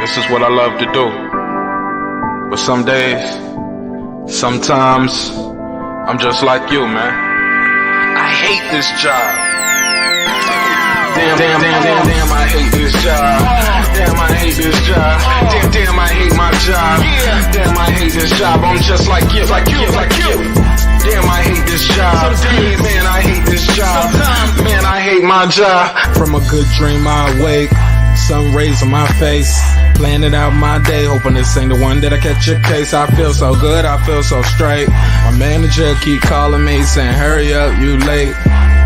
This is what I love to do. But some days, sometimes, I'm just like you, man. I hate this job. Damn, I hate this job. Damn, I hate this job. Damn, I hate my job. Damn, I hate this job. I'm just like you. Damn, I hate this job. Man, I hate this job. Man, I hate my job. From a good dream I wake, sun rays on my face, planning out my day, hoping this ain't the one that I catch a case. I feel so good, I feel so straight. My manager keep calling me saying, hurry up, you late.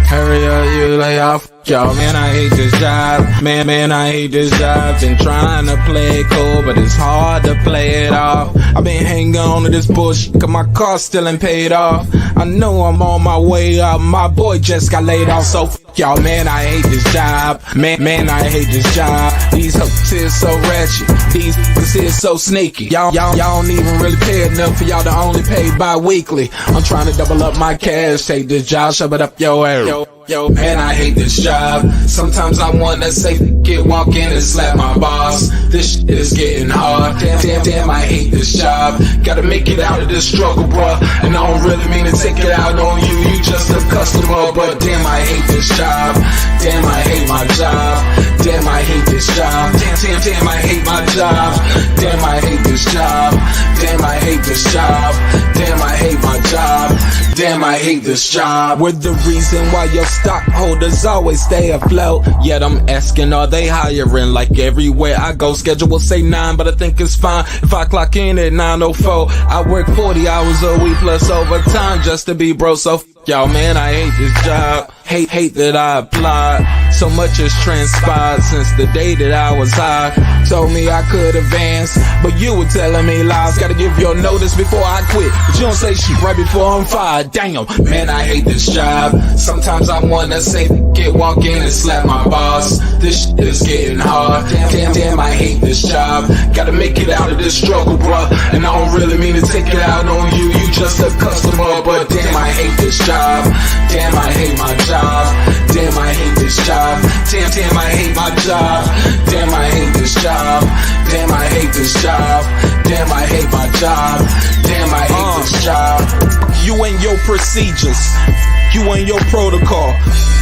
Hurry up, you lay off. Y'all, man, I hate this job. Man, I hate this job. Been trying to play it cool, but it's hard to play it off. I've been hanging on to this bullshit, cause my car still ain't paid off. I know I'm on my way up, my boy just got laid off, so y'all, man, I hate this job. Man, I hate this job. These hoes here so ratchet, these niggas here so sneaky. Y'all don't even really pay enough for y'all to only pay bi-weekly. I'm trying to double up my cash, take this job, shove it up your ass. Yo, man, I hate this job. Sometimes I wanna say, walk in and slap my boss. This shit is getting hard. Damn, I hate this job. Gotta make it out of this struggle, bruh. And I don't really mean to take it out on you. You just a customer, but damn, I hate this job. Damn, I hate my job. Damn, I hate this job. Damn, I hate my job. Damn, I hate this job. Damn, I hate this job. Damn, I hate my job. Damn, I hate this job. We're the reason why your stockholders always stay afloat. Yet I'm asking, are they hiring? Like everywhere I go, schedule will say 9, but I think it's fine if I clock in at 9:04. I work 40 hours a week plus overtime just to be bro. So y'all, man, I hate this job. Hate that I applied. So much has transpired since the day that I was high. Told me I could advance, but you were telling me lies. Gotta give your notice before I quit, but you don't say shit right before I'm fired. Damn, man, I hate this job. Sometimes I wanna say, walk in and slap my boss. This shit is getting hard. Damn, I hate this job. Gotta make it out of this struggle, bruh. And I don't really mean to take it out on you. You just a customer, but damn, I hate this job. Damn, I hate my job. Damn, I hate this job. Damn, I hate my job. Damn, I hate this job. Damn, I hate this job. Damn, I hate my job. Damn, I hate this job. You and your procedures, you and your protocol,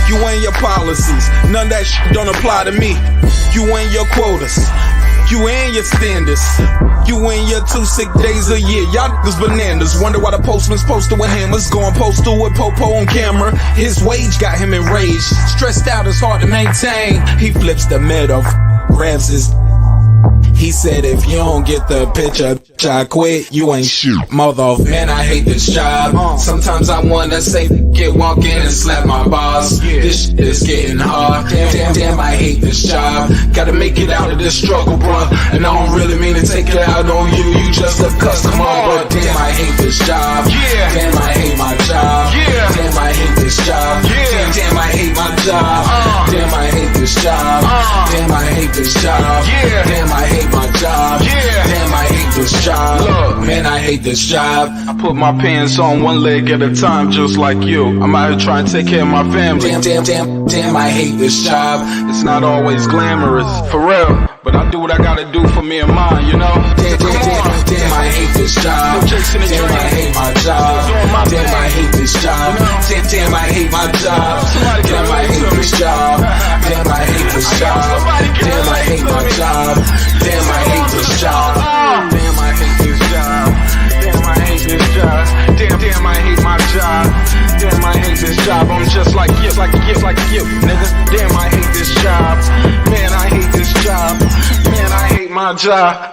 you and your policies, none of that shit don't apply to me. You and your quotas, you and your standards, you and your 2 sick days a year. Y'all niggas bananas. Wonder why the postman's posted with hammers, going postal with Popo on camera. His wage got him enraged, stressed out, it's hard to maintain. He flips the middle, grabs his. He said, if you don't get the picture, I quit, you ain't shoot. Mother, man, I hate this job. Sometimes I wanna say, walk in and slap my boss. This shit is getting hard. Damn, I hate this job. Gotta make it out of this struggle, bruh. And I don't really mean to take it out on you. You just a customer, but damn, I hate this job. Damn, I hate my job. Damn, I hate this job. Damn, I hate my job. Damn, I hate this job. Damn, I hate this job. Damn, I hate my job. Damn, I hate this job. Look, man, I hate this job. I put my pants on one leg at a time, just like you. I'm out here trying to take care of my family. Damn, I hate this job. It's not always glamorous, for real, but I do what I gotta do for me and mine, you know? Damn, I hate this job. Damn, I hate my job. Damn, I hate this job. Damn, I hate my job. Damn, I hate this job. Damn, I hate this job. Damn, I hate my job. Damn, I hate this job. Damn, I hate this job. Damn, I hate this job. Damn, I hate my job. Damn, I hate this job. I'm just like you, nigga. Damn, I hate this job. Man, I hate this job. Man, I hate my job.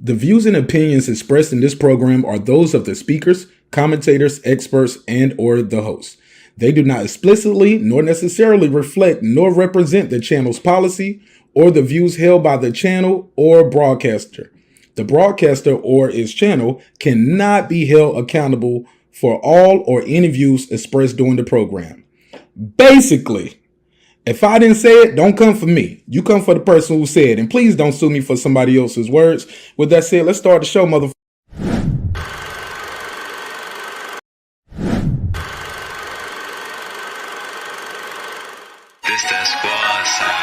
The views and opinions expressed in this program are those of the speakers, commentators, experts, and/or the host. They do not explicitly nor necessarily reflect nor represent the channel's policy or the views held by the channel or broadcaster. The broadcaster or its channel cannot be held accountable for all or any views expressed during the program. Basically, if I didn't say it, don't come for me. You come for the person who said it. And please don't sue me for somebody else's words. With that said, let's start the show, motherfucker. This that squad sound.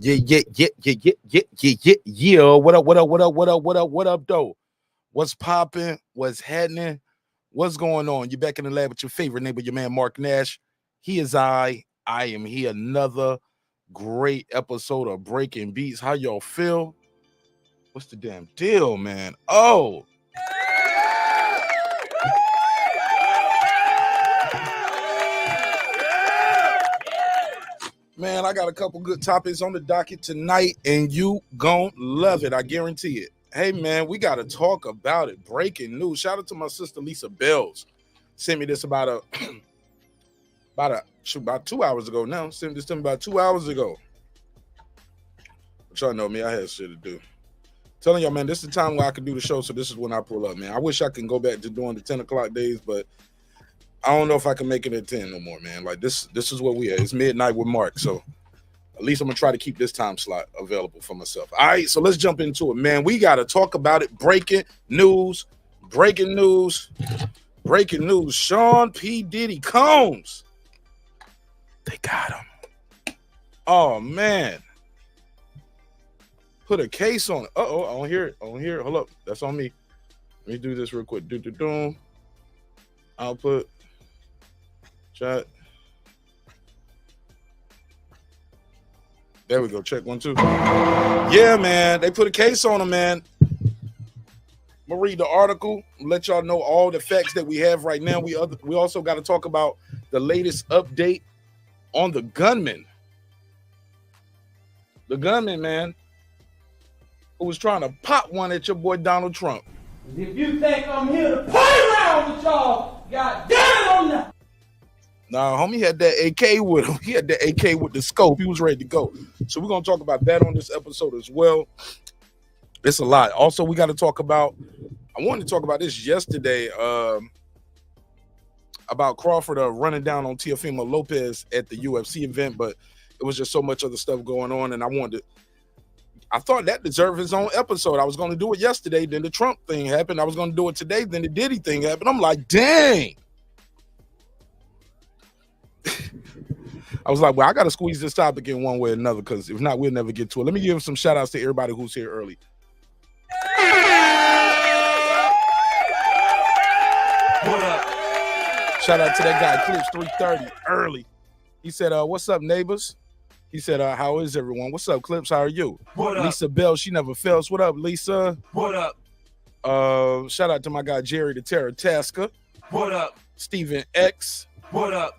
Yeah. What up, though? What's popping? What's happening? What's going on? You're back in the lab with your favorite neighbor, your man, Mark Nash. He is I am he. Another great episode of Breaking Beats. How y'all feel? What's the damn deal, man? Oh. Man, I got a couple good topics on the docket tonight, and you gon' love it. I guarantee it. Hey, man, we got to talk about it. Breaking news. Shout out to my sister, Lisa Bells. Sent me this about 2 hours ago now. Sent this to me about 2 hours ago. But y'all know me. I had shit to do. Telling y'all, man, this is the time where I can do the show, so this is when I pull up, man. I wish I can go back to doing the 10 o'clock days, but I don't know if I can make it at 10 no more, man. Like, this is what we at. It's midnight with Mark, so at least I'm going to try to keep this time slot available for myself. All right, so let's jump into it, man. We got to talk about it. Breaking news. Sean P. Diddy Combs. They got him. Oh, man. Put a case on it. Uh-oh, I don't hear it. Hold up. That's on me. Let me do this real quick. Do. Output. Chat. There we go. Check 1, 2. Yeah, man. They put a case on him, man. I'm gonna read the article and let y'all know all the facts that we have right now. We also got to talk about the latest update on the gunman. The gunman, man, who was trying to pop one at your boy Donald Trump. If you think I'm here to play around with y'all, God damn it, I'm not. Nah, homie had that AK with him. He had that AK with the scope. He was ready to go. So we're going to talk about that on this episode as well. It's a lot. Also, we got to talk about, I wanted to talk about this yesterday, about Crawford running down on Teofimo Lopez at the UFC event, but it was just so much other stuff going on, and I thought that deserved his own episode. I was going to do it yesterday, then the Trump thing happened. I was going to do it today, then the Diddy thing happened. I'm like, dang. I was like, well, I got to squeeze this topic in one way or another, because if not, we'll never get to it. Let me give some shout outs to everybody who's here early. What up? Shout out to that guy, Clips 330, early. He said, what's up, neighbors? He said, how is everyone? What's up, Clips? How are you? What up? Lisa Bell, she never fails. What up, Lisa? What up? Shout out to my guy, Jerry the Terror Tasker. What up? Stephen X. What up?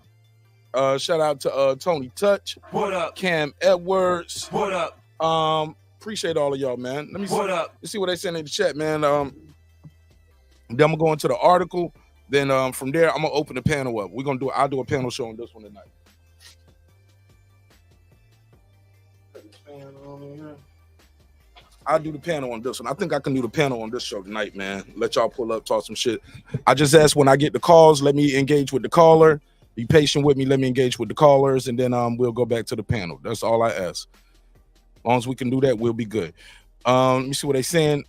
Shout out to Tony Touch. What up? Cam Edwards. What up? Appreciate all of y'all, man. Let me see. What up? Let's see what they sent in the chat, man. Then I'm gonna go into the article. Then from there, I'm gonna open the panel up. I'll do a panel show on this one tonight. I'll do the panel on this one. I think I can do the panel on this show tonight, man. Let y'all pull up, talk some shit. I just asked when I get the calls, let me engage with the caller. Be patient with me. Let me engage with the callers, and then we'll go back to the panel. That's all I ask. As long as we can do that, we'll be good. Let me see what they saying.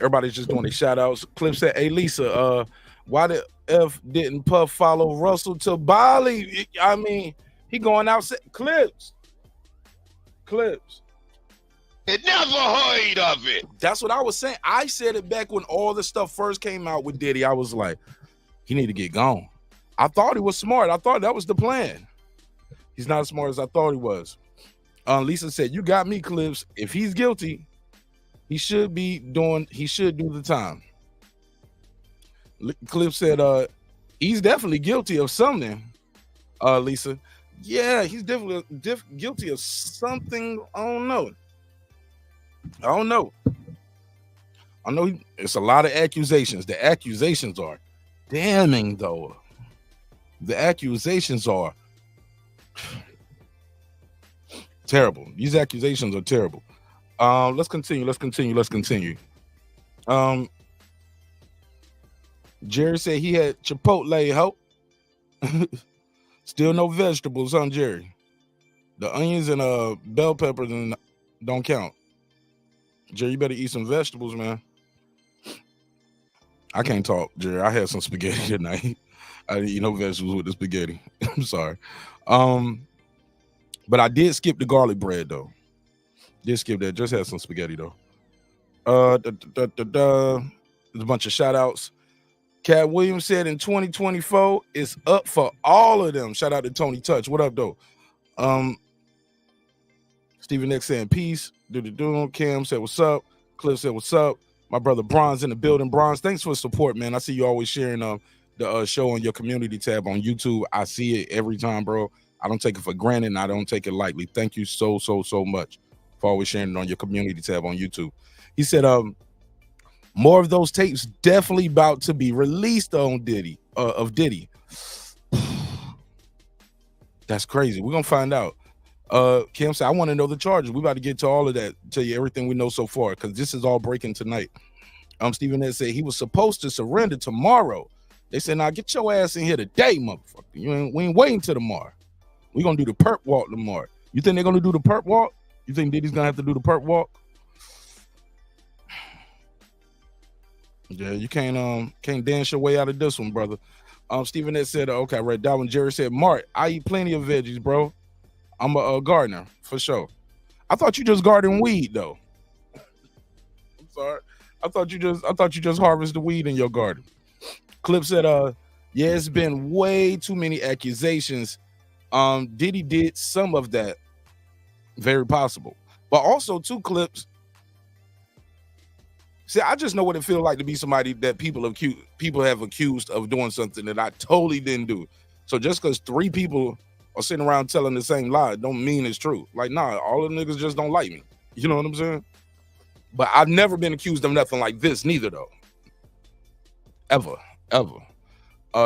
Everybody's just doing their shout outs. Clip said, hey, Lisa, why the F didn't Puff follow Russell to Bali? I mean, he going out. Clips. It never heard of it. That's what I was saying. I said it back when all the stuff first came out with Diddy. I was like, he need to get gone. I thought he was smart. I thought that was the plan. He's not as smart as I thought he was. Lisa said, "You got me, Clips. If he's guilty, he should do the time." Clips said, "He's definitely guilty of something." Lisa, yeah, he's definitely guilty of something. I don't know. I know it's a lot of accusations. The accusations are damning, though. The accusations are terrible. These accusations are terrible. Let's continue. Jerry said he had Chipotle help. Still no vegetables, huh, Jerry? The onions and bell peppers don't count. Jerry, you better eat some vegetables, man. I can't talk, Jerry. I had some spaghetti tonight. I didn't eat no vegetables with the spaghetti. I'm sorry. But I did skip the garlic bread, though. Did skip that. Just had some spaghetti, though. There's a bunch of shout outs. Cat Williams said in 2024, it's up for all of them. Shout out to Tony Touch. What up, though? Stephen X saying peace. Cam said what's up. Cliff said what's up. My brother Bronze in the building. Bronze, thanks for the support, man. I see you always sharing the show on your community tab on YouTube. I see it every time, bro. I don't take it for granted, and I don't take it lightly. Thank you so much for always sharing it on your community tab on YouTube. He said, more of those tapes definitely about to be released on Diddy. That's crazy. We're gonna find out. Kim said, I want to know the charges. We about to get to all of that, tell you everything we know so far, because this is all breaking tonight. Stephen Ed said he was supposed to surrender tomorrow. They said, now get your ass in here today, motherfucker. We ain't waiting till tomorrow. We're gonna do the perp walk tomorrow. You think they're gonna do the perp walk? You think Diddy's gonna have to do the perp walk? Yeah, you can't dance your way out of this one, brother. Stephen Ed said, okay, I read that one. Jerry said, Mark, I eat plenty of veggies, bro. I'm a gardener for sure. I thought you just garden weed though. I'm sorry. I thought you just harvest the weed in your garden. Clip said, yeah, it's been way too many accusations. Diddy did some of that. Very possible. But also two Clips. See, I just know what it feels like to be somebody that people have accused of doing something that I totally didn't do. So just because 3 people are sitting around telling the same lie don't mean it's true. Like, nah, all the niggas just don't like me. You know what I'm saying? But I've never been accused of nothing like this neither, though. Ever.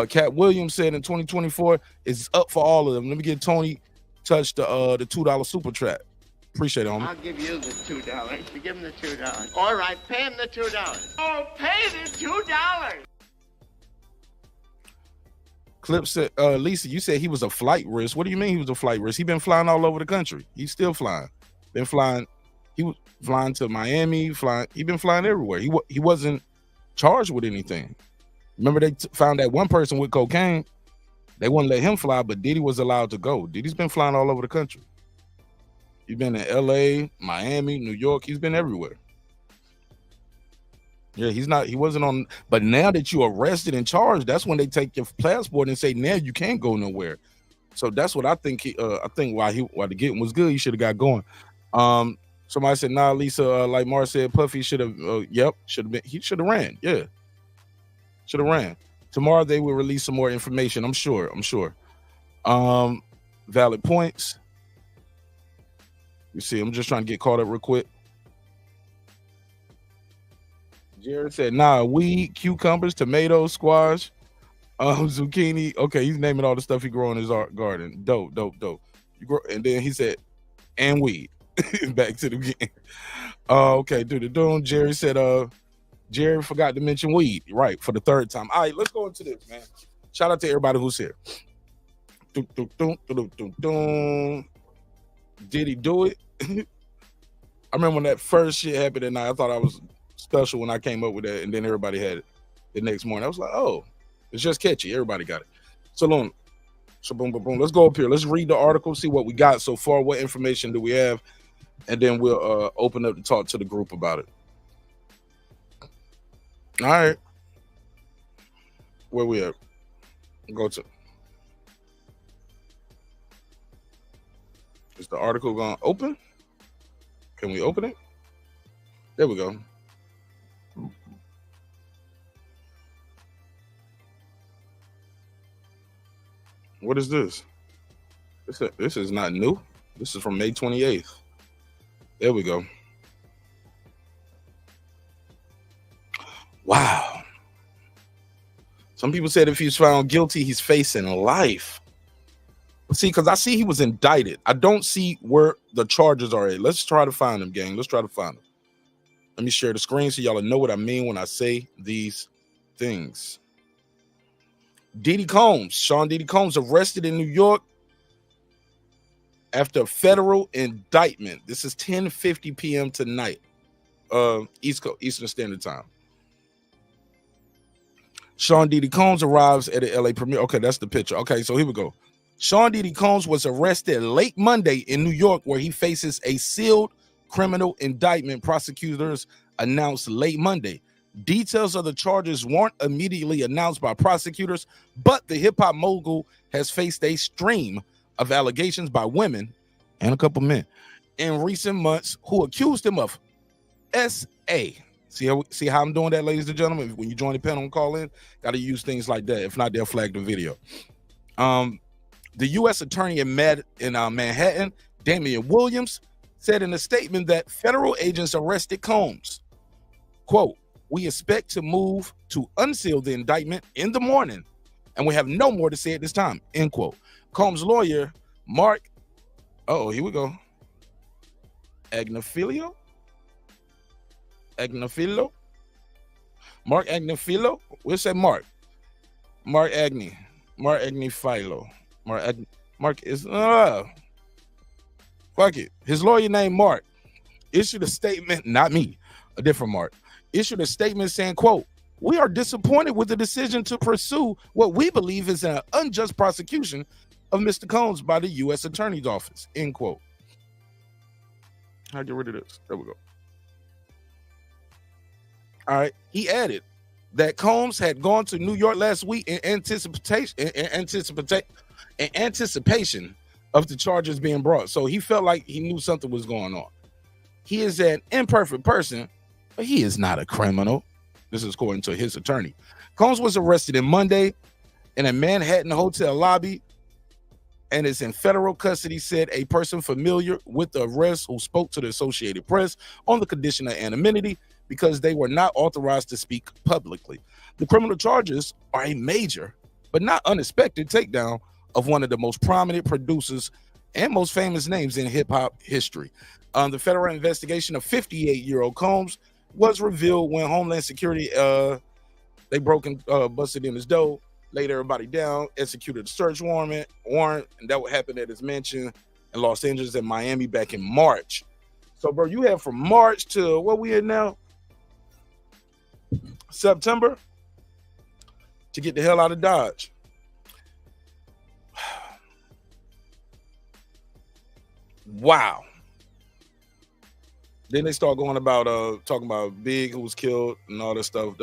Cat Williams said in 2024, it's up for all of them. Let me get Tony Touch the $2 super chat. Appreciate it, homie. I'll give you the $2. You give him the $2. All right, pay him the $2. Oh, pay the $2. Clip said, Lisa, you said he was a flight risk. What do you mean he was a flight risk? He been flying all over the country. He's still flying. Been flying. He was flying to Miami. He been flying everywhere. He wasn't charged with anything. Remember they found that one person with cocaine. They wouldn't let him fly, but Diddy was allowed to go. Diddy's been flying all over the country. He's been in LA, Miami, New York. He's been everywhere. Yeah, he wasn't on, but now that you're arrested and charged, that's when they take your passport and say, now you can't go nowhere. So that's what I think. I think why the getting was good, he should have got going. Somebody said, nah, Lisa, like Mar said, Puffy should have, he should have ran. Yeah. Should have ran. Tomorrow they will release some more information. I'm sure. Valid points. You see, I'm just trying to get caught up real quick. Jared said, nah, weed, cucumbers, tomatoes, squash, zucchini. Okay, he's naming all the stuff he grow in his garden. Dope. And then he said, and weed. Back to the beginning. Okay, Jerry said, Jerry forgot to mention weed, right, for the 3rd time. All right, let's go into this, man. Shout out to everybody who's here. Did he do it? I remember when that first shit happened and I thought I was special when I came up with that, and then everybody had it the next morning. I was like, oh, it's just catchy. Everybody got it. So boom. Let's go up here. Let's read the article, see what we got so far. What information do we have? And then we'll open up to talk to the group about it. All right. Where we at? Go to. Is the article gonna open? Can we open it? There we go. What is this? This is not new. This is from May 28th. There we go. Wow. Some people said if he's found guilty, he's facing life. See, because I see he was indicted. I don't see where the charges are at. Let's try to find them, gang. Let's try to find them. Let me share the screen so y'all know what I mean when I say these things. Diddy Combs, Sean Diddy Combs, arrested in New York after federal indictment. This is 10:50 p.m. tonight, Eastern Standard Time. Sean Diddy Combs arrives at the LA premiere. Okay, that's the picture. Okay, so here we go. Sean Diddy Combs was arrested late Monday in New York, where he faces a sealed criminal indictment. Prosecutors announced late Monday. Details of the charges weren't immediately announced by prosecutors, but the hip-hop mogul has faced a stream of allegations by women and a couple men in recent months who accused him of SA. See how I'm doing that, ladies and gentlemen? When you join the panel and call in, got to use things like that. If not, they'll flag the video. The U.S. attorney in Manhattan, Damian Williams, said in a statement that federal agents arrested Combs. Quote, "We expect to move to unseal the indictment in the morning, and we have no more to say at this time," end quote. Combs' lawyer, Mark, here we go. Agnifilo? Mark Agnifilo? We'll say Mark. Mark Agnifilo. Mark is fuck it. His lawyer named Mark issued a statement, not me, a different Mark, issued a statement saying, quote, "We are disappointed with the decision to pursue what we believe is an unjust prosecution of Mr. Combs by the U.S. Attorney's Office," end quote. I'll get rid of this. There we go. All right. He added that Combs had gone to New York last week in anticipation of the charges being brought. So he felt like he knew something was going on. He is an imperfect person, but he is not a criminal. This is according to his attorney. Combs was arrested on Monday in a Manhattan hotel lobby and is in federal custody, said a person familiar with the arrest who spoke to the Associated Press on the condition of anonymity because they were not authorized to speak publicly. The criminal charges are a major, but not unexpected, takedown of one of the most prominent producers and most famous names in hip-hop history. The federal investigation of 58-year-old Combs was revealed when Homeland Security, they broke and busted in his door, laid everybody down, executed a search warrant, and that would happen at his mansion in Los Angeles and Miami back in March. So, bro, you have from March to what we in now? September to get the hell out of Dodge. Wow. Then they start going about talking about Big, who was killed and all this stuff,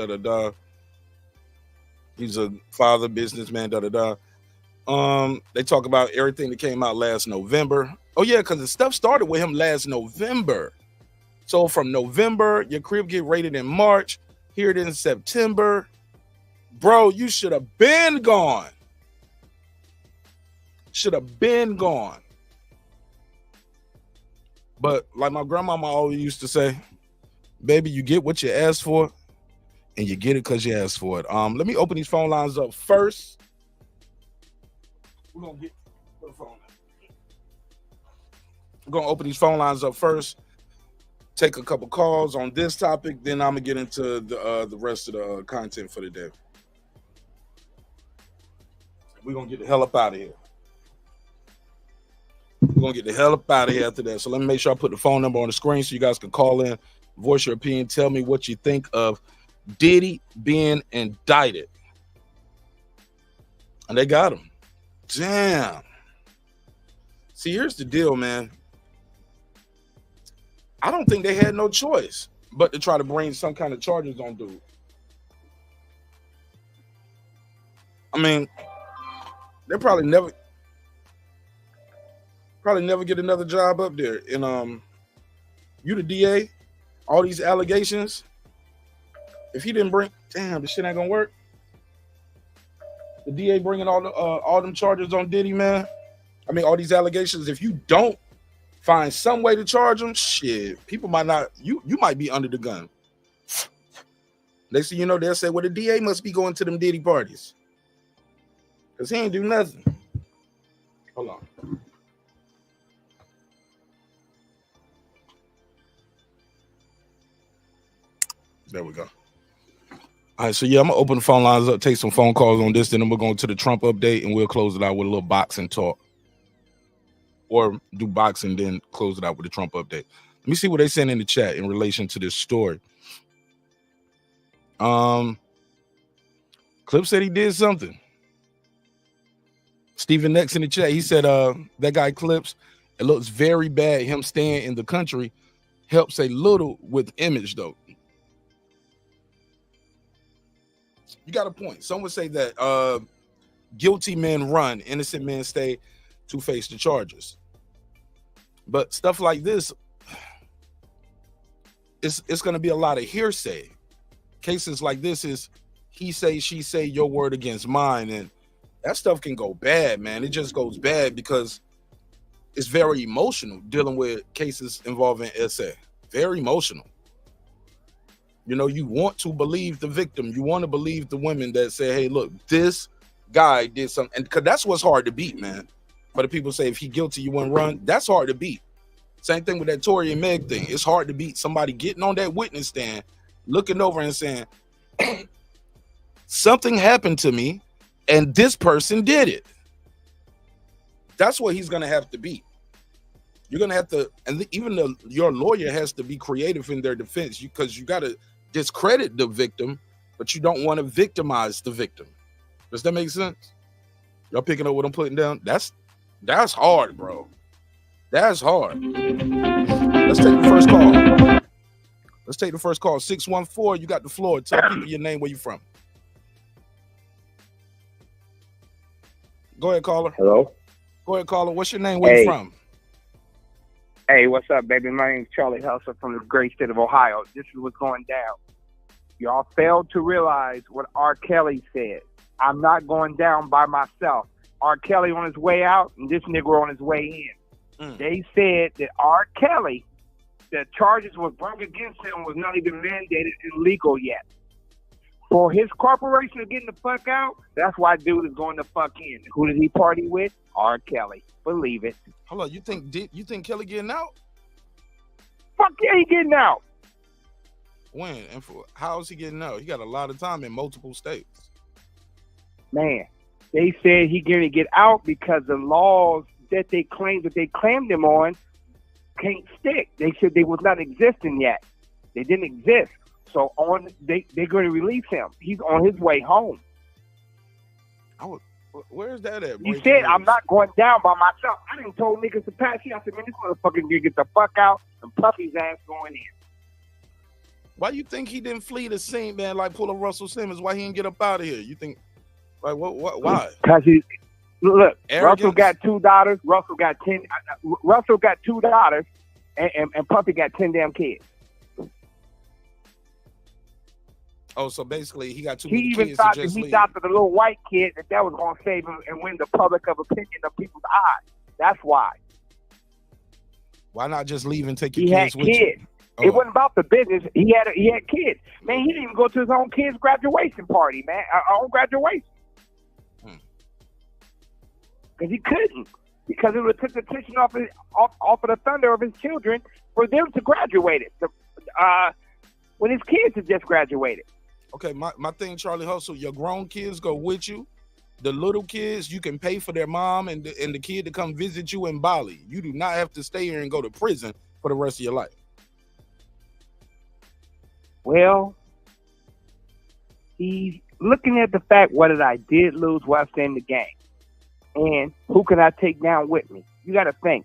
He's a father, businessman, They talk about everything that came out last November. Oh yeah, because the stuff started with him last November. So from November, your crib get raided in March, here it is in September. Bro, you should have been gone. Should have been gone. But like my grandmama always used to say, baby, you get what you asked for, and you get it because you asked for it. Let me open these phone lines up first. We're gonna open these phone lines up first. Take a couple calls on this topic, then I'm gonna get into the rest of the content for the day. We're gonna get the hell up out of here. We're gonna get the hell up out of here after that. So let me make sure I put the phone number on the screen so you guys can call in, voice your opinion, tell me what you think of Diddy being indicted. And they got him. Damn. See, here's the deal, man. I don't think they had no choice but to try to bring some kind of charges on dude. I mean, they probably never. Probably never get another job up there. And you the DA, all these allegations. If he didn't bring, damn, this shit ain't gonna work. The DA bringing all them charges on Diddy, man. I mean, all these allegations. If you don't find some way to charge him, shit, people might not. You might be under the gun. Next thing you know, they'll say, "Well, the DA must be going to them Diddy parties because he ain't do nothing." Hold on. There we go. All right, so yeah, I'm gonna open the phone lines up, take some phone calls on this, then we're going to the Trump update, and we'll close it out with a little boxing talk, or do boxing, then close it out with the Trump update. Let me see what they sent in the chat in relation to this story. Clip said he did something. Stephen Nex in the chat, he said, that guy Clips, it looks very bad. Him staying in the country helps a little with image, though. You got a point. Some would say that guilty men run, innocent men stay to face the charges. But stuff like this, it's going to be a lot of hearsay. Cases like this is he say, she say, your word against mine. And that stuff can go bad, man. It just goes bad because it's very emotional dealing with cases involving SA. Very emotional. You know, you want to believe the victim. You want to believe the women that say, hey, look, this guy did something. And because that's what's hard to beat, man. For the people say, if he guilty, you wouldn't run. That's hard to beat. Same thing with that Tory and Meg thing. It's hard to beat somebody getting on that witness stand, looking over and saying, something happened to me and this person did it. That's what he's going to have to beat. You're going to have to, and even your lawyer has to be creative in their defense because you got to discredit the victim, but you don't want to victimize the victim. Does that make sense? Y'all picking up what I'm putting down? That's hard, bro. That's hard. Let's take the first call. Let's take the first call. 614, you got the floor. Tell people your name, where you from. Go ahead, caller. Hello? Go ahead, caller. What's your name? Where you from? Hey, what's up, baby? My name's Charlie Hustle from the great state of Ohio. This is what's going down. Y'all failed to realize what R. Kelly said. I'm not going down by myself. R. Kelly on his way out and this nigga on his way in. They said that R. Kelly, the charges was brought against him was not even mandated and legal yet. For his corporation to getting the fuck out, that's why dude is going to fuck in. Who did he party with? R. Kelly. Believe it. Hold on, you think Kelly getting out? Fuck yeah, he getting out. When and for how is he getting out? He got a lot of time in multiple states. Man, they said he going to get out because the laws that they claimed him on can't stick. They said they was not existing yet. They didn't exist. So they're going to release him. He's on his way home. Where's that at? He said, I'm not going down by myself. I didn't told niggas to pass here. I said, man, this motherfucker gonna get the fuck out and Puffy's ass going in. Why you think he didn't flee the scene, man, like pull a Russell Simmons? Why he didn't get up out of here? You think, like, what why? Because look, Arrogance? Russell got 2 daughters. Russell got 2 daughters, and Puffy got 10 damn kids. Oh, so basically he got 2 He kids even thought to that just he leave. adopted a little white kid that was going to save him and win the public of opinion of people's eyes. That's why. Why not just leave and take your He had kids with kids. you? Oh. It wasn't about the business. He had kids. Man, he didn't even go to his own kid's graduation party, man. Own graduation. Because he couldn't. Because it would have took the attention off of the thunder of his children for them to graduate it. When his kids had just graduated. Okay, my thing, Charlie Hustle, your grown kids go with you. The little kids, you can pay for their mom and the kid to come visit you in Bali. You do not have to stay here and go to prison for the rest of your life. Well, he's looking at the fact what I did lose while staying in the game. And who can I take down with me? You got to think.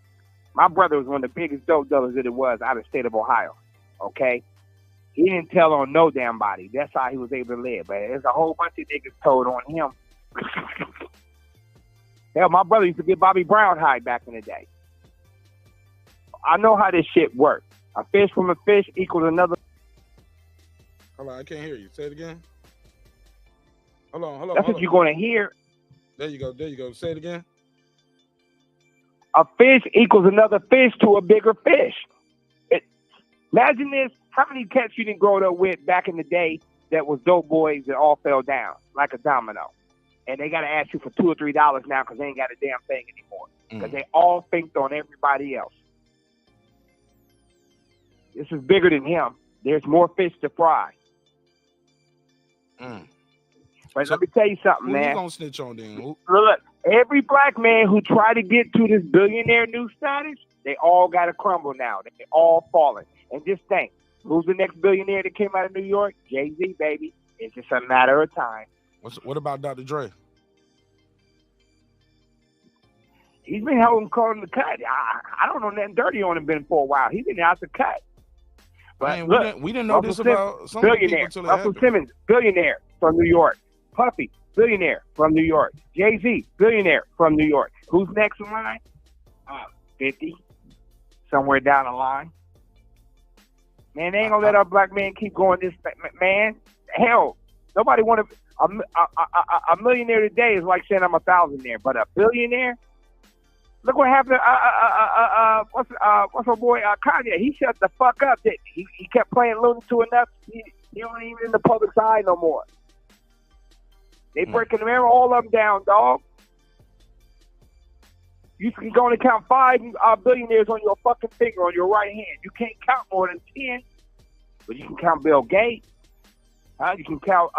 My brother was one of the biggest dope dealers that it was out of the state of Ohio. Okay? He didn't tell on no damn body. That's how he was able to live. But there's a whole bunch of niggas told on him. Hell, my brother used to get Bobby Brown high back in the day. I know how this shit works. A fish from a fish equals another. Hold on, I can't hear you. Say it again. Hold on. That's what you're going to hear. There you go. Say it again. A fish equals another fish to a bigger fish. Imagine this. How many cats you didn't grow up with back in the day that was dope boys that all fell down like a domino? And they got to ask you for $2 or $3 now because they ain't got a damn thing anymore. Because they all think on everybody else. This is bigger than him. There's more fish to fry. But let me tell you something, man. Who you gonna snitch on then? Look, every black man who tried to get to this billionaire new status, they all got to crumble now. They all falling. And just think, who's the next billionaire that came out of New York? Jay-Z, baby. It's just a matter of time. What about Dr. Dre? He's been holding calling the cut. I don't know nothing dirty on him been for a while. He's been out the cut. But look, we didn't know this about some billionaire. people until it Russell happened. Simmons, billionaire from New York. Puffy, billionaire from New York. Jay-Z, billionaire from New York. Who's next in line? 50, somewhere down the line. Man, they ain't gonna let our black man keep going this, man. Hell, nobody want to. A millionaire today is like saying I'm a thousandaire, but a billionaire. Look what happened. What's our boy Kanye? He shut the fuck up. He kept playing Looney Tunes enough. He don't even in the public's eye no more. They breaking them all of them down, dog. You can go and count 5 billionaires on your fucking finger on your right hand. You can't count more than 10, but you can count Bill Gates. You can count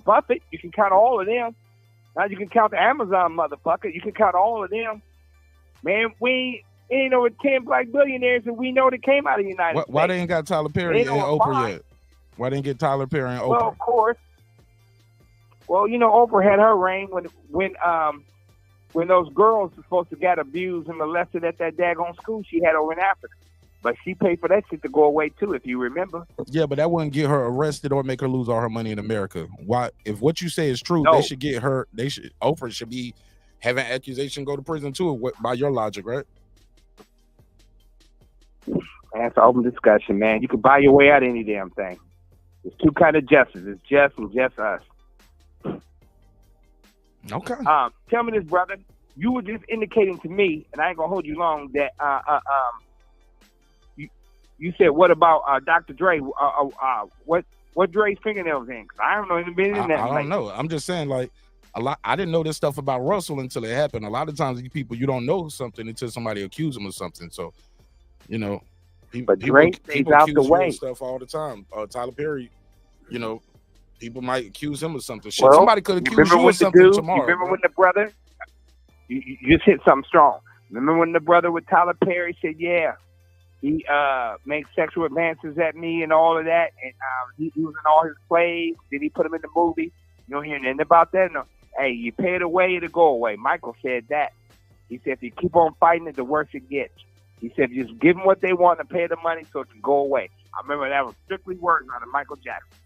Buffett. You can count all of them. You can count the Amazon motherfucker. You can count all of them. Man, we ain't over 10 black billionaires that we know that came out of the United States. Why they ain't got Tyler Perry and Oprah yet? Why they didn't get Tyler Perry and Oprah? Well, of course. Well, you know, Oprah had her reign when those girls were supposed to get abused and molested at that daggone school she had over in Africa. But she paid for that shit to go away too, if you remember. Yeah, but that wouldn't get her arrested or make her lose all her money in America. Why? If what you say is true, No. they should get her. Oprah should be having accusation, go to prison too. By your logic, right? That's an open discussion, man. You can buy your way out of any damn thing. There's 2 kinds of justice. It's just and just us. Okay. Tell me this, brother. You were just indicating to me, and I ain't gonna hold you long, that you said, what about Dr. Dre? What Dre's fingernails in? 'Cause I don't know anything in that. I don't know. I'm just saying, like, a lot. I didn't know this stuff about Russell until it happened. A lot of times, these people, you don't know something until somebody accuses them of something. So, you know, But Dre stays out the way. Stuff all the time. Tyler Perry, you know, people might accuse him of something. Shit, Well, somebody could accuse you of something tomorrow. You remember when the brother? You just hit something strong. Remember when the brother with Tyler Perry said, "Yeah, he made sexual advances at me and all of that, and he was in all his plays. Did he put him in the movie? You don't hear nothing about that. No. Hey, you pay it away, it'll go away." Michael said that. He said, if you keep on fighting it, the worse it gets. He said, just give them what they want and pay the money so it can go away. I remember that was strictly words out of Michael Jackson.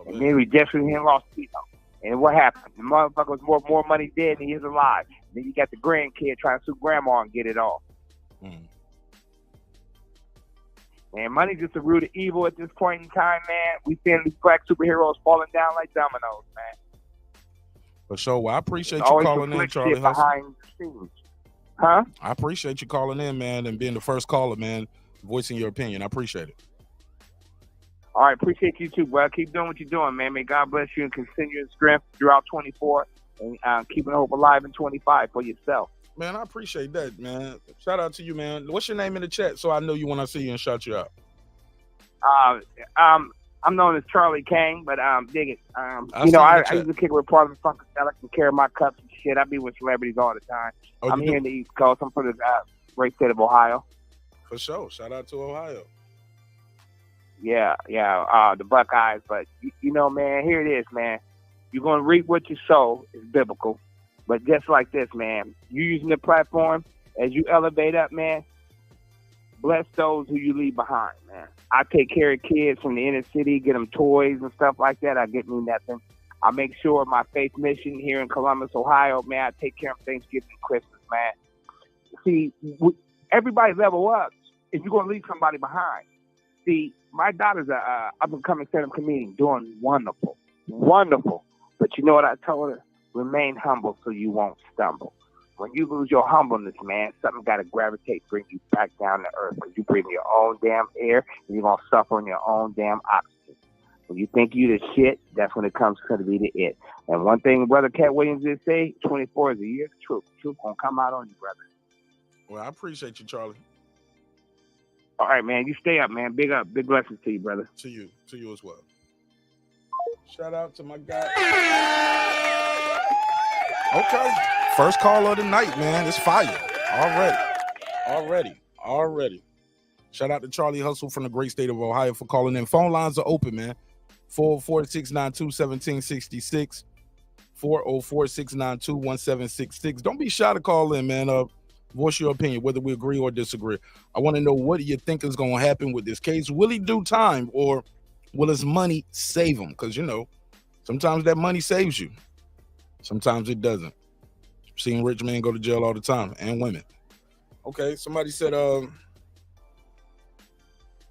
And then we definitely lost Tito. And what happened? The motherfucker was more money dead than he is alive. Then you got the grandkid trying to sue grandma and get it all. Man, money's just the root of evil at this point in time, man. We seeing these black superheroes falling down like dominoes, man. For sure. Well, I appreciate you calling in, Charlie Hustle. Behind the scenes. Huh? I appreciate you calling in, man, and being the first caller, man, voicing your opinion. I appreciate it. All right, appreciate you too, bro. Keep doing what you're doing, man. May God bless you and continue in strength throughout 24 and keeping hope alive in 25 for yourself. Man, I appreciate that, man. Shout out to you, man. What's your name in the chat so I know you when I see you and shout you out? I'm known as Charlie Kang, but dig it. I used to kick with Parliament Funkadelic and carry my cups and shit. I be with celebrities all the time. I'm here in the East Coast. I'm from the great state of Ohio. For sure. Shout out to Ohio. Yeah, the Buckeyes. But, you know, man, here it is, man. You're going to reap what you sow. It's biblical. But just like this, man, you using the platform as you elevate up, man, bless those who you leave behind, man. I take care of kids from the inner city, get them toys and stuff like that. I get me nothing. I make sure my faith mission here in Columbus, Ohio, man, I take care of Thanksgiving and Christmas, man. See, Everybody level up if you're going to leave somebody behind. See, my daughter's a up-and-coming stand-up comedian doing wonderful. Wonderful. But you know what I told her? Remain humble so you won't stumble. When you lose your humbleness, man, something got to gravitate, bring you back down to earth. Because you breathe your own damn air, and you're going to suffer on your own damn oxygen. When you think you the shit, that's when it comes to be the it. And one thing Brother Cat Williams did say, 24 is a year of truth. Truth going to come out on you, brother. Well, I appreciate you, Charlie. All right, man. You stay up, man. Big up. Big blessings to you, brother. To you as well. Shout out to my guy. Okay. First call of the night, man. It's fire. Already. Shout out to Charlie Hustle from the great state of Ohio for calling in. Phone lines are open, man. 404-692-1766. 404-692-1766. Don't be shy to call in, man. Voice your opinion, whether we agree or disagree. I want to know, what do you think is going to happen with this case? Will he do time, or will his money save him? Because, you know, sometimes that money saves you. Sometimes it doesn't. I've seen rich men go to jail all the time, and women. Okay, somebody said,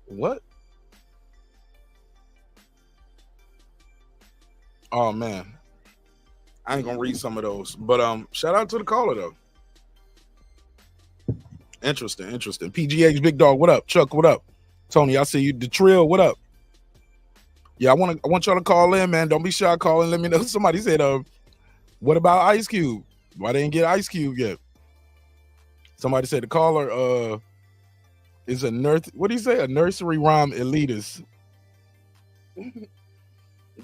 what? Oh, man. I ain't going to read some of those. But shout out to the caller, though. Interesting. PGH Big Dog, what up? Chuck, what up? Tony, I see you. The Trill, what up? Yeah, I want y'all to call in, man. Don't be shy. Call in. Let me know. Somebody said, what about Ice Cube? Why they didn't get Ice Cube yet? Somebody said the caller is a nurse. What do you say? A nursery rhyme elitist.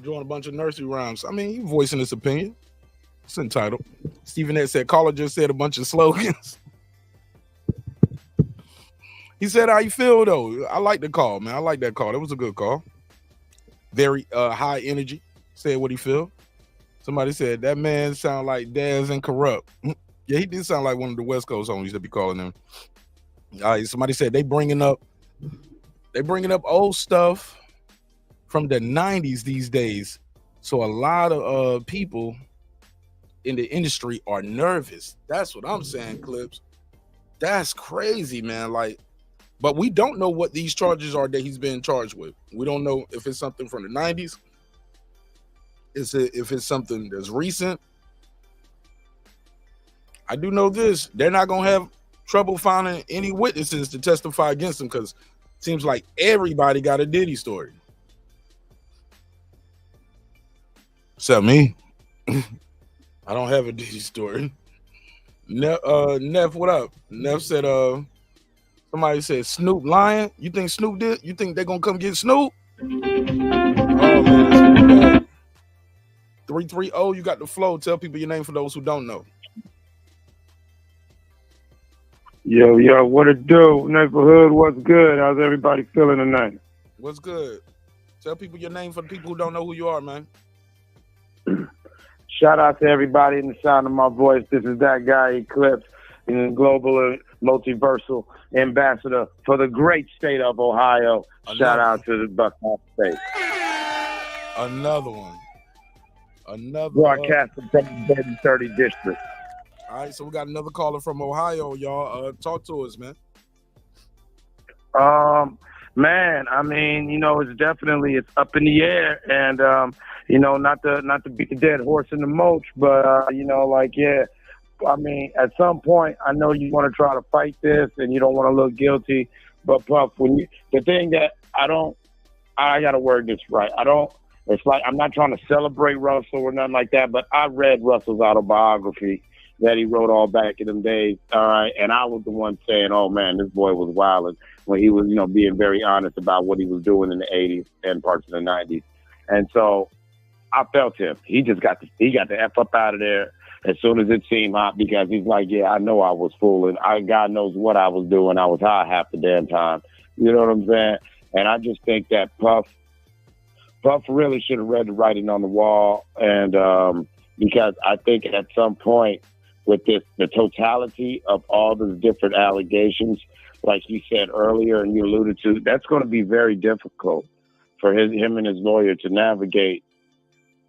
Doing a bunch of nursery rhymes. I mean, he voicing his opinion. It's entitled. Stephen Ed said, caller just said a bunch of slogans. He said how you feel, though. I like the call, man. I like that call. That was a good call. Very high energy. Said what he feel. Somebody said that man sound like Daz and Corrupt. Yeah, he did sound like one of the West Coast homies that be calling him. Somebody said they bringing up old stuff from the 90s these days. So a lot of people in the industry are nervous. That's what I'm saying, Clips. That's crazy, man. Like, but we don't know what these charges are that he's been charged with. We don't know if it's something from the 90s. If it's something that's recent. I do know this. They're not going to have trouble finding any witnesses to testify against him, because it seems like everybody got a Diddy story. Except me. I don't have a Diddy story. Neff, what up? Neff said, somebody said Snoop lying. You think Snoop did? You think they're going to come get Snoop? Oh, man. 330, you got the flow. Tell people your name for those who don't know. Yo, what it do? Neighborhood, what's good? How's everybody feeling tonight? What's good? Tell people your name for the people who don't know who you are, man. Shout out to everybody in the sound of my voice. This is that guy, Eclipse, global and multiversal ambassador for the great state of Ohio. Shout out to the Buckeye State. Another one. Broadcasting from the 30 district. All right, so we got another caller from Ohio, y'all. Talk to us, man. Man, I mean, it's up in the air, and not to beat the dead horse in the mulch, but yeah. I mean, at some point, I know you want to try to fight this, and you don't want to look guilty. But Puff, the thing that I gotta word this right. It's like I'm not trying to celebrate Russell or nothing like that, but I read Russell's autobiography that he wrote all back in them days. All right. And I was the one saying, oh man, this boy was wilding, when he was, being very honest about what he was doing in the 80s and parts of the 90s. And so I felt him. He got the F up out of there as soon as it seemed hot, because he's like, yeah, I know I was fooling. God knows what I was doing. I was high half the damn time. You know what I'm saying? And I just think that Puff really should have read the writing on the wall. And because I think at some point, with the totality of all the different allegations, like you said earlier and you alluded to, that's going to be very difficult for him and his lawyer to navigate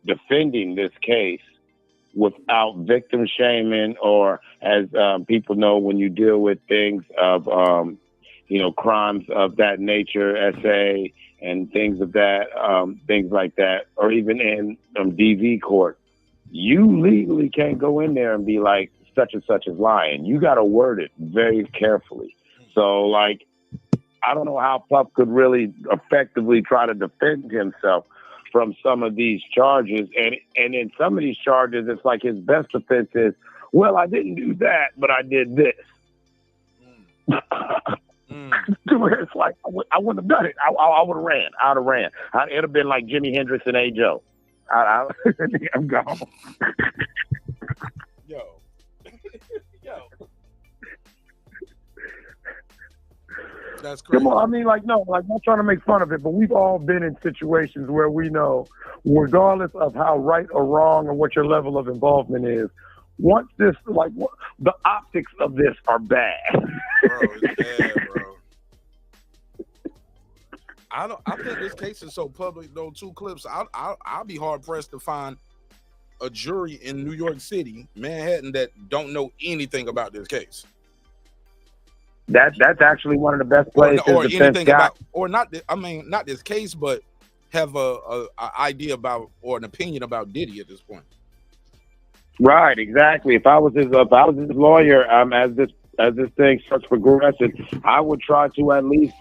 defending this case without victim shaming, or as people know, when you deal with things of crimes of that nature, SA and things of that, things like that, or even in DV court, you legally can't go in there and be like, such and such is lying. You got to word it very carefully. So, like, I don't know how Puff could really effectively try to defend himself from some of these charges. And in some of these charges, it's like his best defense is, well, I didn't do that, but I did this. Where it's like, I wouldn't have done it. I would have ran. I would have ran. It'd have been like Jimi Hendrix and A. Joe. I'm gone. Yo. That's crazy. Come on, I mean, like, no, like, not trying to make fun of it, but we've all been in situations where we know, regardless of how right or wrong or what your level of involvement is, once this, like, the optics of this are bad. Bro, it's bad, bro. I think this case is so public, though. 2 clips. I'll be hard pressed to find a jury in New York City, Manhattan, that don't know anything about this case. That's actually one of the best places or defense anything got. about, or not. I mean, not this case, but have a idea about or an opinion about Diddy at this point. Right, exactly. If I was his lawyer, as this thing starts progressing, I would try to at least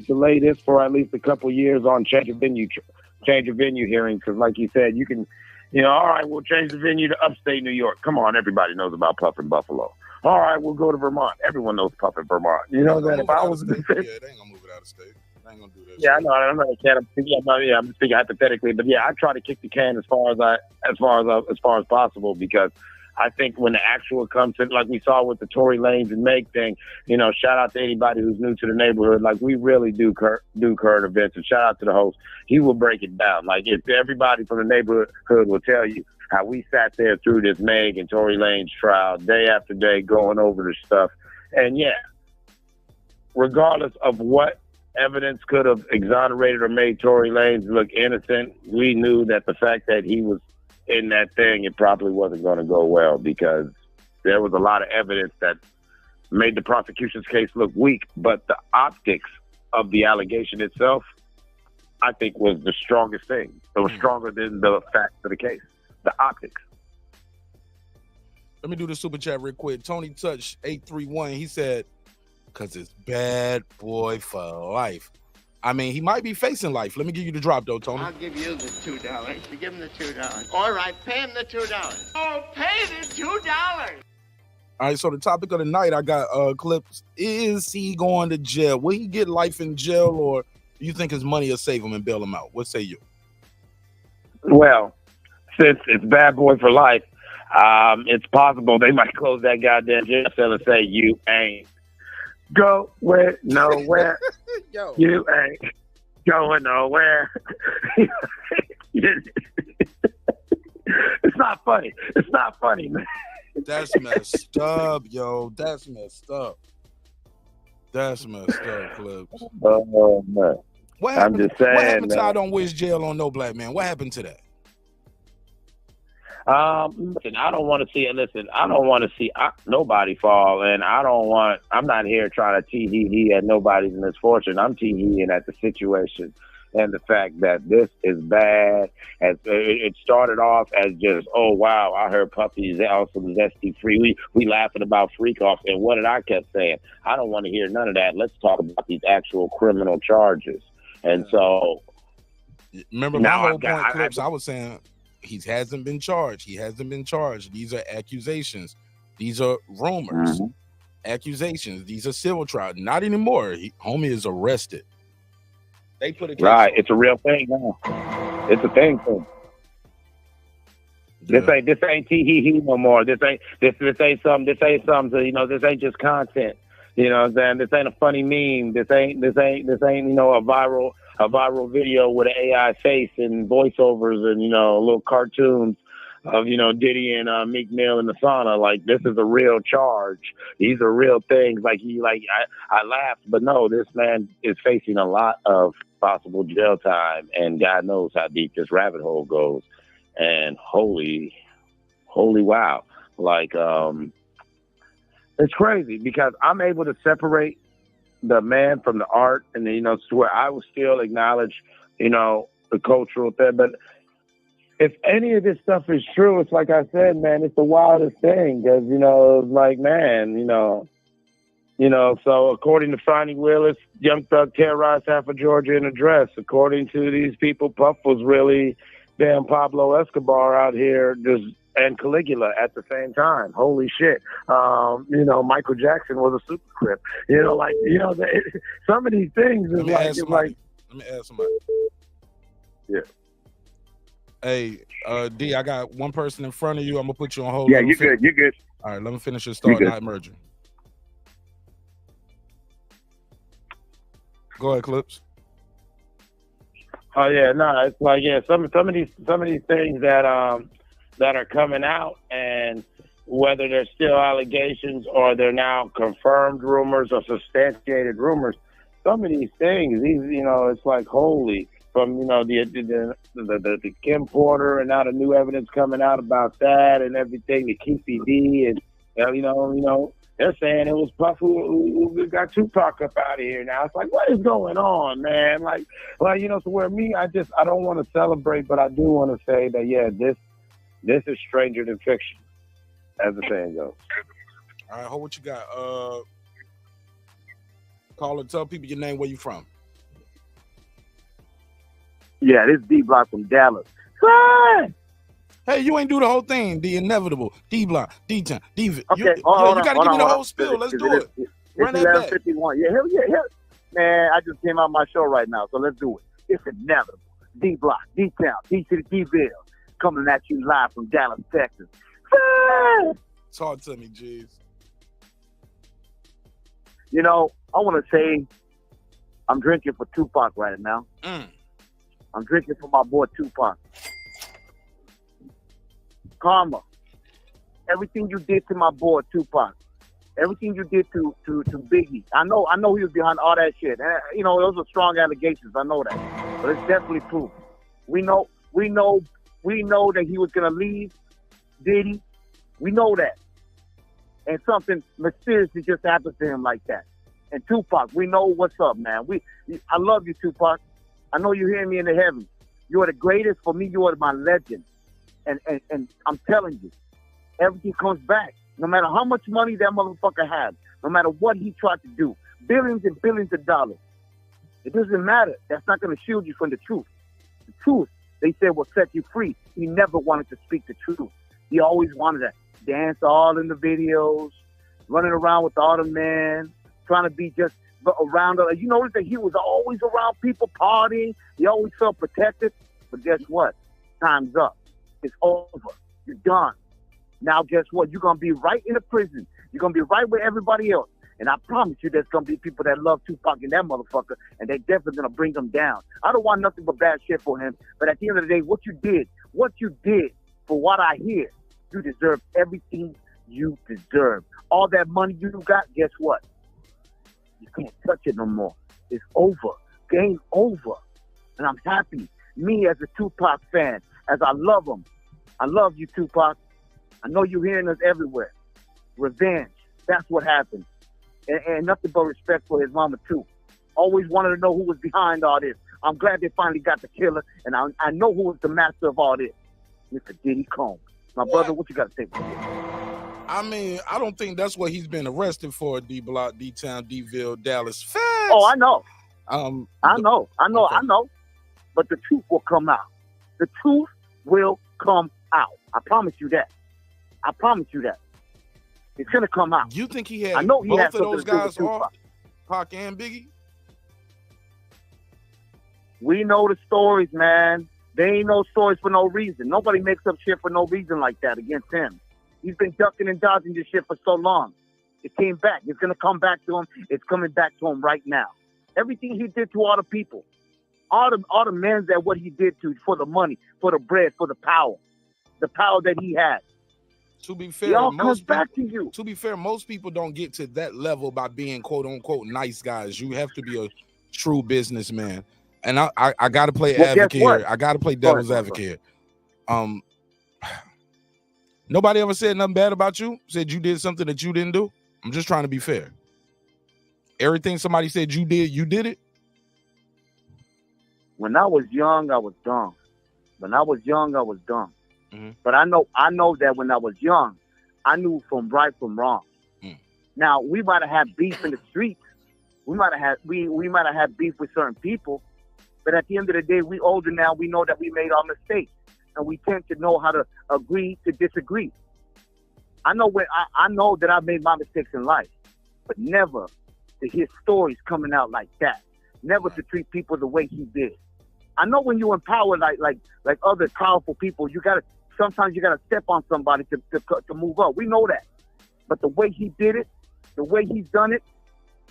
delay this for at least a couple years on change of venue hearings, because like you said, you can, all right, we'll change the venue to upstate New York. Come on, everybody knows about Puff in Buffalo. All right, we'll go to Vermont. Everyone knows Puff in Vermont. You know that if I was yeah, they ain't gonna move it out of state. They ain't gonna do that. Yeah, I know. I'm not a can. I'm speaking hypothetically, but yeah, I try to kick the can as far as possible, because I think when the actual comes in, like we saw with the Tory Lanez and Meek thing, shout out to anybody who's new to the neighborhood. Like, we really do current events, and shout out to the host. He will break it down. Like, if everybody from the neighborhood will tell you how we sat there through this Meek and Tory Lanez trial day after day, going over the stuff. And yeah, regardless of what evidence could have exonerated or made Tory Lanez look innocent, we knew that the fact that he was in that thing, it probably wasn't going to go well, because there was a lot of evidence that made the prosecution's case look weak. But the optics of the allegation itself, I think, was the strongest thing. It was stronger than the facts of the case. The optics. Let me do the super chat real quick. Tony Touch 831. He said, "Cause it's bad boy for life." I mean, he might be facing life. Let me give you the drop, though, Tony. I'll give you the $2. You give him the $2. All right, pay him the $2. Oh, pay the $2. All right, so the topic of the night, I got clips. Is he going to jail? Will he get life in jail, or do you think his money will save him and bail him out? What say you? Well, since it's bad boy for life, it's possible they might close that goddamn jail cell and say, you ain't going nowhere. Yo. You ain't going nowhere. It's not funny. It's not funny, man. That's messed up, yo. That's messed up. That's messed up, Clips. Oh, man. What happened, I'm just saying, what happened to man. I don't wish jail on no black man? What happened to that? Listen, I don't want to see it. Listen, I don't want to see nobody fall, and I'm not here trying to tee-hee-hee at nobody's misfortune. I'm tee-heeing at the situation and the fact that this is bad. As it started off as just, oh wow, I heard Puffy's also zesty free. We laughing about freak off, and what did I kept saying? I don't want to hear none of that. Let's talk about these actual criminal charges. And so, remember my whole point, Clips. I was saying he hasn't been charged. He hasn't been charged. These are accusations. These are rumors. Accusations. These are civil trials. Not anymore. Homie is arrested. They put a case right. on. It's a real thing now. It's a thing. Yeah. This ain't tee-hee-hee no more. This ain't something. This ain't just content. You know what I'm saying? This ain't a funny meme. This ain't a viral video with an AI face and voiceovers and little cartoons of Diddy and Meek Mill in the sauna. Like, this is a real charge. These are real things. I laughed, but no, this man is facing a lot of possible jail time, and God knows how deep this rabbit hole goes. And holy holy wow. Like, it's crazy because I'm able to separate the man from the art, and you know, to where I will still acknowledge, you know, the cultural thing. But if any of this stuff is true, it's like I said, man, it's the wildest thing because, you know, it's like, man, you know, so according to Fonnie Willis, Young Thug terrorized half of Georgia in a dress. According to these people, Puff was really damn Pablo Escobar out here and Caligula at the same time. Holy shit. You know, Michael Jackson was a super crip. You know, like, you know, some of these things is like, let me ask somebody. Yeah. Hey, D, I got one person in front of you. I'm gonna put you on hold. Yeah, you're good. You're good. All right, let me finish your start, not merging. Go ahead, Clips. Oh yeah, no, it's like, yeah, some of these things that are coming out, and whether they're still allegations or they're now confirmed rumors or substantiated rumors, some of these things, you know, it's like holy. From, you know, the Kim Porter, and now the new evidence coming out about that and everything, the KCD, and you know, they're saying it was Puff who got Tupac up out of here. Now it's like, what is going on, man? Like, you know, so where me, I don't want to celebrate, but I do want to say that, yeah, this is stranger than fiction, as the saying goes. All right, hold what you got. Call and tell people your name, where you from. Yeah, this D-Block from Dallas. Hey, you ain't do the whole thing. The inevitable. D-Block, D-Town, D-Vid. Okay, you got to give me the whole spill. Let's do it. Run that back. 11:51. Yeah, hell yeah. Man, I just came out my show right now, so let's do it. It's inevitable. D-Block, D-Town, D-City, D-Ville, coming at you live from Dallas, Texas. Talk to me, jeez. You know, I want to say I'm drinking for Tupac right now. I'm drinking for my boy Tupac. Karma. Everything you did to my boy Tupac. Everything you did to Biggie. I know he was behind all that shit. And, you know, those are strong allegations. I know that. But it's definitely proof. We know that he was gonna leave Diddy. We know that. And something mysteriously just happened to him like that. And Tupac, we know what's up, man. I love you, Tupac. I know you hear me in the heavens. You are the greatest. For me, you are my legend. And I'm telling you, everything comes back. No matter how much money that motherfucker had, no matter what he tried to do, billions and billions of dollars, it doesn't matter. That's not going to shield you from the truth. The truth, they said, will set you free. He never wanted to speak the truth. He always wanted to dance all in the videos, running around with all the men, trying to be just around. You notice that he was always around people partying. He always felt protected. But guess what? Time's up. It's over. You're done. Now guess what? You're going to be right in the prison. You're going to be right with everybody else. And I promise you there's going to be people that love Tupac and that motherfucker, and they definitely going to bring him down. I don't want nothing but bad shit for him. But at the end of the day, what you did, for what I hear, you deserve everything you deserve. All that money you got, guess what? You can't touch it no more. It's over. Game over. And I'm happy. Me as a Tupac fan, as I love him. I love you, Tupac. I know you're hearing us everywhere. Revenge. That's what happened. And nothing but respect for his mama, too. Always wanted to know who was behind all this. I'm glad they finally got the killer, and I know who was the master of all this. Mr. Diddy Combs. My brother, what you got to say about this? I mean, I don't think that's what he's been arrested for, D-Block, D-Town, D-Ville, Dallas. Facts. Oh, I know. I know. Okay. But the truth will come out. The truth will come out. I promise you that. It's going to come out. You think he had I know he both had of those guys on off, Pac and Biggie? We know the stories, man. They ain't no stories for no reason. Nobody makes up shit for no reason like that against him. He's been ducking and dodging this shit for so long. It came back. It's going to come back to him. It's coming back to him right now. Everything he did to all the people, all the men that what he did to for the money, for the bread, for the power that he had. To be fair, it all comes back to you. To be fair, most people don't get to that level by being quote unquote nice guys. You have to be a true businessman. And I got to play advocate here. I got to play devil's advocate here. Nobody ever said nothing bad about you? Said you did something that you didn't do? I'm just trying to be fair. Everything somebody said you did it? When I was young, I was dumb. Mm-hmm. But I know that when I was young, I knew from right from wrong. Now, we might have had beef in the streets. We might have had beef with certain people. But at the end of the day, we older now. We know that we made our mistakes, and we tend to know how to agree to disagree. I know that I made my mistakes in life, but never to hear stories coming out like that. Never to treat people the way he did. I know when you empower like other powerful people, sometimes you gotta step on somebody to move up. We know that, but the way he did it, the way he's done it,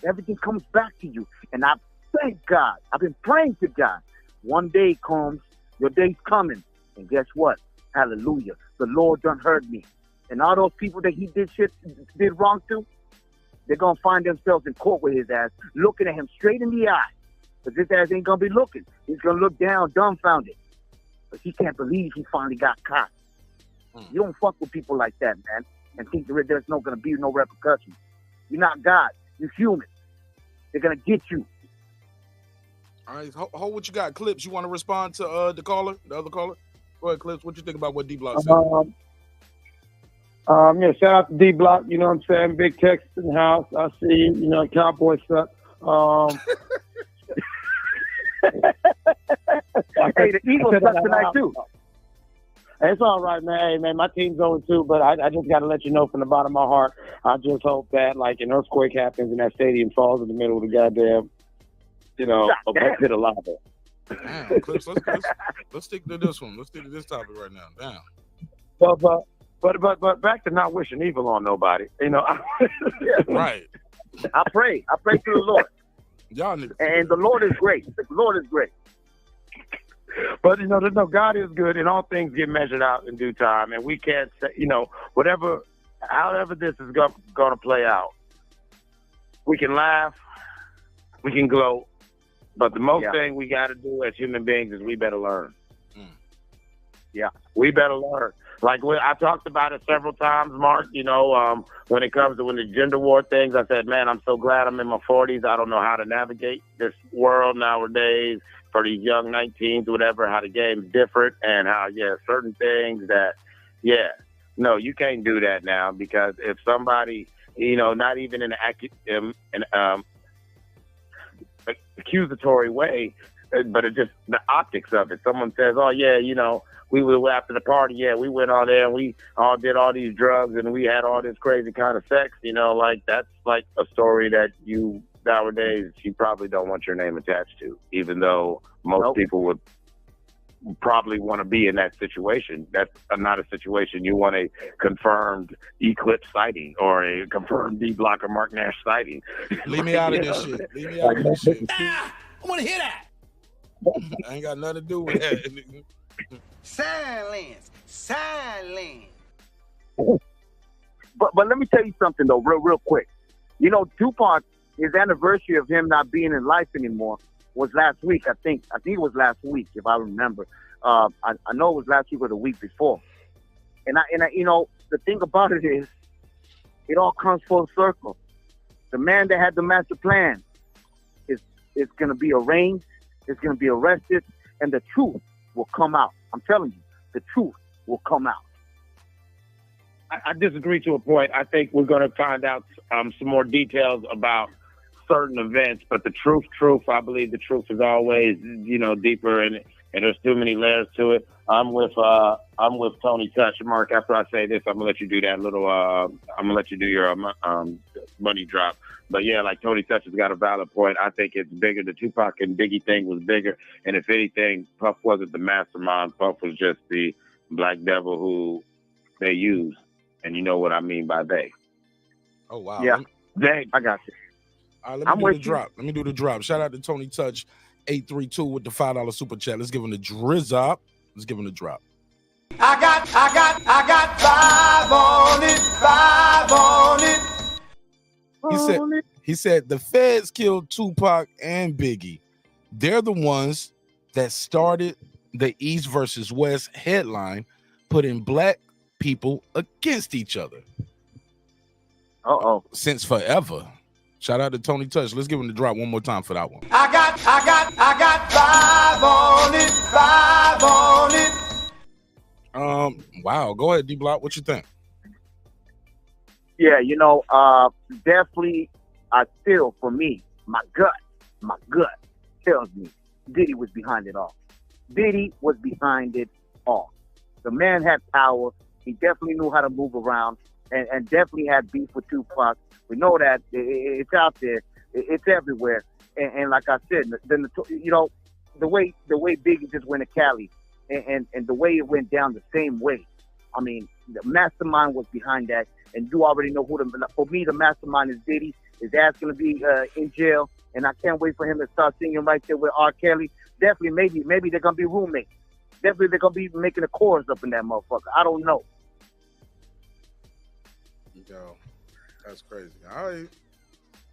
everything comes back to you. And I thank God. I've been praying to God. One day comes, your day's coming, and guess what? Hallelujah. The Lord done heard me. And all those people that he did wrong to, they're gonna find themselves in court with his ass, looking at him straight in the eye. But this ass ain't gonna be looking. He's gonna look down, dumbfounded. But he can't believe he finally got caught. You don't fuck with people like that, man, and think there's not gonna be no repercussions. You're not God. You're human. They're gonna get you. All right, hold what you got. Clips, you want to respond to the other caller? Go ahead, Clips. What you think about what D-Block said? Yeah, shout out to D-Block. You know what I'm saying? Big Texas in the house. I see you. You know, Cowboys suck. Hey, the Eagles suck tonight too. It's all right, man. Hey, man, my team's 0-2, but I just got to let you know from the bottom of my heart, I just hope that, like, an earthquake happens and that stadium falls in the middle of the goddamn, a pit of lava. Damn, Clips, let's stick to this one. Let's stick to this topic right now. Damn. But back to not wishing evil on nobody. Right. I pray to the Lord. Y'all niggas. And the Lord is great. The Lord is great. But, God is good, and all things get measured out in due time. And we can't say, however this is going to play out, we can laugh, we can gloat, but the most thing we got to do as human beings is we better learn. Yeah, we better learn. Like I talked about it several times, Mark, when it comes to the gender war things, I said, man, I'm so glad I'm in my 40s. I don't know how to navigate this world nowadays. For these young 19s, whatever, how the game's different and how, certain things that, you can't do that now because if somebody, not even in an accusatory way, but it's just the optics of it. Someone says, oh, yeah, we were after the party. Yeah, we went all there and we all did all these drugs and we had all this crazy kind of sex, that's like a story that nowadays you probably don't want your name attached to, even though most people would probably want to be in that situation. That's not a situation you want a confirmed Eclipse sighting or a confirmed D-Block or Mark Nash sighting. Leave me out of this shit. I want to hear that. I ain't got nothing to do with that. Silence. But let me tell you something though, real quick. Tupac, his anniversary of him not being in life anymore was last week. I think it was last week, if I remember. I know it was last week or the week before. And I the thing about it is, it all comes full circle. The man that had the master plan is going to be arraigned, is going to be arrested, and the truth will come out. I'm telling you, the truth will come out. I disagree to a point. I think we're going to find out some more details about certain events, but the truth, I believe the truth is always, deeper and there's too many layers to it. I'm with Tony Touch. Mark, after I say this, I'm gonna let you do that little, I'm gonna let you do your money drop. But yeah, like Tony Touch has got a valid point. I think it's bigger. The Tupac and Biggie thing was bigger. And if anything, Puff wasn't the mastermind. Puff was just the black devil who they used. And you know what I mean by they. Oh, wow. Yeah, I got you. All right, let me do the drop. Shout out to Tony Touch, 832 with the $5 super chat. Let's give him the drizzop. Let's give him the drop. I got 5 on it. He said the feds killed Tupac and Biggie. They're the ones that started the East versus West headline, putting black people against each other. Uh-oh. Since forever. Shout out to Tony Touch. Let's give him the drop one more time for that one. I got 5 on it. Wow. Go ahead, D-Block. What you think? Yeah, definitely, I feel, for me, my gut tells me Diddy was behind it all. Diddy was behind it all. The man had power. He definitely knew how to move around and definitely had beef with Tupac. We know that it's out there. It's everywhere. And like I said, then the way Biggie just went to Cali and the way it went down the same way. I mean, the mastermind was behind that. And you already know for me, the mastermind is Diddy. His ass going to be in jail. And I can't wait for him to start singing right there with R. Kelly. Definitely, maybe they're going to be roommates. Definitely they're going to be making a chorus up in that motherfucker. I don't know. Yo, that's crazy. All right.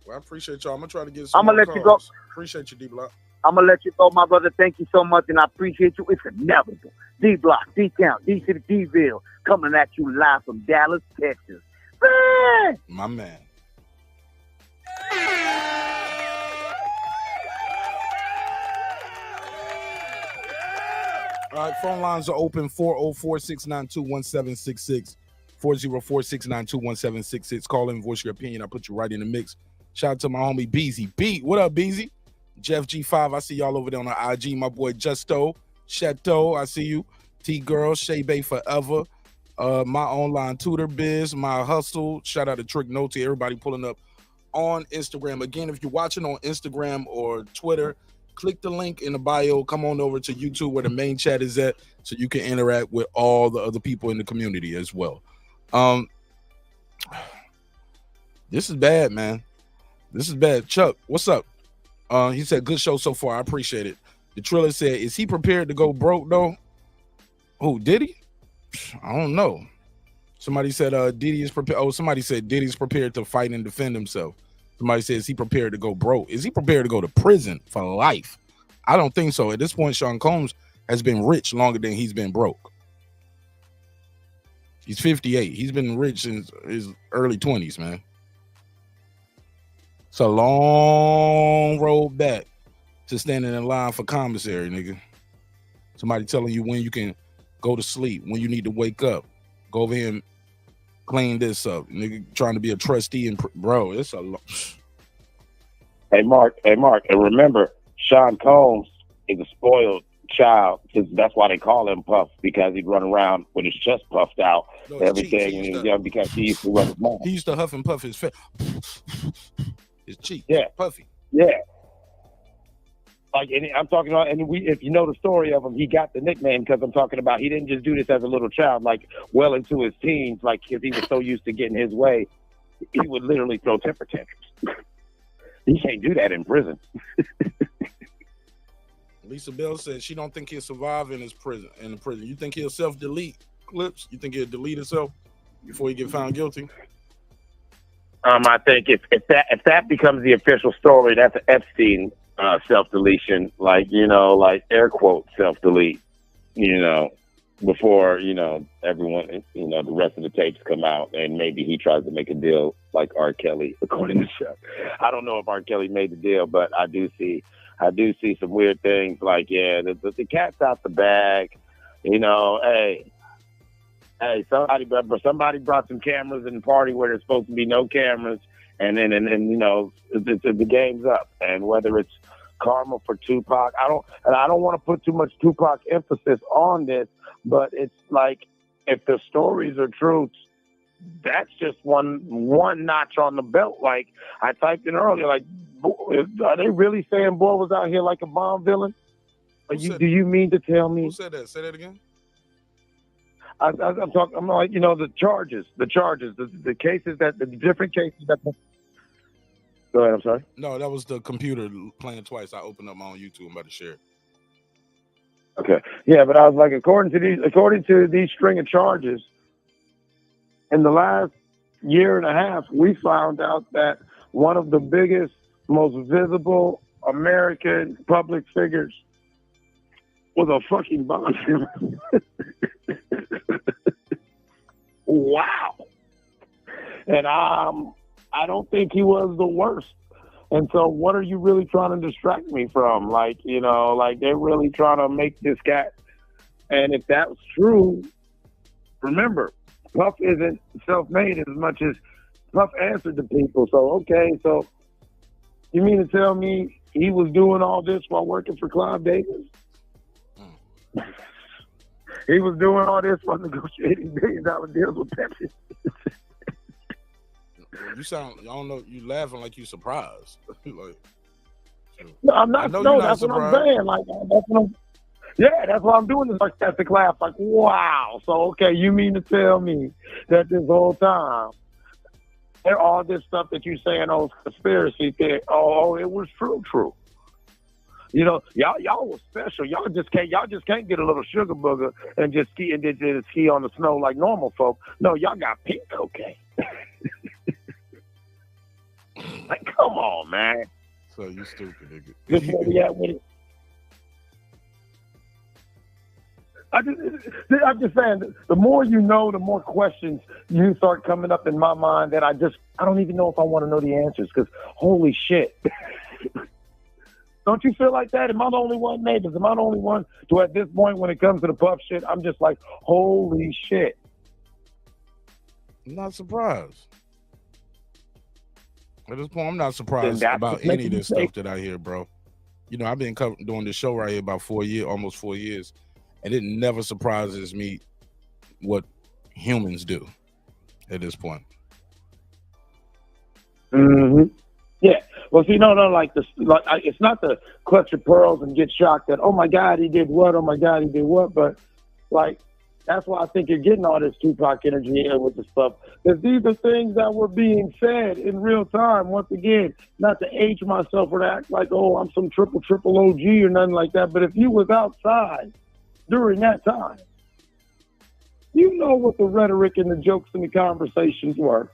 Well, I appreciate y'all. I'm going to try to get some I'm going to let you go. Appreciate you, D-Block. I'm going to let you go, my brother. Thank you so much, and I appreciate you. It's inevitable. D-Block, D-Count, D-City, D-Ville, coming at you live from Dallas, Texas. Man! My man. All right, phone lines are open, 404-692-1766, 404-692-1766. Call in, voice your opinion. I'll put you right in the mix. Shout out to my homie Beezy. B, what up, Beezy? Jeff G5, I see y'all over there on the IG. My boy Justo, Chateau, I see you. T-Girl, Shay Bay Forever. My online tutor biz, my hustle. Shout out to Trick Note, to everybody pulling up on Instagram. Again, if you're watching on Instagram or Twitter, click the link in the bio. Come on over to YouTube where the main chat is at so you can interact with all the other people in the community as well. This is bad, man. This is bad. Chuck, what's up? He said, good show so far. I appreciate it. The Triller said, is he prepared to go broke, though? Who, Diddy? I don't know. Somebody said Diddy is prepared. Oh, somebody said Diddy's prepared to fight and defend himself. Somebody says he prepared to go broke. Is he prepared to go to prison for life? I don't think so. At this point, Sean Combs has been rich longer than he's been broke. He's 58. He's been rich since his early 20s, man. It's a long road back to standing in line for commissary, nigga. Somebody telling you when you can go to sleep, when you need to wake up. Go over here and clean this up. Nigga trying to be a trustee and bro, it's a lot. Hey Mark, and remember, Sean Combs is a spoiled child. That's why they call him Puff, because he'd run around with his chest puffed out, everything, and he was young because he used to run his mouth. He used to huff and puff his face. His cheek. Yeah. Puffy. Yeah. Like, and I'm talking about, and if you know the story of him, he got the nickname because I'm talking about he didn't just do this as a little child, like well into his teens, like because he was so used to getting his way, he would literally throw temper tantrums. He can't do that in prison. Lisa Bell said she don't think he'll survive in the prison. You think he'll self-delete clips? You think he'll delete himself before he get found guilty? I think if that becomes the official story, that's an Epstein self-deletion, like air quote self-delete, before, everyone, the rest of the tapes come out, and maybe he tries to make a deal like R. Kelly, according to Chuck. I don't know if R. Kelly made the deal, but I do see some weird things like, the cat's out the bag, Hey, somebody brought some cameras in the party where there's supposed to be no cameras, and then the game's up. And whether it's karma for Tupac, I don't want to put too much Tupac emphasis on this, but it's like, if the stories are true, that's just one notch on the belt. Like I typed in earlier, like, are they really saying Boy was out here like a Bond villain? Do you mean to tell me? Who said that? Say that again. I'm talking. I'm like, the charges, the cases the different cases that. Go ahead. I'm sorry. No, that was the computer playing twice. I opened up my own YouTube. I'm about to share it. Okay. Yeah, but I was like, according to these string of charges, in the last year and a half, we found out that one of the biggest, most visible American public figures was a fucking Bond villain. wow. And I don't think he was the worst. And so what are you really trying to distract me from? Like, you know, like they're really trying to make this cat. And if that's true, remember, Puff isn't self-made as much as Puff answered to people. So, okay, so you mean to tell me he was doing all this while working for Clive Davis? He was doing all this while negotiating $1 billion deals with Pepsi. You sound, I don't know, you laughing like you surprised. Like, no, I'm not. No, that's what I'm saying. Like, that's why I'm doing this sarcastic laugh. Like, wow. So, okay, you mean to tell me that this whole time, all this stuff that you saying, oh, conspiracy thing, oh, it was true. You know, y'all was special. Y'all just can't get a little sugar booger and just ski on the snow like normal folk. No, y'all got pink cocaine. Like, come on, man. So you stupid, nigga. This is where we at with it. I'm just saying, the more you know, the more questions you start coming up in my mind that I don't even know if I want to know the answers, because holy shit. Don't you feel like that? Am I the only one, neighbors? Am I the only one to, at this point, when it comes to the Puff shit, I'm just like, holy shit. I'm not surprised. At this point, I'm not surprised about any of this stuff that I hear, bro. You know, I've been doing this show right here about almost 4 years, and it never surprises me what humans do at this point. Mm-hmm. Yeah. Well, see, no, like it's not the clutch your pearls and get shocked that, oh my God, he did what? Oh my God, he did what? But like, that's why I think you're getting all this Tupac energy here with the stuff. Because these are things that were being said in real time. Once again, not to age myself or to act like, oh, I'm some triple OG or nothing like that. But if you was outside during that time, you know what the rhetoric and the jokes and the conversations were.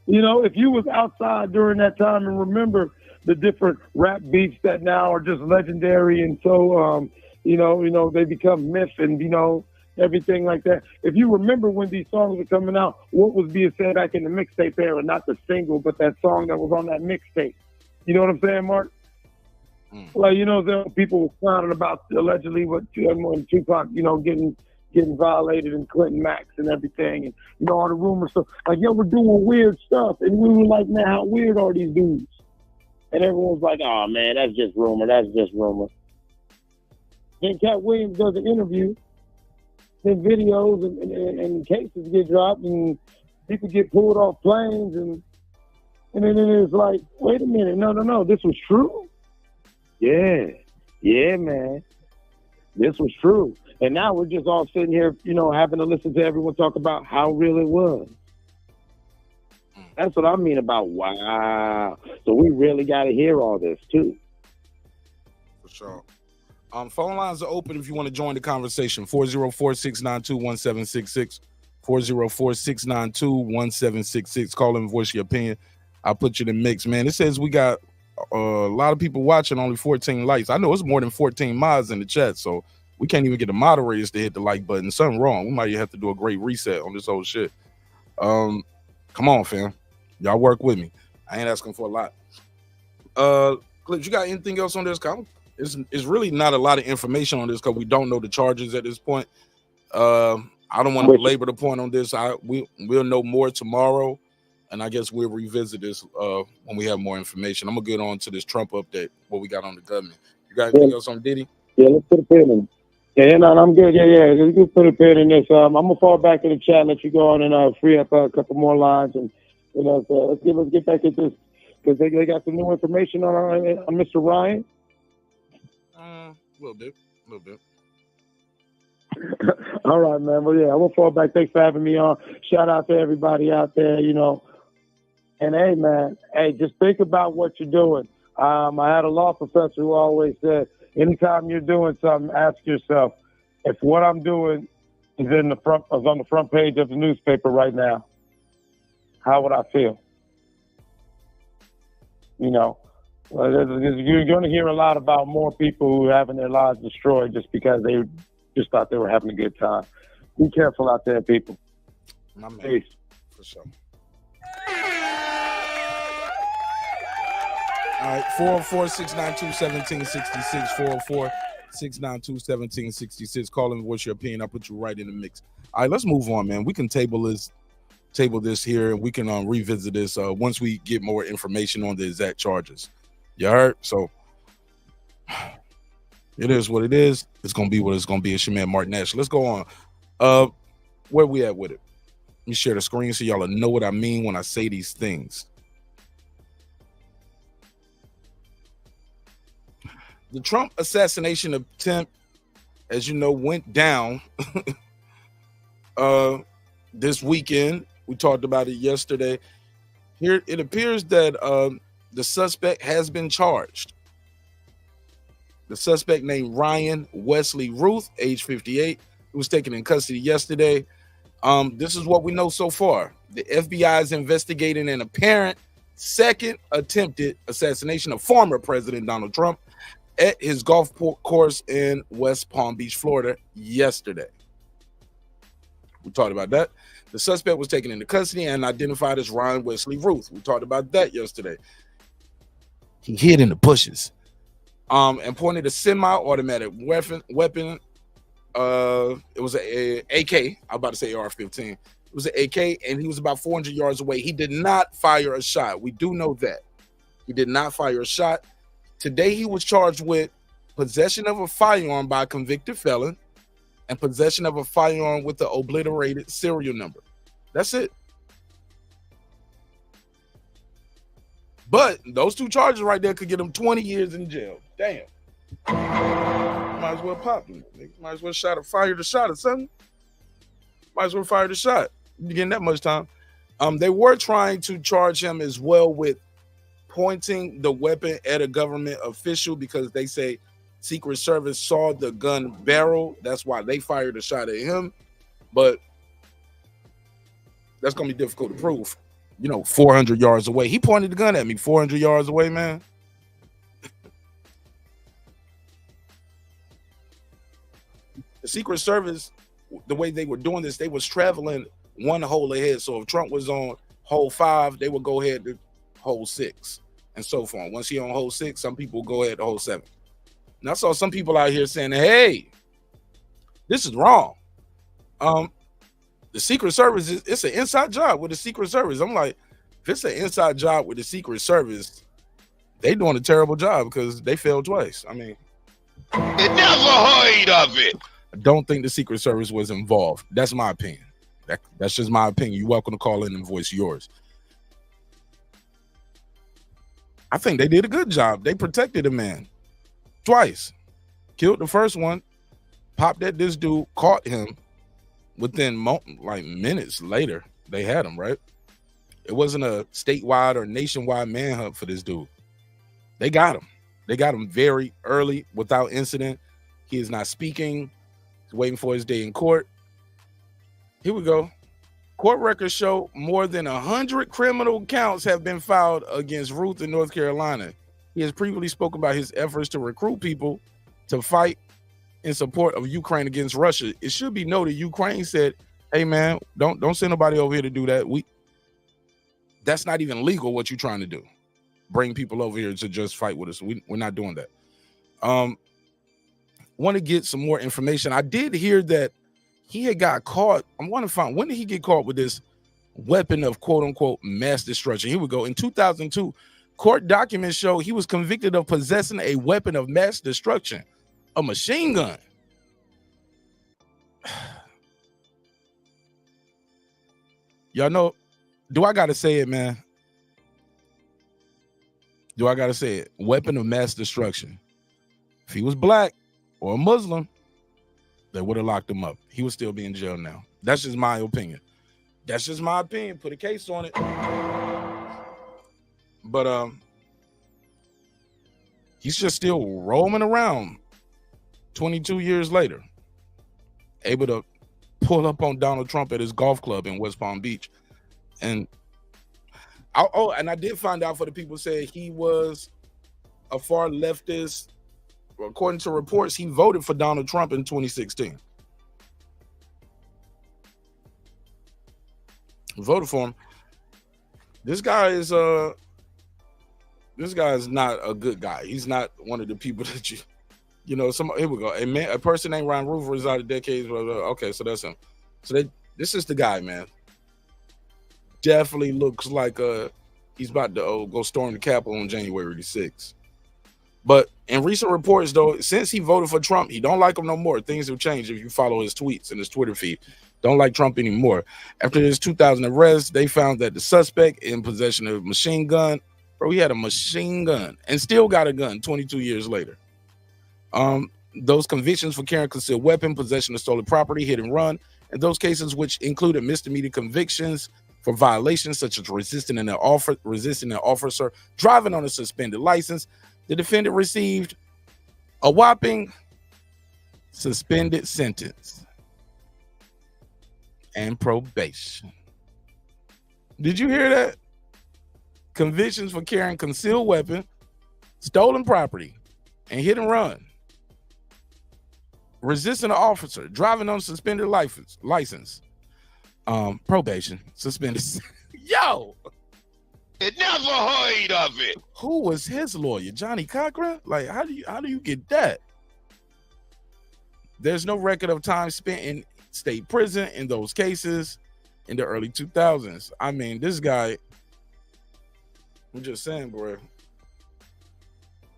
You know, if you was outside during that time and remember the different rap beats that now are just legendary and so, you know, they become myth and, you know, everything like that. If you remember when these songs were coming out, what was being said back in the mixtape era, not the single, but that song that was on that mixtape. You know what I'm saying, Mark? Like, you know, there people were clowning about allegedly what Tupac, you know, getting violated in Clinton Max and everything, and you know all the rumors. So like, yo, we're doing weird stuff, and we were like, man, how weird are these dudes? And everyone was like, oh man, that's just rumor. Then Cat Williams does an interview, then videos and cases get dropped, and people get pulled off planes, and then it's like, wait a minute, no, this was true. Yeah, man, this was true. And now we're just all sitting here, you know, having to listen to everyone talk about how real it was. That's what I mean about wow. So we really got to hear all this too. For sure. Phone lines are open if you want to join the conversation. 404-692-1766. 404-692-1766. Call and voice your opinion. I'll put you in the mix, man. It says we got a lot of people watching, only 14 likes. I know it's more than 14 mods in the chat, so we can't even get the moderators to hit the like button. Something wrong. We might have to do a great reset on this whole shit. Come on, fam. Y'all work with me. I ain't asking for a lot. Clips, you got anything else on this? It's really not a lot of information on this because we don't know the charges at this point. I don't want to belabor the point on this. We'll know more tomorrow, and I guess we'll revisit this when we have more information. I'm gonna get on to this Trump update, what we got on the government. You got anything else on Diddy? Yeah, let's put a pin in it. Yeah, no, I'm good. Yeah. You can put a pin in this. I'm gonna fall back in the chat, let you go on and free up a couple more lines, and you know, so let's get back at this because they got some new information on Mr. Ryan. A little bit. All right, man. Well, yeah, I'm gonna fall back. Thanks for having me on. Shout out to everybody out there, you know. And hey, man, just think about what you're doing. I had a law professor who always said, anytime you're doing something, ask yourself, if what I'm doing is on the front page of the newspaper right now, how would I feel? You know, you're going to hear a lot about more people who are having their lives destroyed just because they just thought they were having a good time. Be careful out there, people. My man. Peace. For sure. All right, 404-692-1766, 404-692-1766. Call in, what's your opinion? I'll put you right in the mix. All right, let's move on, man. We can table this here, and we can revisit this once we get more information on the exact charges. You heard? So it is what it is. It's gonna be what it's gonna be. It's your man Mark Nash. Let's go on. Where we at with it? Let me share the screen so y'all know what I mean when I say these things. The Trump assassination attempt, as you know, went down this weekend. We talked about it yesterday. Here, it appears that the suspect has been charged. The suspect named Ryan Wesley Ruth, age 58, who was taken in custody yesterday. This is what we know so far. The FBI is investigating an apparent second attempted assassination of former President Donald Trump at his golf course in West Palm Beach, Florida, yesterday. We talked about that. The suspect was taken into custody and identified as Ryan Wesley Ruth. We talked about that yesterday. He hid in the bushes and pointed a semi-automatic weapon. It was a AK. I was about to say AR-15. It was an AK, and he was about 400 yards away. He did not fire a shot. We do know that. He did not fire a shot. Today, he was charged with possession of a firearm by a convicted felon and possession of a firearm with the obliterated serial number. That's it. But those two charges right there could get him 20 years in jail. Damn. Might as well pop him. Might as well fire the shot or something. Might as well fire the shot. You're getting that much time. They were trying to charge him as well with pointing the weapon at a government official because they say Secret Service saw the gun barrel. That's why they fired a shot at him. But that's going to be difficult to prove. 400 yards away. He pointed the gun at me 400 yards away, man. The Secret Service, the way they were doing this, they was traveling one hole ahead. So if Trump was on hole 5, they would go ahead to hole 6 and so forth. Once he on hole 6, some people go ahead to hole 7. And I saw some people out here saying, hey, this is wrong. The Secret Service, it's an inside job with the Secret Service. I'm like, if it's an inside job with the Secret Service, they doing a terrible job because they failed twice. I mean, You never heard of it. I don't think the Secret Service was involved. That's my opinion. That's just my opinion. You're welcome to call in and voice yours. I think they did a good job. They protected the man twice. Killed the first one, popped at this dude, caught him. Within minutes later, they had him, right? It wasn't a statewide or nationwide manhunt for this dude. They got him. They got him very early without incident. He is not speaking. He's waiting for his day in court. Here we go. Court records show more than 100 criminal counts have been filed against Ruth in North Carolina. He has previously spoken about his efforts to recruit people to fight in support of Ukraine against Russia. It should be noted, Ukraine said, hey man, don't send nobody over here to do that. That's not even legal what you're trying to do. Bring people over here to just fight with us. We're not doing that. Want to get some more information. I did hear that he had got caught. I want to find, when did he get caught with this weapon of quote unquote mass destruction? Here we go. In 2002, court documents show he was convicted of possessing a weapon of mass destruction, a machine gun. Y'all know, do I gotta say it, man? Do I gotta say it? Weapon of mass destruction. If he was black or a Muslim, they would have locked him up. He would still be in jail now. That's just my opinion. That's just my opinion. Put a case on it. But he's just still roaming around 22 years later, able to pull up on Donald Trump at his golf club in West Palm Beach. And I did find out, for the people say he was a far leftist according to reports, he voted for Donald Trump in 2016. Voted for him. This guy is not a good guy. He's not one of the people that here we go. A person named Ryan Roof resided decades. Okay, so that's him. So this is the guy, man. Definitely looks like he's about to go storm the Capitol on January the 6th. But in recent reports, though, since he voted for Trump, he don't like him no more. Things have changed if you follow his tweets and his Twitter feed. Don't like Trump anymore. After his 2000 arrest, they found that the suspect in possession of a machine gun, bro, he had a machine gun and still got a gun 22 years later. Those convictions for carrying a concealed weapon, possession of stolen property, hit and run, and those cases which included misdemeanor convictions for violations such as resisting an officer, driving on a suspended license, the defendant received a whopping suspended sentence and probation. Did you hear that? Convictions for carrying concealed weapon, stolen property, and hit and run. Resisting an officer, driving on suspended license. Probation, suspended. Yo! It never heard of it. Who was his lawyer? Johnny Cochran? Like, how do you get that? There's no record of time spent in state prison in those cases in the early 2000s. I mean, this guy, I'm just saying, bro,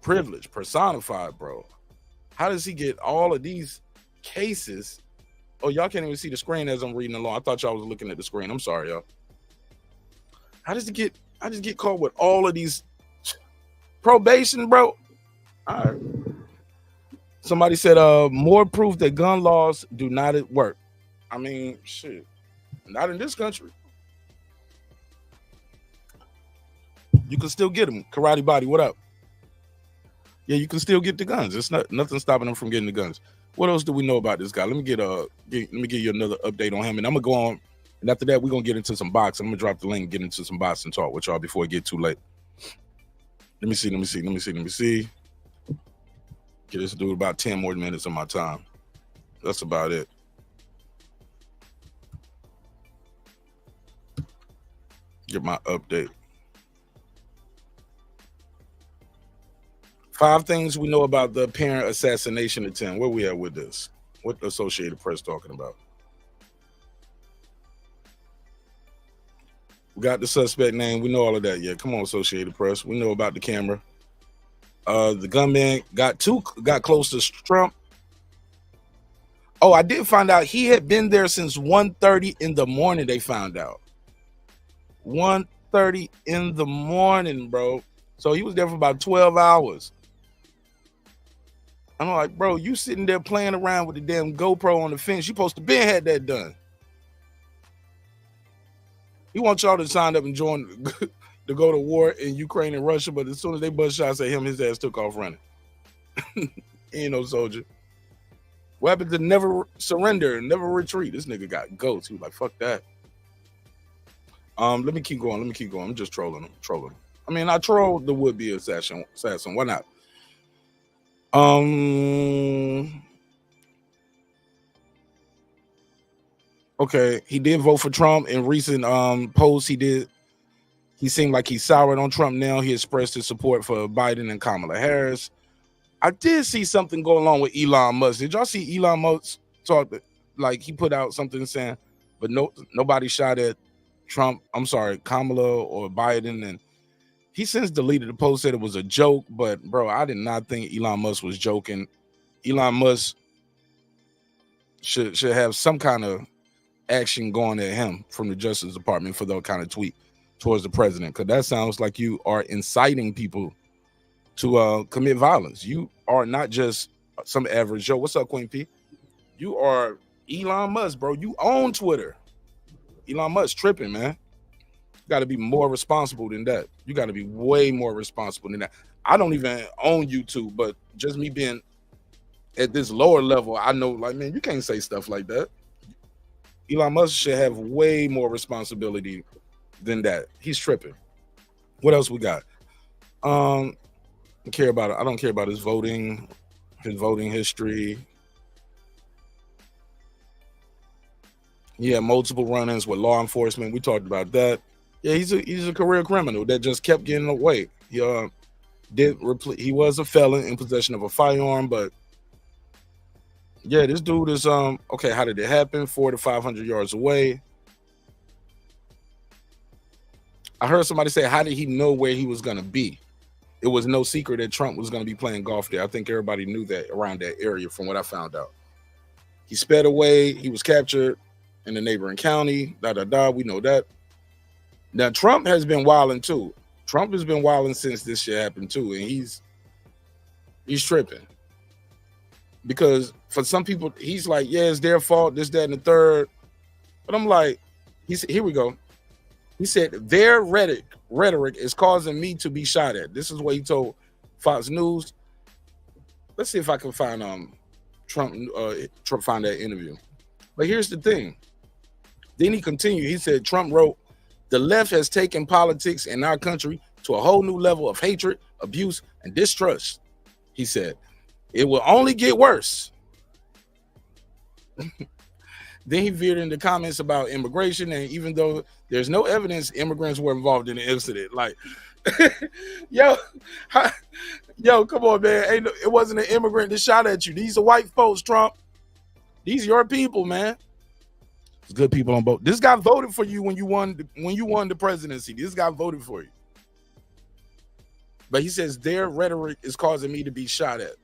privilege personified, bro. How does he get all of these cases? Oh, y'all can't even see the screen as I'm reading along. I thought y'all was looking at the screen. I'm sorry, y'all. I just get caught with all of these probation, bro. All right. Somebody said, more proof that gun laws do not work. I mean, shit. Not in this country. You can still get them. Karate Body, what up? Yeah, you can still get the guns. It's nothing stopping them from getting the guns. What else do we know about this guy? Let me give you another update on him, and I'm gonna go on. And after that, we're gonna get into some boxing. I'm gonna drop the link and get into some boxing talk with y'all before it get too late. Let me see. Get this dude about 10 more minutes of my time. That's about it. Get my update. 5 things we know about the apparent assassination attempt. Where we at with this? What the Associated Press talking about? We got the suspect name. We know all of that. Yeah, come on, Associated Press. We know about the camera. The gunman got close to Trump. Oh, I did find out he had been there since 1:30 in the morning. They found out 1:30 in the morning, bro. So he was there for about 12 hours. I'm like, bro, you sitting there playing around with the damn GoPro on the fence. You supposed to be had that done. He wants y'all to sign up and join to go to war in Ukraine and Russia, but as soon as they bust shots at him, his ass took off running. He ain't no soldier. What happened to never surrender, never retreat? This nigga got goats. He was like, fuck that. Let me keep going. I'm just trolling him. I mean, I trolled the would-be assassin. Why not? Okay, he did vote for Trump in recent posts. He seemed like he's soured on Trump now. He expressed his support for Biden and Kamala Harris. I did see something going on with Elon Musk. Did y'all see Elon Musk talk? Like, he put out something saying, but nobody shot at Trump. I'm sorry, Kamala or Biden. And he since deleted the post, said it was a joke. But bro, I did not think Elon Musk was joking. Elon Musk should have some kind of action going at him from the Justice Department for that kind of tweet towards the president, because that sounds like you are inciting people to commit violence. You are not just some average Joe. What's up, Queen P? You are Elon Musk, bro. You own Twitter. Elon Musk tripping, man. You got to be more responsible than that. You got to be way more responsible than that. I don't even own YouTube, but just me being at this lower level, I know, like, man, you can't say stuff like that. Elon Musk should have way more responsibility than that. He's tripping. What else we got? I don't care about his voting. his voting history. He had multiple run-ins with law enforcement. We talked about that. Yeah, he's a career criminal that just kept getting away. He was a felon in possession of a firearm, but yeah, this dude is okay. How did it happen? 400 to 500 yards away. I heard somebody say, how did he know where he was gonna be? It was no secret that Trump was gonna be playing golf there. I think everybody knew that around that area, from what I found out. He sped away. He was captured in the neighboring county. We know that. Now Trump has been wilding too. Trump has been wilding since this shit happened too, and he's tripping. Because for some people, he's like, yeah, it's their fault, this, that, and the third. But I'm like, here we go. He said, their rhetoric is causing me to be shot at. This is what he told Fox News. Let's see if I can find Trump find that interview. But here's the thing. Then he continued. He said, Trump wrote, the left has taken politics in our country to a whole new level of hatred, abuse, and distrust. He said, it will only get worse. Then he veered into comments about immigration, and even though there's no evidence immigrants were involved in the incident, like, yo, come on, man. It wasn't an immigrant that shot at you. These are white folks, Trump. These are your people, man. There's good people on both. This guy voted for you when you won the presidency. This guy voted for you. But he says their rhetoric is causing me to be shot at.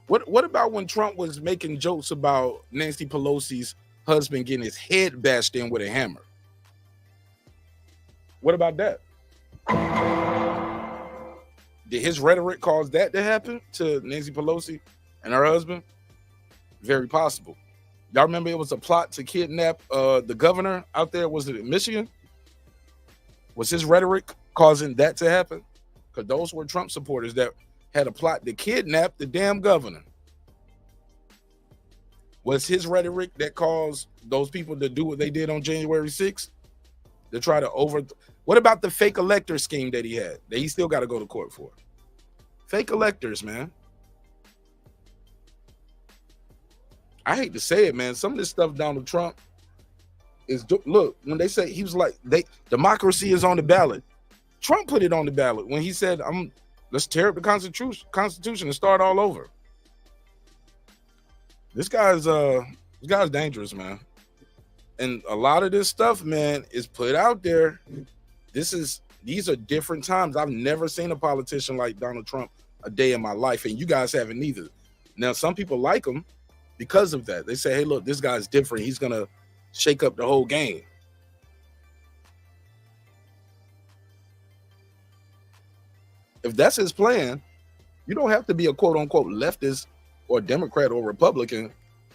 What about when Trump was making jokes about Nancy Pelosi's husband getting his head bashed in with a hammer? What about that? Did his rhetoric cause that to happen to Nancy Pelosi and her husband? Very possible. Y'all remember it was a plot to kidnap the governor out there? Was it in Michigan? Was his rhetoric causing that to happen? Because those were Trump supporters that had a plot to kidnap the damn governor. Was his rhetoric that caused those people to do what they did on January 6th? To try to what about the fake elector scheme that he had? That he still got to go to court for? Fake electors, man. I hate to say it, man. Some of this stuff Donald Trump is, look, when they say, he was like, democracy is on the ballot. Trump put it on the ballot when he said, let's tear up the Constitution and start all over. This guy's dangerous, man. And a lot of this stuff, man, is put out there. These are different times. I've never seen a politician like Donald Trump a day in my life, and you guys haven't either. Now, some people like him because of that. They say, hey, look, this guy's different. He's gonna shake up the whole game. If that's his plan, you don't have to be a quote-unquote leftist or Democrat or Republican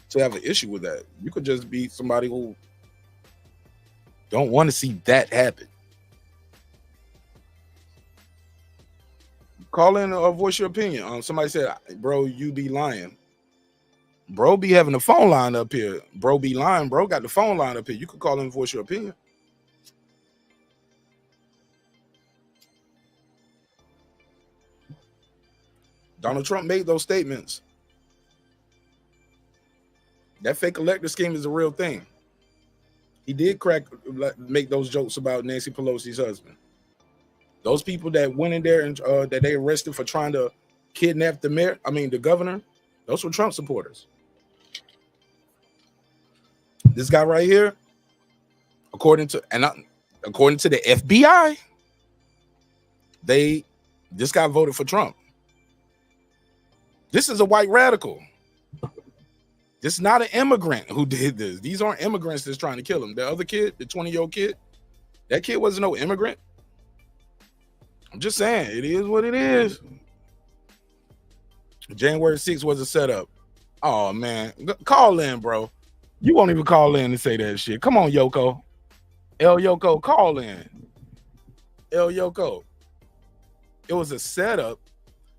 to have an issue with that. You could just be somebody who don't want to see that happen. Call in or voice your opinion. Somebody said, bro, you be lying. Bro be having the phone line up here. Bro be lying. Bro got the phone line up here. You could call in and voice your opinion. Donald Trump made those statements. That fake elector scheme is a real thing. He did make those jokes about Nancy Pelosi's husband. Those people that went in there and that they arrested for trying to kidnap the governor, those were Trump supporters. This guy right here, according to the FBI, this guy voted for Trump. This is a white radical. This is not an immigrant who did this. These aren't immigrants that's trying to kill him. The other kid, the 20-year-old kid, that kid wasn't no immigrant. I'm just saying, it is what it is. January 6th was a setup. Oh, man. Call in, bro. You won't even call in and say that shit. Come on, Yoko. El Yoko, call in. El Yoko. It was a setup.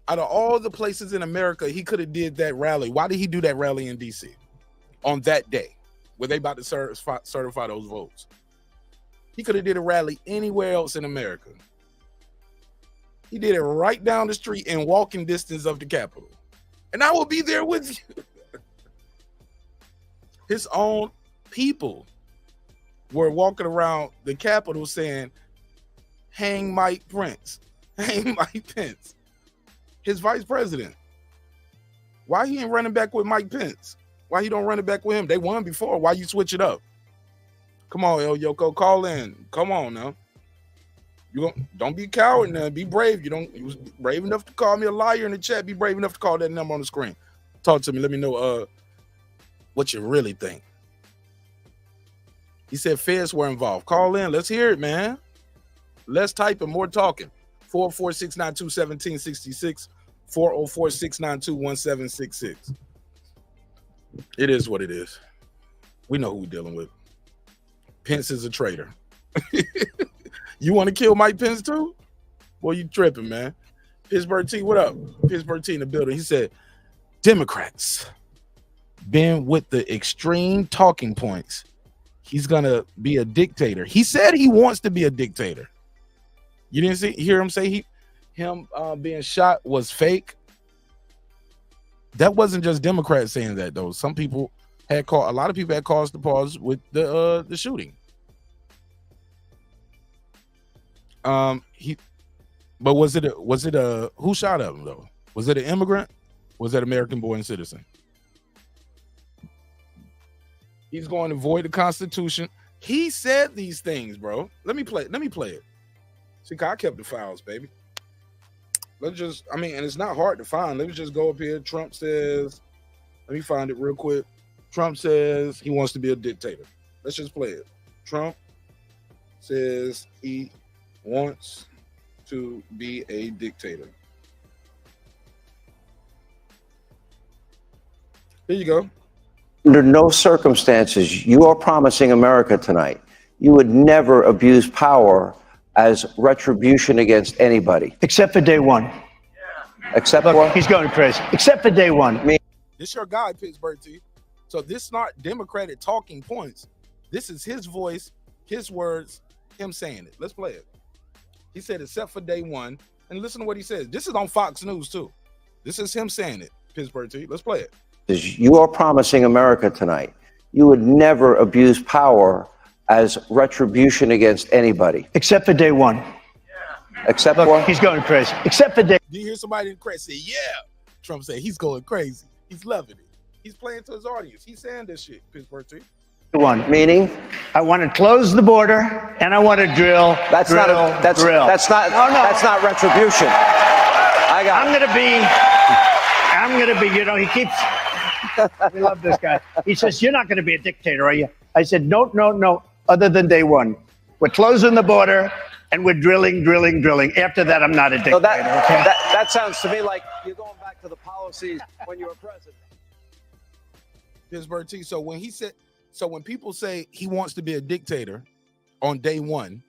Out of all the places in America, he could have did that rally. Why did he do that rally in D.C. on that day where they about to certify those votes? He could have did a rally anywhere else in America. He did it right down the street in walking distance of the Capitol. And I will be there with you. His own people were walking around the Capitol saying, hang Mike Pence. Hang Mike Pence. His vice president. Why he ain't running back with Mike Pence? Why he don't run it back with him? They won before. Why you switch it up? Come on, El Yoko, call in. Come on now. Don't be a coward now. Be brave. You was brave enough to call me a liar in the chat. Be brave enough to call that number on the screen. Talk to me. Let me know what you really think. He said feds were involved. Call in. Let's hear it, man. Less typing, more talking. 446-927-1766. 404-692-1766. It is what it is. We know who we're dealing with. Pence is a traitor. You want to kill Mike Pence too? Boy, you tripping, man. Pittsburgh T, what up? Pittsburgh T in the building. He said, Democrats been with the extreme talking points. He's going to be a dictator. He said he wants to be a dictator. You didn't hear him say him being shot was fake? That wasn't just Democrats saying that, though. Some people a lot of people had cause to pause with the shooting. But was it a who shot him though? Was it an immigrant? Was that American born citizen? He's going to void the Constitution. He said these things, bro. Let me play it. See, I kept the files, baby. And it's not hard to find. Let me just go up here. Trump says, let me find it real quick. Trump says he wants to be a dictator. Let's just play it. Trump says he wants to be a dictator. Here you go. Under no circumstances, you are promising America tonight, you would never abuse power as retribution against anybody. Except for day one. Except Look, what? He's going crazy. Except for day one. This your guy, Pittsburgh T. So this is not Democratic talking points. This is his voice, his words, him saying it. Let's play it. He said, except for day one. And listen to what he says. This is on Fox News, too. This is him saying it, Pittsburgh T. Let's play it. You are promising America tonight, you would never abuse power as retribution against anybody. Except for day one. Except Look, what? he's going crazy. Except for day. Do you hear somebody in the crowd say, yeah? Trump said he's going crazy. He's loving it. He's playing to his audience. He's saying this shit, Pittsburgh T. One. Meaning? I want to close the border and I want to drill. That's not retribution. I'm gonna be, he keeps, we love this guy. He says, you're not gonna be a dictator, are you? I said, no, other than day one. We're closing the border and we're drilling. After that, I'm not a dictator. So that sounds to me like you're going back to the policies when you were president. Pittsburgh T. So when people say he wants to be a dictator on day one,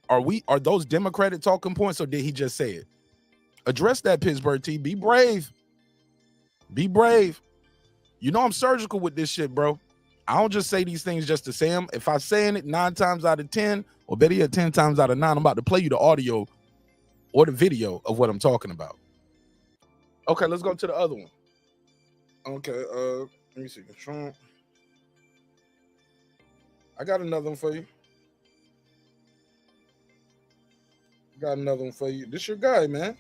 are those Democratic talking points or did he just say it? Address that, Pittsburgh T. Be brave. Be brave. You know I'm surgical with this shit, bro. I don't just say these things just to say them. If I'm saying it 9 times out of 10, or better yet 10 times out of 9, I'm about to play you the audio or the video of what I'm talking about. Okay, let's go to the other one. Okay, let me see. Trump. I got another one for you. This your guy, man.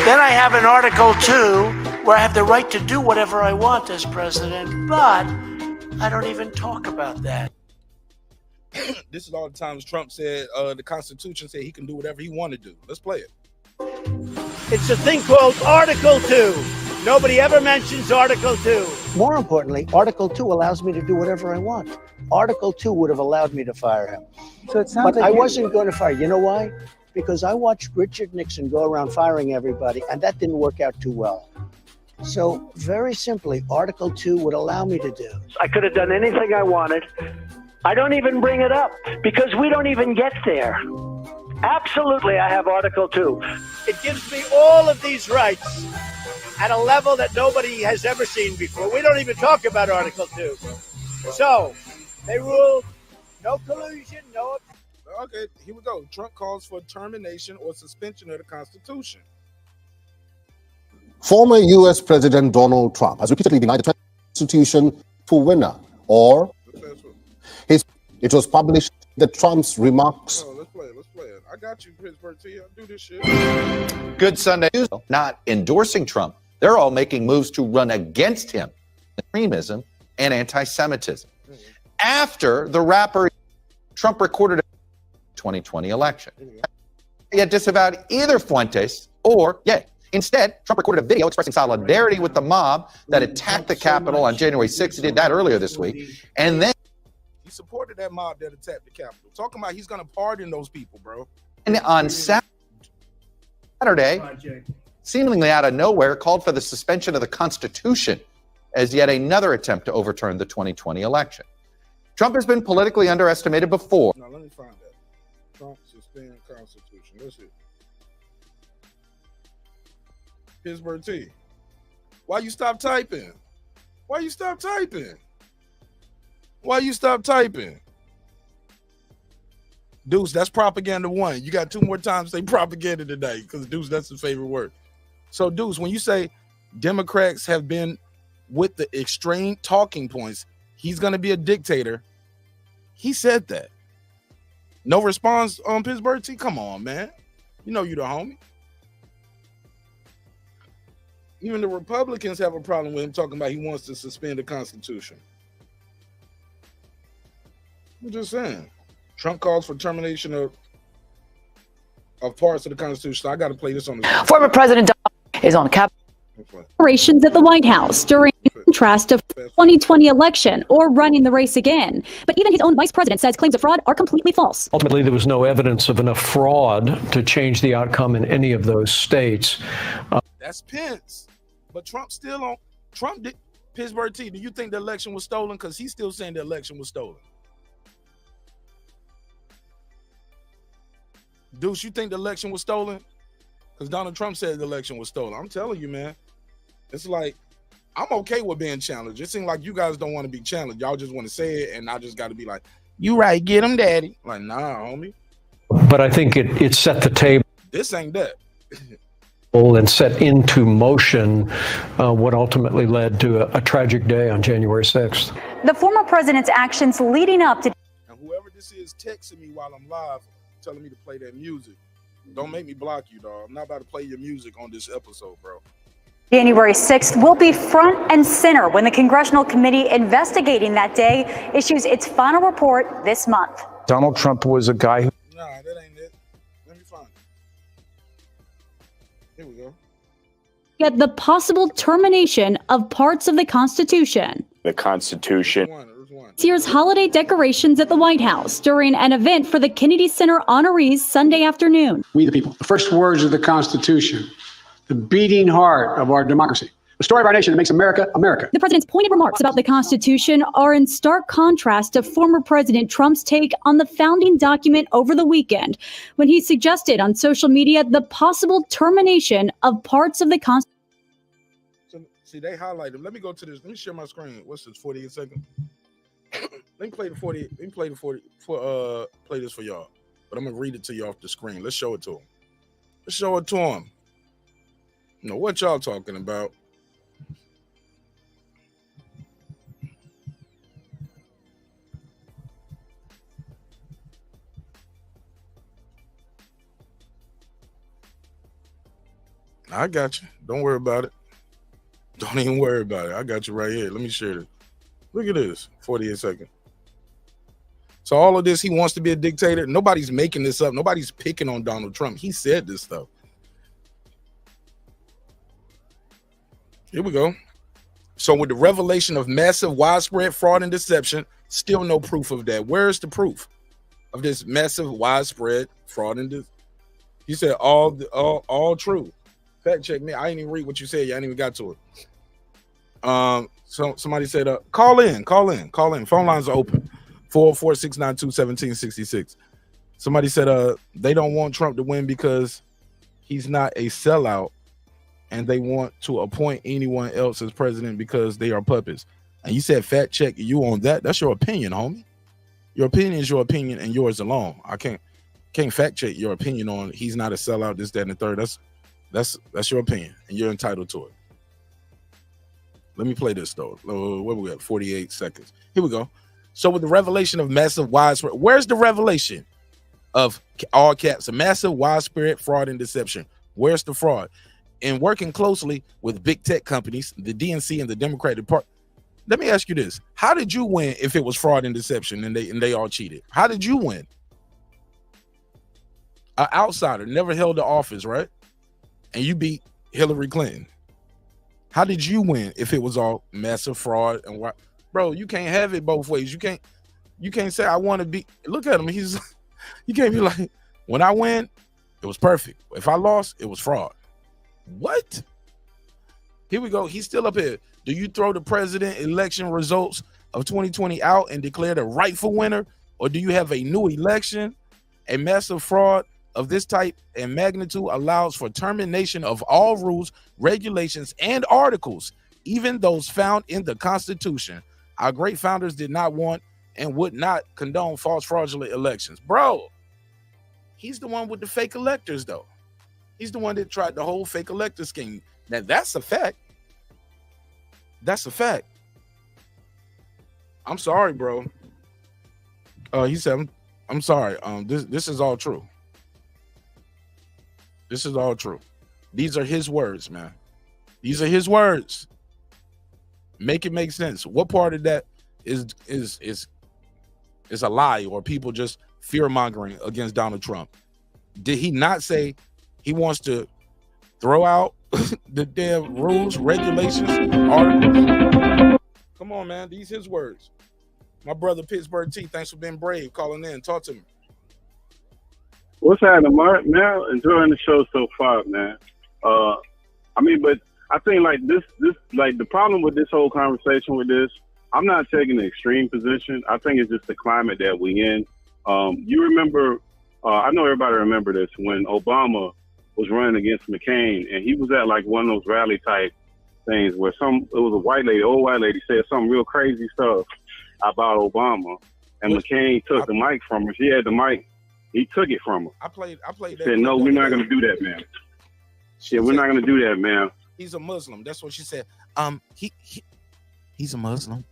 Then I have an Article 2 where I have the right to do whatever I want as president, but I don't even talk about that. This is all the times Trump said the Constitution said he can do whatever he want to do. Let's play it. It's a thing called Article 2. Nobody ever mentions Article 2. More importantly, Article 2 allows me to do whatever I want. Article 2 would have allowed me to fire him. So it sounds but like I wasn't going to fire. You know why? Because I watched Richard Nixon go around firing everybody, and that didn't work out too well. So very simply, Article 2 would allow me to do. I could have done anything I wanted. I don't even bring it up because we don't even get there. Absolutely, I have Article 2. It gives me all of these rights. at a level that nobody has ever seen before. We don't even talk about Article 2. So they ruled no collusion, no. Okay, here we go. Trump calls for termination or suspension of the Constitution. Former U.S. President Donald Trump has repeatedly denied the Constitution for winner, or it was published that Trump's remarks. Oh, let's play it. I got you, Pittsburgh T. I'll do this shit. Good Sunday news. Not endorsing Trump. They're all making moves to run against him. Extremism and anti-Semitism. After the rapper Trump recorded a 2020 election. Yet disavowed either Fuentes or Ye. Instead, Trump recorded a video expressing solidarity with the mob that attacked the Capitol on January 6th. He did that earlier this week. And then he supported that mob that attacked the Capitol. Talking about he's going to pardon those people, bro. And on Saturday, seemingly out of nowhere, called for the suspension of the Constitution as yet another attempt to overturn the 2020 election. Trump has been politically underestimated before. Now, let me find that. Trump suspend Constitution. That's it. Pittsburgh T. Why you stop typing? Why you stop typing? Deuce, that's propaganda 1. You got 2 more times to say propaganda today because Deuce, that's his favorite word. So Deuce, when you say Democrats have been with the extreme talking points, he's going to be a dictator. He said that. No response on Pittsburgh T? Come on, man. You know you the homie. Even the Republicans have a problem with him talking about he wants to suspend the Constitution. I'm just saying. Trump calls for termination of parts of the Constitution. So I got to play this on the Former President Donald is on operations at the White House during contrast of 2020 election or running the race again. But even his own vice president says claims of fraud are completely false. Ultimately, there was no evidence of enough fraud to change the outcome in any of those states. That's Pence. But Trump still on. Trump did. Pittsburgh T, do you think the election was stolen? Because he's still saying the election was stolen. Deuce, you think the election was stolen? Because Donald Trump said the election was stolen. I'm telling you, man. It's like, I'm okay with being challenged. It seems like you guys don't want to be challenged. Y'all just want to say it, and I just got to be like, you right, get him, daddy. Like, nah, homie. But I think it set the table. This ain't that. And set into motion what ultimately led to a tragic day on January 6th. The former president's actions leading up to... And whoever this is texting me while I'm live, telling me to play that music. Don't make me block you, dog. I'm not about to play your music on this episode, bro. January 6th will be front and center when the congressional committee investigating that day issues its final report this month. Donald Trump was a guy who... Nah, that ain't it. Let me find it. Here we go. Yet the possible termination of parts of the Constitution. The Constitution. This year's holiday decorations at the White House during an event for the Kennedy Center honorees Sunday afternoon. We the people. The first words of the Constitution. The beating heart of our democracy. The story of our nation that makes America, America. The president's pointed remarks about the Constitution are in stark contrast to former President Trump's take on the founding document over the weekend, when he suggested on social media the possible termination of parts of the Constitution. So, see, they highlighted. Let me go to this. Let me share my screen. What's this, 48 seconds? Let me play the 40. Let me play the 40 for play this for y'all. But I'm gonna read it to you off the screen. Let's show it to him. Let's show it to him. You know what y'all talking about? I got you. Don't worry about it. Don't even worry about it. I got you right here. Let me share this. Look at this. 48 seconds. So all of this, he wants to be a dictator. Nobody's making this up. Nobody's picking on Donald Trump. He said this stuff. Here we go. So with the revelation of massive widespread fraud and deception, still no proof of that. Where's the proof of this massive widespread fraud and deception? You said all true. Fact check me. I ain't even read what you said. I ain't even got to it. So somebody said, call in. Phone lines are open. 404-692-1766. Somebody said, they don't want Trump to win because he's not a sellout. and they want to appoint anyone else as president because they are puppets. And you said fact check you on that. That's your opinion, homie. Your opinion is your opinion and yours alone. I can't fact check your opinion on he's not a sellout, this, that, and the third. That's your opinion, and you're entitled to it. Let me play this though. Where we at? 48 seconds. Here we go. So with the revelation of massive widespread, where's the revelation of all caps, a massive widespread fraud and deception? Where's the fraud? And working closely with big tech companies, the DNC and the Democratic Party. Let me ask you this: how did you win if it was fraud and deception and they all cheated? How did you win? An outsider, never held the office, right? And you beat Hillary Clinton. How did you win if it was all massive fraud and what? Bro, you can't have it both ways. You can't say I want to be. Look at him. You can't be like, when I win, it was perfect. If I lost, it was fraud. What? Here we go. He's still up here. Do you throw the president election results of 2020 out and declare the rightful winner? Or do you have a new election? A massive fraud of this type and magnitude allows for termination of all rules, regulations, and articles, even those found in the Constitution. Our great founders did not want and would not condone false fraudulent elections. Bro, he's the one with the fake electors, though. He's the one that tried the whole fake elector scheme. Now, that's a fact. That's a fact. I'm sorry, bro. He said, I'm sorry. This is all true. This is all true. These are his words, man. These are his words. Make it make sense. What part of that is a lie or people just fear-mongering against Donald Trump? Did he not say he wants to throw out the damn rules, regulations, articles? Come on, man. These his words. My brother Pittsburgh T, thanks for being brave, calling in. Talk to me. What's happening, Mark? Man, enjoying the show so far, man. But I think like this, like the problem with this whole conversation with this, I'm not taking an extreme position. I think it's just the climate that we in. You remember, I know everybody remember this, when Obama was running against McCain, and he was at like one of those rally type things where it was a old white lady said some real crazy stuff about Obama, and McCain took the mic from her. She had the mic. He took it from her. I played that. Said, no, we're not going to do that, man. We're not going to do that, man. He's a Muslim. That's what she said. He's a Muslim.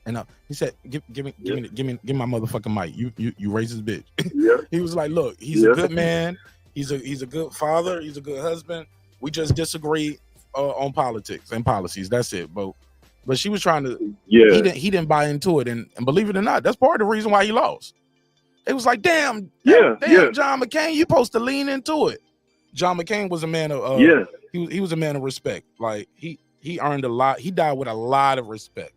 And he said, give me my motherfucking mic. You racist bitch. Yeah. He was like, look, he's a good man. He's a good father. He's a good husband. We just disagree on politics and policies. That's it. But she was trying to. Yeah. He didn't buy into it, and believe it or not, that's part of the reason why he lost. It was like, damn, John McCain, you supposed to lean into it. John McCain was a man of he was a man of respect. Like he earned a lot. He died with a lot of respect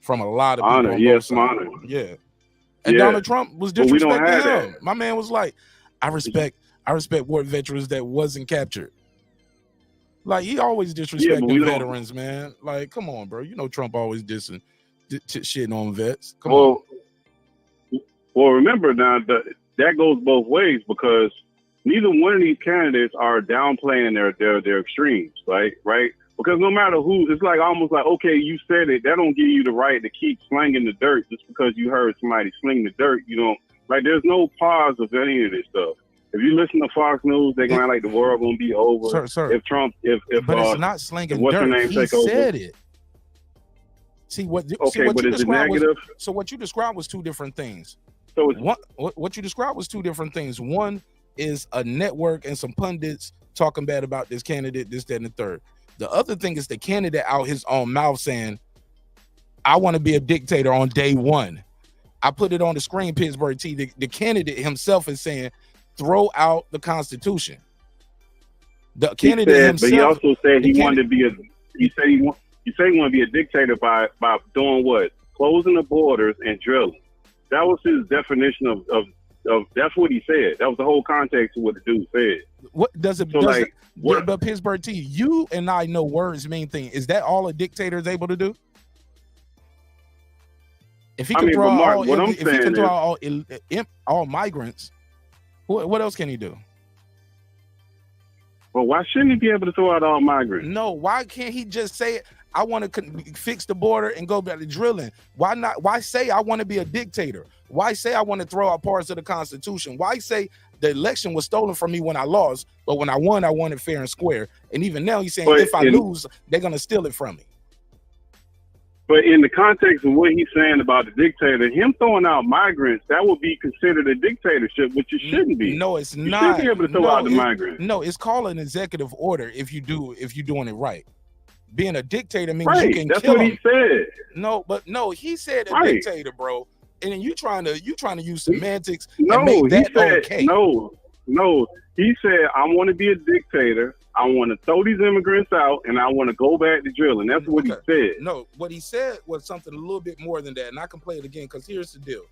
from a lot of people. Honor. Yeah. And Donald Trump was disrespecting him. My man was like, I respect war veterans that wasn't captured. Like he always disrespecting veterans, man. Like, come on, bro. You know Trump always shitting on vets. Come on. Well, remember now that goes both ways, because neither one of these candidates are downplaying their extremes, right? Because no matter who, it's like almost like, okay, you said it. That don't give you the right to keep slinging the dirt just because you heard somebody sling the dirt. You don't like. There's no pause of any of this stuff. If you listen to Fox News, they're gonna like the world gonna be over. Sir. If Trump, but it's not slinging dirt. He said it. What you described was two different things. So what you described was two different things. One is a network and some pundits talking bad about this candidate, this, that, and the third. The other thing is the candidate out his own mouth saying, I want to be a dictator on day one. I put it on the screen, Pittsburgh T. The candidate himself is saying, throw out the Constitution. The candidate himself. But he also said he wanted to be he said he wanted to be a dictator by doing what? Closing the borders and drilling. That was his definition of that's what he said. That was the whole context of what the dude said. What does it? But Pittsburgh T, you and I know words mean things. Is that all a dictator is able to do? If he can throw out all migrants, what else can he do? Well, why shouldn't he be able to throw out all migrants? No, why can't he just say it? I want to fix the border and go back to drilling. Why not? Why say I want to be a dictator? Why say I want to throw out parts of the Constitution? Why say the election was stolen from me when I lost, but when I won it fair and square? And even now he's saying if I lose, they're going to steal it from me. But in the context of what he's saying about the dictator, him throwing out migrants, that would be considered a dictatorship, which it shouldn't be. No, it's you not. You should be able to throw out the migrants. No, it's called an executive order if you're doing it right. Being a dictator means right. you can That's kill what him. He said. No, but no, he said a right. dictator, bro. And then you trying to use semantics no, and make that he said, okay. No, he said, I want to be a dictator. I want to throw these immigrants out, and I want to go back to drilling. That's what he said. No, what he said was something a little bit more than that, and I can play it again because here's the deal.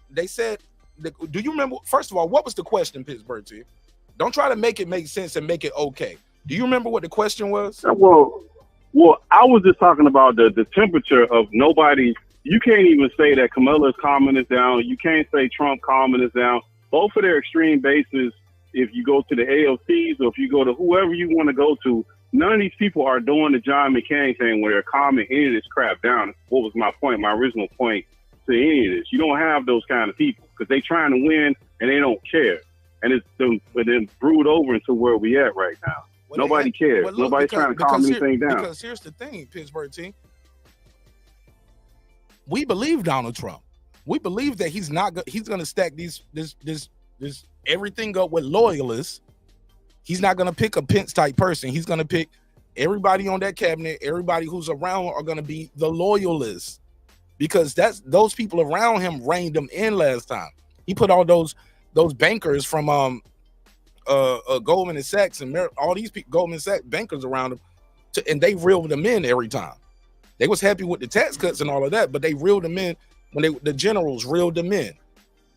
They said, do you remember, first of all, what was the question, Pittsburgh T? Don't try to make it make sense and make it okay. Do you remember what the question was? Well, I was just talking about the temperature of nobody. You can't even say that Kamala's calming us down. You can't say Trump calming us down. Both of their extreme bases, if you go to the AOCs or if you go to whoever you want to go to, none of these people are doing the John McCain thing where they're calming any of this crap down. What was my point, my original point to any of this? You don't have those kind of people because they trying to win and they don't care. And it's then brewed over into where we at right now. Nobody cares. Nobody's trying to calm anything down. Because here's the thing, Pittsburgh team. We believe Donald Trump. We believe that he's going to stack this everything up with loyalists. He's not going to pick a Pence type person. He's going to pick everybody on that cabinet. Everybody who's around are going to be the loyalists because those people around him reined him in last time. He put all those bankers from Goldman and Sachs and all these people, Goldman Sachs bankers around him, and they reeled them in every time. They was happy with the tax cuts and all of that, but they reeled them in when the generals reeled them in.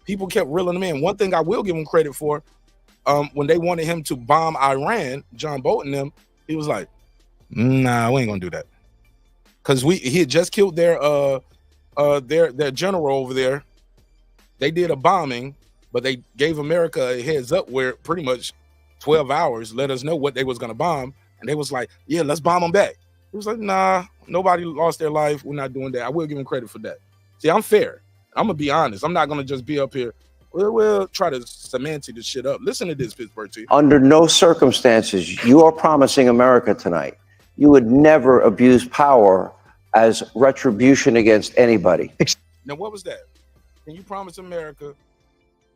People kept reeling them in. One thing I will give him credit for, when they wanted him to bomb Iran, John Bolton them, he was like, "Nah, we ain't gonna do that," because he had just killed their general over there. They did a bombing, but they gave America a heads up where pretty much 12 hours let us know what they was gonna bomb, and they was like, "Yeah, let's bomb them back." He was like, "Nah, nobody lost their life. We're not doing that." I will give him credit for that. See, I'm fair. I'm gonna be honest. I'm not gonna just be up here. We'll try to semantic this shit up. Listen to this, Pittsburgh T. Under no circumstances, you are promising America tonight, you would never abuse power as retribution against anybody. Now, what was that? Can you promise America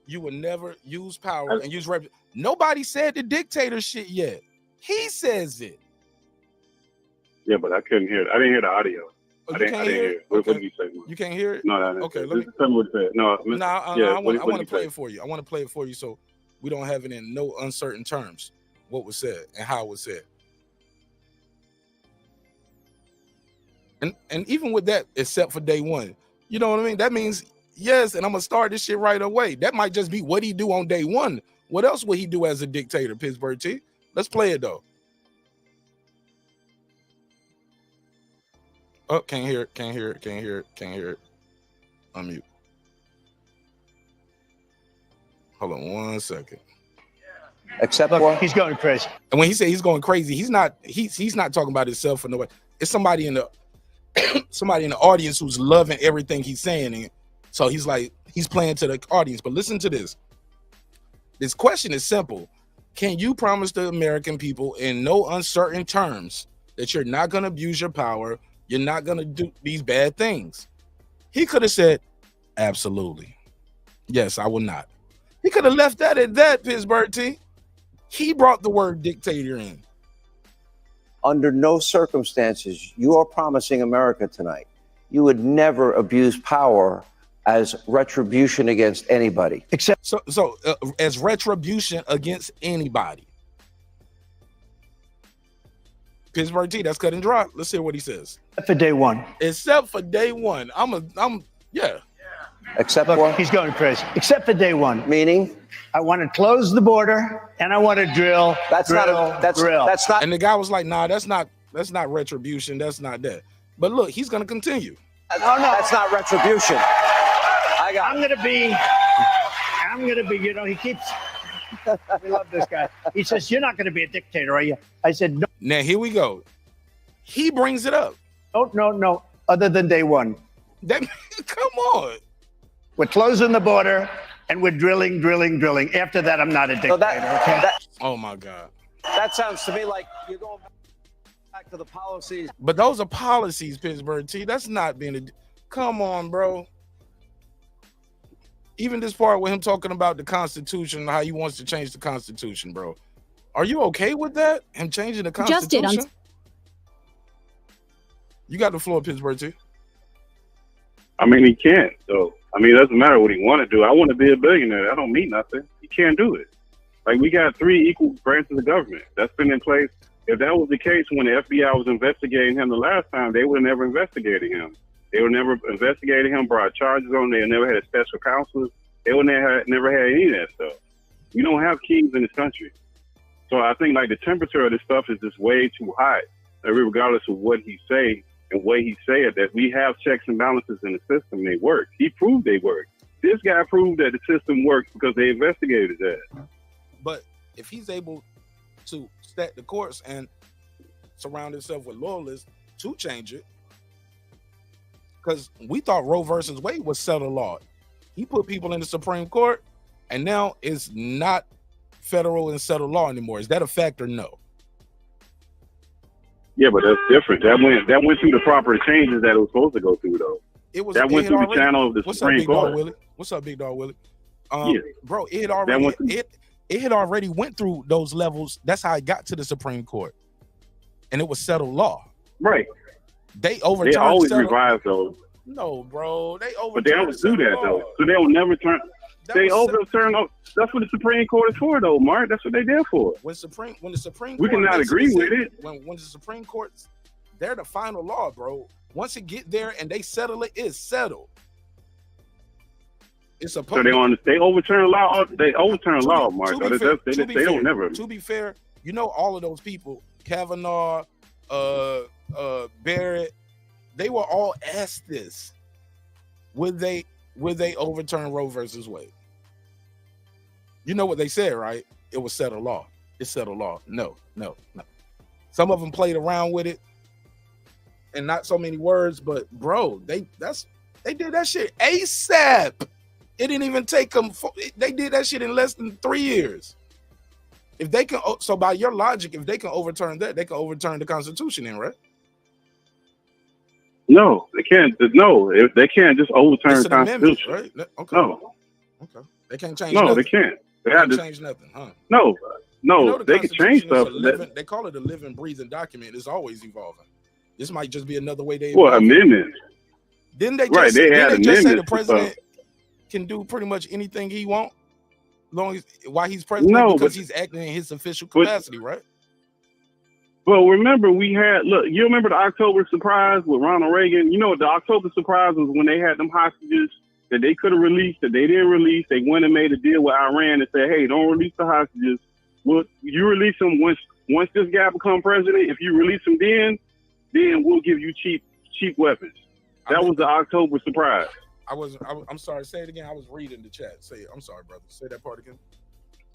you would never use power and use Nobody said the dictator shit yet. He says it. Yeah, but I couldn't hear it. I didn't hear the audio. I didn't hear it. What did you say? You can't hear it? No. Okay, let me tell me what it said. No, I want to play it for you. I want to play it for you so we don't have it in no uncertain terms what was said and how it was said. And even with that, except for day one, you know what I mean? That means yes, and I'm gonna start this shit right away. That might just be what he do on day one. What else would he do as a dictator, Pittsburgh T? Let's play it though. Oh, can't hear it. Unmute. Hold on 1 second. Except he's going crazy. And when he said he's going crazy, he's not talking about himself or nobody. It's somebody in the audience who's loving everything he's saying. And so he's playing to the audience. But listen to this. This question is simple. Can you promise the American people in no uncertain terms that you're not going to abuse your power? You're not going to do these bad things? He could have said, absolutely. Yes, I will not. He could have left that at that, Pittsburgh T. He brought the word dictator in. Under no circumstances, you are promising America tonight, you would never abuse power as retribution against anybody. Except as retribution against anybody. Pittsburgh T, that's cut and dry. Let's hear what he says. Except for day one. Except for day one. Yeah. Except he's going crazy. Except for day one. Meaning? I want to close the border and I want to drill. That's not. And the guy was like, "Nah, that's not retribution. That's not that." But look, he's gonna continue. No, that's not retribution. I'm gonna be. You know, he keeps We love this guy. He says, "You're not going to be a dictator, are you?" I said, "No." Now here we go. He brings it up. No. Other than day one. Come on. We're closing the border and we're drilling. After that, I'm not a dictator. Okay? Oh my God. That sounds to me like you're going back to the policies. But those are policies, Pittsburgh T. That's not being a. Come on, bro. Even this part with him talking about the Constitution, how he wants to change the Constitution, bro. Are you okay with that? Him changing the Constitution? You got the floor, Pittsburgh T. I mean, he can't, though. I mean, it doesn't matter what he want to do. I want to be a billionaire. That don't mean nothing. He can't do it. Like, we got 3 equal branches of government. That's been in place. If that was the case when the FBI was investigating him the last time, they would have never investigated him. They would never investigated him, brought charges on him. They never had a special counsel. They would never had any of that stuff. We don't have kings in this country. So I think, like, the temperature of this stuff is just way too hot, regardless of what he say and way he say it, that we have checks and balances in the system. They work. He proved they work. This guy proved that the system works because they investigated that. But if he's able to stack the courts and surround himself with loyalists to change it, because we thought Roe versus Wade was settled law. He put people in the Supreme Court, and now it's not federal and settled law anymore. Is that a fact or no? Yeah, but that's different. That went through the proper changes that it was supposed to go through, though. It was. That went through the channel of the Supreme Court. What's up, Big Dog Willie? Yeah. Bro, it had already went through those levels. That's how it got to the Supreme Court, and it was settled law. Right. They overturned. They always revise those. No, bro. They overturned. But they always do that, though. So they will never turn. They overturn. That's what the Supreme Court is for, though, Mark. That's what they're there for. When the Supreme we Court cannot agree with it. When the Supreme Court, they're the final law, bro. Once it get there and they settle it, it's settled. It's supposed. So they overturn law. They overturn law, Mark. They don't never. To be fair, you know all of those people, Kavanaugh, Barrett, they were all asked this. Would they overturn Roe versus Wade? You know what they said, right? It was settled law. It's settled law. No. Some of them played around with it, and not so many words, but bro, they did that shit ASAP. It didn't even take them. They did that shit in less than 3 years. If they can, so by your logic, if they can overturn that, they can overturn the Constitution, then, right? No, they can't. No, they can't just overturn the Constitution. Right? Okay. No. Okay. They can't change. No, nothing. they can't. They can't change nothing, huh? No, the they can change stuff. They call it a living, breathing document. It's always evolving. This might just be another way they. Well, amendments. Didn't they just, say the president can do pretty much anything he wants, long as while he's president, because he's acting in his official capacity, right? Well, remember you remember the October surprise with Ronald Reagan? You know, the October surprise was when they had them hostages that they could have released, that they didn't release. They went and made a deal with Iran and said, hey, don't release the hostages. Well, you release them once this guy become president. If you release them then we'll give you cheap weapons. That was the October surprise. I'm sorry, say it again. I was reading the chat. I'm sorry, brother. Say that part again.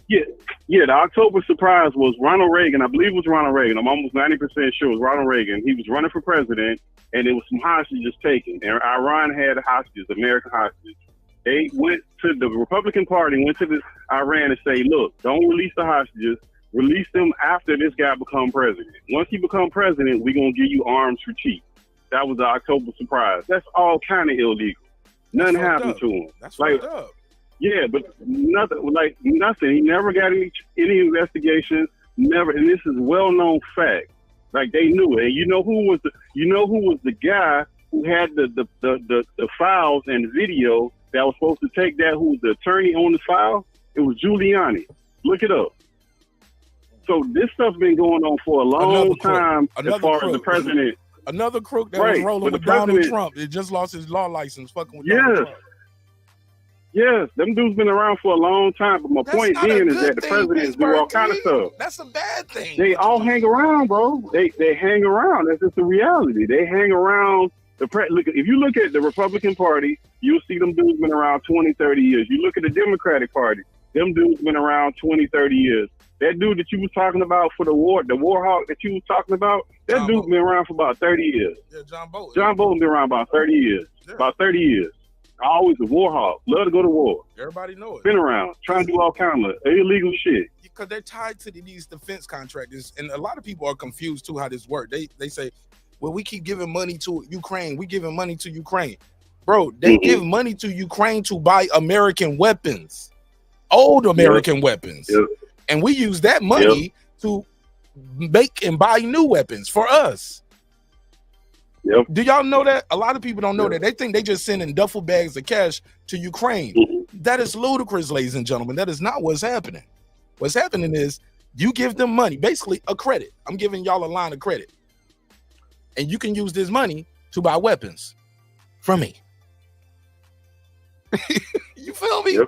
Yeah, the October surprise was Ronald Reagan. I believe it was Ronald Reagan. I'm almost 90% sure it was Ronald Reagan. He was running for president, and there was some hostages taken. And Iran had hostages, American hostages. They went to the Republican Party, went to Iran and say, look, don't release the hostages. Release them after this guy become president. Once he become president, we're going to give you arms for cheap. That was the October surprise. That's all kind of illegal. Nothing happened to him. That's fucked up. Yeah, but nothing. He never got any investigation. Never, and this is well-known fact. Like, they knew it. And you know who was the guy who had the files and the video that was supposed to take that? Who was the attorney on the file? It was Giuliani. Look it up. So this stuff's been going on for a long time. As far as the president. Another crook that was rolling with Donald Trump. It just lost his law license, fucking with Donald Trump. Yes, them dudes been around for a long time. But my point being is that the presidents do all kind of stuff. That's a bad thing. They all hang around, bro. They hang around. That's just the reality. They hang around. If you look at the Republican Party, you'll see them dudes been around 20, 30 years. You look at the Democratic Party, Them dudes been around 20, 30 years. That dude that you was talking about for the war hawk that you was talking about, that dude been around for about 30 years. Yeah, John Bolton. John Bolton been around about 30 years. Yeah. About 30 years. Always a war hawk. Love to go to war. Everybody know it. Been around. Trying to do all kind of illegal shit. Because they're tied to these defense contractors, and a lot of people are confused too how this works. They say, well, we keep giving money to Ukraine. We giving money to Ukraine. Bro, they give money to Ukraine to buy American weapons. Old American weapons. And we use that money to make and buy new weapons for us. Do y'all know that? A lot of people don't know that. They think they just sending duffel bags of cash to Ukraine. That is ludicrous, ladies and gentlemen. That is not what's happening. What's happening is you give them money, basically a credit. I'm giving y'all a line of credit. And you can use this money to buy weapons from me. You feel me?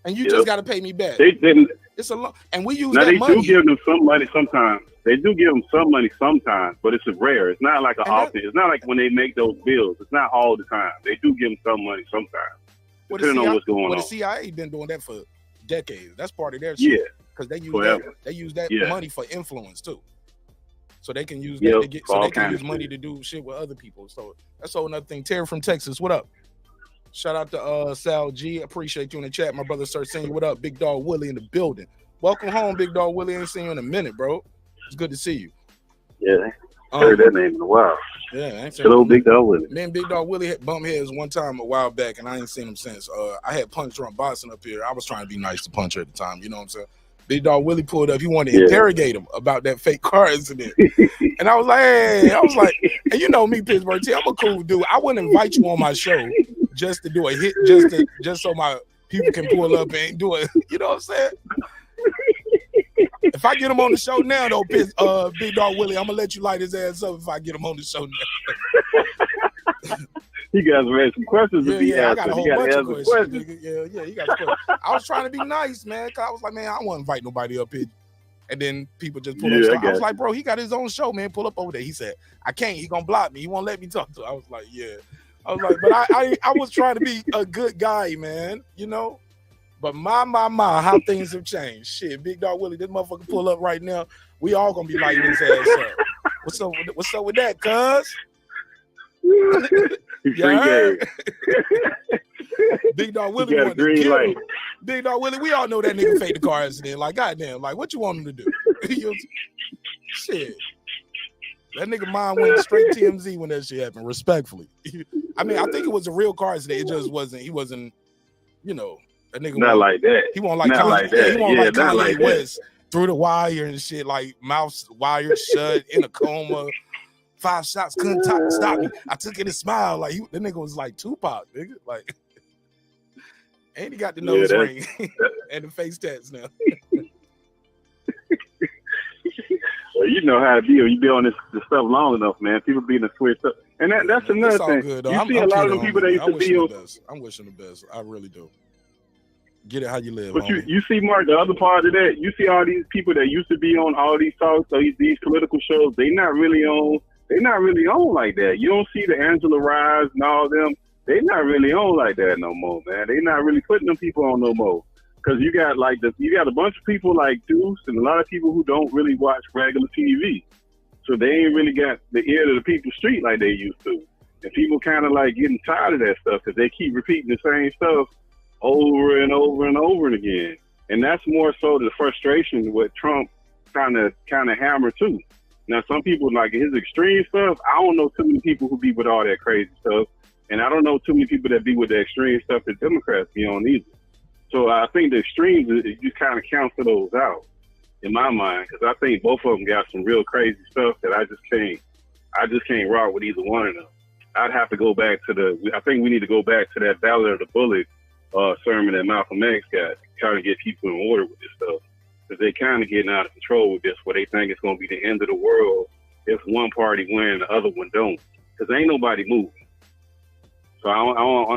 And you just got to pay me back. They didn't. It's a lot, and we use now that they money. do give them some money sometimes. They do give them some money sometimes, but it's rare. It's not like an often. It's not like when they make those bills. It's not all the time. They do give them some money sometimes, depending on what's going on. The CIA been doing that for decades. That's part of their shit. Yeah, because they use forever. that. They use that money for influence too. So they can use Yep, that. all They can kinds use of money to do shit with other people. So that's a whole another thing. Terry from Texas, what up? Shout out to Sal G. Appreciate you in the chat. My brother Sir saying what up? Big Dog Willie in the building. Welcome home, Big Dog Willie. Ain't seen you in a minute, bro. It's good to see you. Yeah, heard that name in a while. Yeah, I ain't seen Hello, Big Dog Willie. Me and Big Dog Willie had bumped heads one time a while back, and I ain't seen him since. I had Punch Drunk Boston up here. I was trying to be nice to Punch at the time. You know what I'm saying? Big Dog Willie pulled up. He wanted to interrogate him about that fake car incident. And I was like, hey, and you know me, Pittsburgh T, I'm a cool dude. I wouldn't invite you on my show just to do a hit, just so my people can pull up and do it. You know what I'm saying? If I get him on the show now, though, Big Dog Willie, I'm gonna let you light his ass up if I get him on the show now. You guys read some questions to be I answered. got a whole You bunch gotta of answer questions. questions. Yeah, you got questions. I was trying to be nice, man, because I was like, man, I don't want to invite nobody up here. And then people just pull up. Yeah, So I was like, bro, he got his own show, man. Pull up over there. He said, I can't. He gonna block me. He won't let me talk to him. I was like, yeah. I was like, but I was trying to be a good guy, man. You know. But my, how things have changed. Shit, Big Dog Willie, this motherfucker pull up right now. We all gonna be lighting his ass up. What's up with that, cuz? Big Dog Willie wanted to kill him. Big Dog Willie, we all know that nigga faked the car accident. Like, goddamn, like, what you want him to do? Shit. That nigga mind went straight TMZ when that shit happened, respectfully. I mean, I think it was a real car accident. It just wasn't, he wasn't, you know, that nigga Not like that. He won't like Not Kanye, like that. he won't Yeah, like not Kanye like that. West through the wire and shit, like mouth wired shut, in a coma. 5 shots couldn't stop me. I took it and smiled. Like that nigga was like Tupac, nigga. Like, and he got the nose ring and the face tats now. Well, you know how it be when you be on this stuff long enough, man. People be in the switch stuff. And that's another It's all thing. good, though. You see a lot of them people that used to be on. I'm wishing the best. I really do. Get it how you live. But homie. you see, Mark, the other part of that, you see all these people that used to be on all these talks, these political shows, they not really on like that. You don't see the Angela Rise and all them. They not really on like that no more, man. They not really putting them people on no more. Because you got a bunch of people like Deuce and a lot of people who don't really watch regular TV. So they ain't really got the ear to the people's street like they used to. And people kind of like getting tired of that stuff because they keep repeating the same stuff over and over and over and again. And that's more so the frustration with Trump kind of hammer too. Now, some people like his extreme stuff. I don't know too many people who be with all that crazy stuff. And I don't know too many people that be with the extreme stuff that Democrats be on either. So I think the extremes, you kind of cancel those out in my mind, because I think both of them got some real crazy stuff that I just can't rock with either one of them. I'd have to go back to I think we need to go back to that Ballad of the Bullet sermon that Malcolm X got, trying to get people in order with this stuff. Because they kind of getting out of control with this, where they think it's going to be the end of the world if one party win and the other one don't. Because ain't nobody moving. So I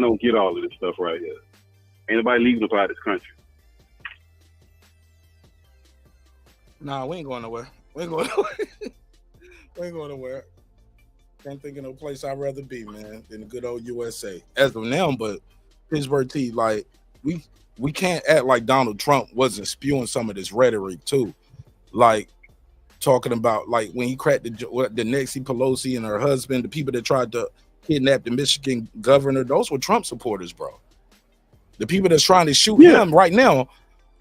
don't get all of this stuff right here. Ain't nobody leaving up out of this country. Nah, we ain't going nowhere. We ain't going nowhere. We ain't going nowhere. Can't think of no place I'd rather be, man, than the good old USA. As of now, but Pittsburgh T, like, we can't act like Donald Trump wasn't spewing some of this rhetoric too, like talking about like when he cracked the Nancy Pelosi and her husband, the people that tried to kidnap the Michigan governor. Those were Trump supporters, bro. The people that's trying to shoot him right now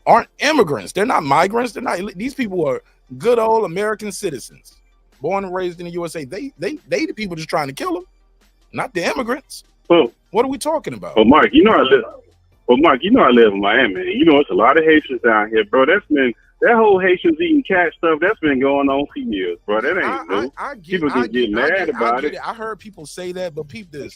aren't immigrants. They're not migrants. They're not. These people are good old American citizens, born and raised in the USA. They the people just trying to kill them, not the immigrants. Well, what are we talking about? Well, Mark, you know I live. Well, Mark, you know I live in Miami. You know it's a lot of Haitians down here, bro. That whole Haitians eating cat stuff. That's been going on for years, bro. That ain't new. People just get mad about it. I heard people say that, but peep this.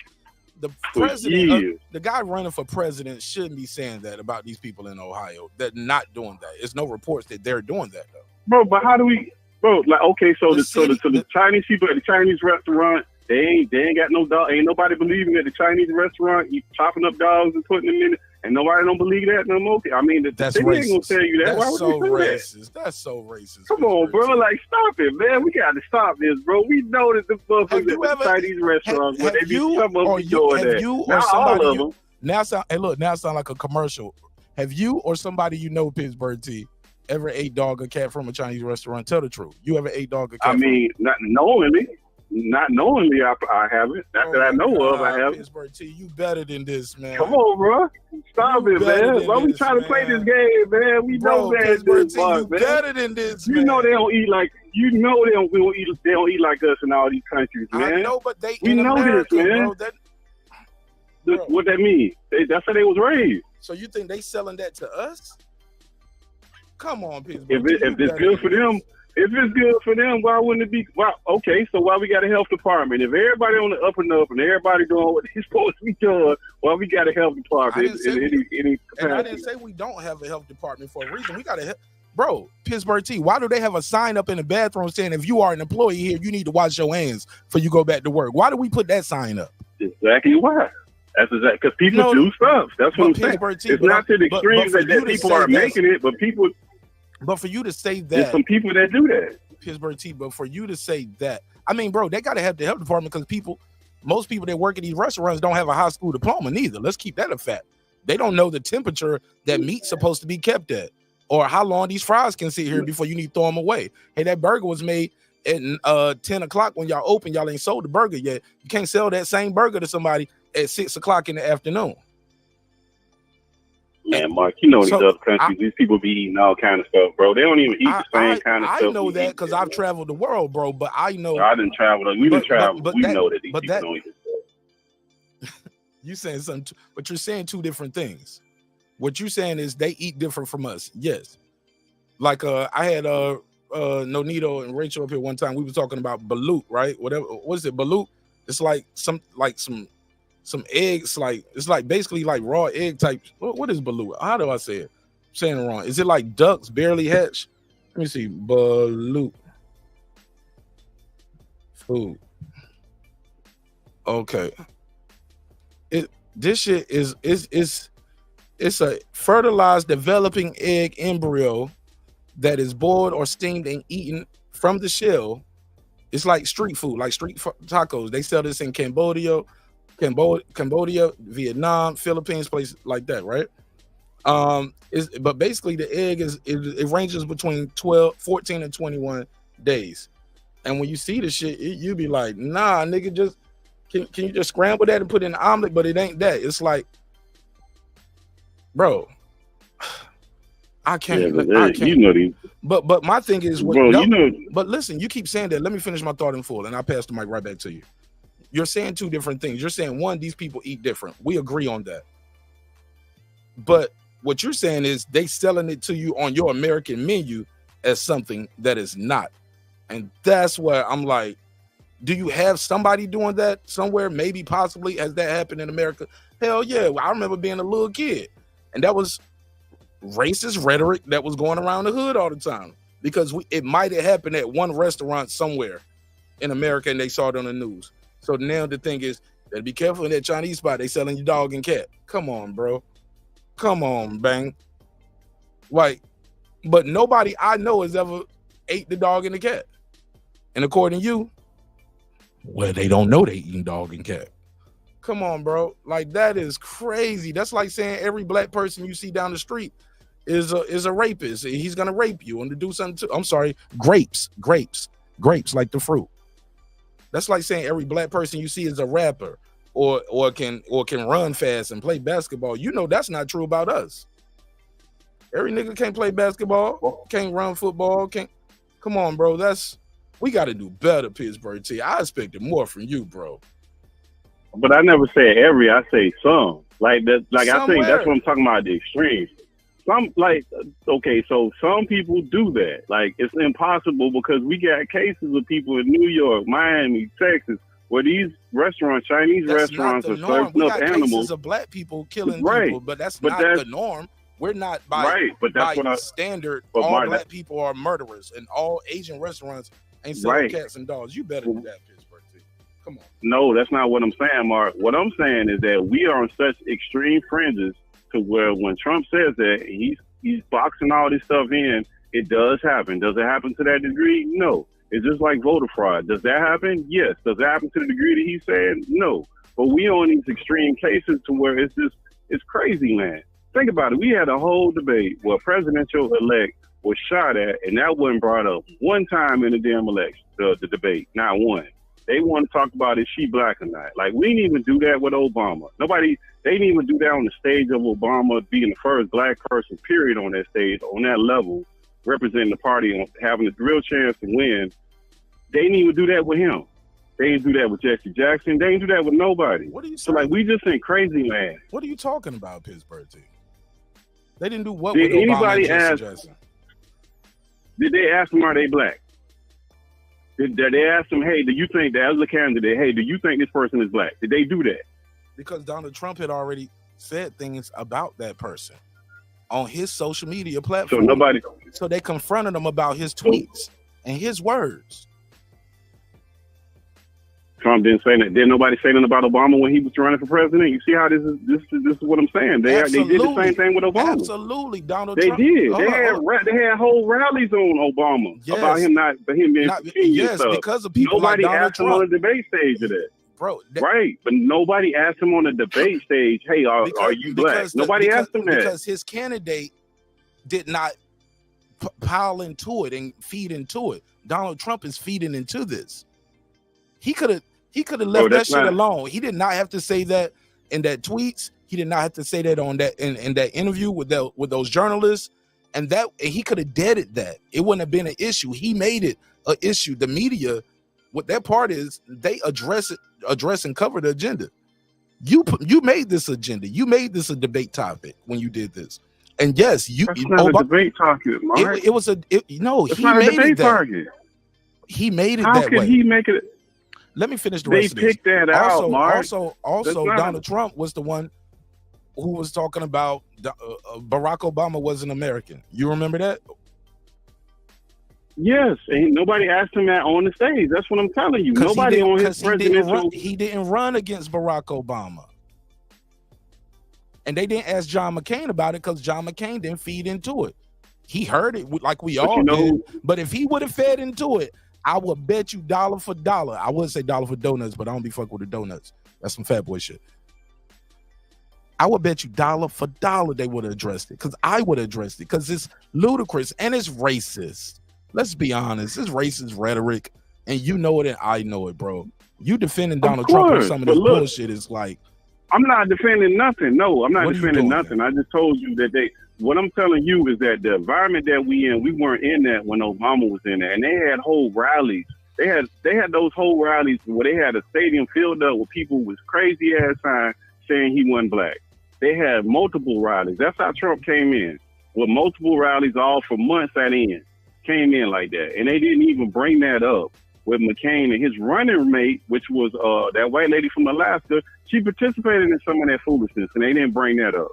The president, the guy running for president shouldn't be saying that about these people in Ohio. They're not doing that. There's no reports that they're doing that though. Bro, but how do we, bro? Like, okay, so the Chinese people at the Chinese restaurant, they ain't got no dog. Ain't nobody believing at the Chinese restaurant. You chopping up dogs and putting them in it, and nobody don't believe that no more. I mean, the city ain't gonna tell you that. Why would you say that? That's so racist. Come on, bro. Like, stop it, man. We got to stop this, bro. We know that the motherfuckers at the Chinese restaurants, but they be some of them doing that. You or Not somebody all of them. now sound like a commercial. Have you or somebody you know, Pittsburgh T, ever ate dog or cat from a Chinese restaurant? Tell the truth. You ever ate dog or cat? I mean, not knowingly. Not knowingly, I haven't. Not that I know of, I haven't. Pittsburgh T, you better than this, man. Come on, bro. Stop it, man. Why we trying to play this game, man? We know that Pittsburgh this T, you man. better than this, You know they don't eat like they don't eat like us in all these countries, man. I know, but they we in know America, this, man. bro. What that mean? That's how they was raised. So you think they selling that to us? Come on, Pittsburgh. If it's good for them. If it's good for them, why wouldn't it be? Well, okay, so why we got a health department? If everybody on the up and up and everybody doing what they're supposed to be doing, why we got a health department? And I didn't say we don't have a health department for a reason. We got a bro, Pittsburgh T. Why do they have a sign up in the bathroom saying if you are an employee here, you need to wash your hands before you go back to work? Why do we put that sign up? Exactly why. That's exactly because people do stuff. That's what I'm saying. It's not to the extreme that people are making it, but people. But for you to say that, there's some people that do that. Pittsburgh T. But for you to say that, I mean, bro, they gotta have the health department because most people that work at these restaurants don't have a high school diploma neither. Let's keep that a fact. They don't know the temperature that meat's supposed to be kept at, or how long these fries can sit here before you need to throw them away. Hey, that burger was made at 10 o'clock when y'all open. Y'all ain't sold the burger yet. You can't sell that same burger to somebody at 6 o'clock in the afternoon. Man, Mark, you know these other countries, these people be eating all kind of stuff, bro. They don't even eat the same kind of stuff. I know that because I've traveled the world, bro. But I know I didn't travel. We didn't travel. We know that these people don't eat this stuff. You saying something, but you're saying two different things. What you're saying is they eat different from us. Yes, like I had Nonito and Rachel up here one time. We were talking about balut, right? Whatever. What is it? Balut? It's like some eggs, like it's like basically like raw egg type. What is balut? How do I say it? I'm saying it wrong. Is it like ducks barely hatch? Let me see. Balut food. Okay. This shit is it's a fertilized developing egg embryo that is boiled or steamed and eaten from the shell. It's like street food, like street tacos. They sell this in Cambodia, Vietnam, Philippines, places like that, right? But basically the egg it ranges between 14 and 21 days. And when you see the shit, you be like, nah, nigga, just can you just scramble that and put in an omelet? But it ain't that. It's like, bro, I can't. Yeah, I can't. You know these. But my thing is, bro, you know. But listen, you keep saying that. Let me finish my thought in full, and I'll pass the mic right back to you. You're saying two different things. You're saying one, these people eat different. We agree on that. But what you're saying is they selling it to you on your American menu as something that is not. And that's where I'm like, do you have somebody doing that somewhere? Maybe, possibly. Has that happened in America? Hell yeah. I remember being a little kid, and that was racist rhetoric that was going around the hood all the time because it might have happened at one restaurant somewhere in America and they saw it on the news. So now the thing is, better be careful in that Chinese spot. They selling you dog and cat. Come on, bro. Come on, bang. Like, but nobody I know has ever ate the dog and the cat. And according to you, well, they don't know they eating dog and cat. Come on, bro. Like, that is crazy. That's like saying every black person you see down the street is a rapist. He's gonna rape you and to do something to. I'm sorry, grapes, like the fruit. That's like saying every black person you see is a rapper or can run fast and play basketball. You know that's not true about us. Every nigga can't play basketball, can't run football, can't. Come on, bro. We got to do better, Pittsburgh T. I expected more from you, bro. But I never say every. I say some. Like that. Like Somewhere. I think that's what I'm talking about. The extremes. Some like okay, so some people do that. Like it's impossible because we got cases of people in New York, Miami, Texas, where these restaurants, Chinese That's restaurants, not the are norm. serving We up got animals. cases of black people killing Right. people, but that's But not that's- the norm. We're not by Right, but that's by what I- standard. but All Mark, black people are murderers, and all Asian restaurants ain't selling Right. cats and dogs. You better do that, Pittsburgh T. Come on. No, that's not what I'm saying, Mark. What I'm saying is that we are on such extreme fringes to where when Trump says that he's boxing all this stuff in, it does happen. Does it happen to that degree? No. It's just like voter fraud. Does that happen? Yes. Does it happen to the degree that he's saying? No. But we on these extreme cases to where it's crazy, man. Think about it. We had a whole debate where presidential elect was shot at, and that wasn't brought up one time in the damn election, the debate. Not one. They want to talk about is she black or not. Like, we didn't even do that with Obama. They didn't even do that on the stage of Obama being the first black person, period, on that stage, on that level, representing the party, and having a real chance to win. They didn't even do that with him. They didn't do that with Jesse Jackson. They didn't do that with nobody. What are you so, like, we just ain't crazy, man. What are you talking about, Pittsburgh T? They didn't do what Did with Obama anybody and Jesse ask? Jackson? Did they ask them, are they black? Did they ask them, hey, do you think that as a candidate, hey, do you think this person is black? Did they do that? Because Donald Trump had already said things about that person on his social media platform. So they confronted him about his tweets and his words. Trump didn't say that. Didn't nobody say nothing about Obama when he was running for president? You see how this is what I'm saying. They did the same thing with Obama. Absolutely, Donald They Trump. did. Hold on. They had whole rallies on Obama about him being yes, because of people nobody like Donald asked him on the debate stage of that. Bro, right, but nobody asked him on the debate stage, hey, are you black? Nobody asked him that. Because his candidate did not pile into it and feed into it. Donald Trump is feeding into this. He could have left that shit alone. He did not have to say that in that tweets. He did not have to say that on that in that interview with those journalists. And he could have deaded that. It wouldn't have been an issue. He made it an issue. The media, what their part is, they address and cover the agenda. You made this agenda. You made this a debate topic when you did this. And yes, That's not a debate topic, Mark. He made it that. He made it How that could way. he make it? Let me finish the They rest of this. picked that out, Also, Mark. also, That's not- Donald Trump was the one who was talking about Barack Obama was an American. You remember that? Yes, and nobody asked him that on the stage. That's what I'm telling you. Nobody on his presidential. He didn't run against Barack Obama. And they didn't ask John McCain about it because John McCain didn't feed into it. He heard it like we all did. But if he would have fed into it, I would bet you dollar for dollar. I would say dollar for donuts, but I don't be fucking with the donuts. That's some fat boy shit. I would bet you dollar for dollar they would have addressed it because I would have addressed it because it's ludicrous and it's racist. Let's be honest. It's racist rhetoric and you know it and I know it, bro. You defending Donald Trump on some of this bullshit is like. I'm not defending nothing. No, I'm not What are you defending doing nothing. I just told you that what I'm telling you is that the environment that we weren't in that when Obama was in there, and they had whole rallies. They had those whole rallies where they had a stadium filled up with people with crazy ass signs saying he wasn't black. They had multiple rallies. That's how Trump came in, with multiple rallies all for months at end. Came in like that, and they didn't even bring that up with McCain and his running mate, which was that white lady from Alaska. She participated in some of that foolishness, and they didn't bring that up.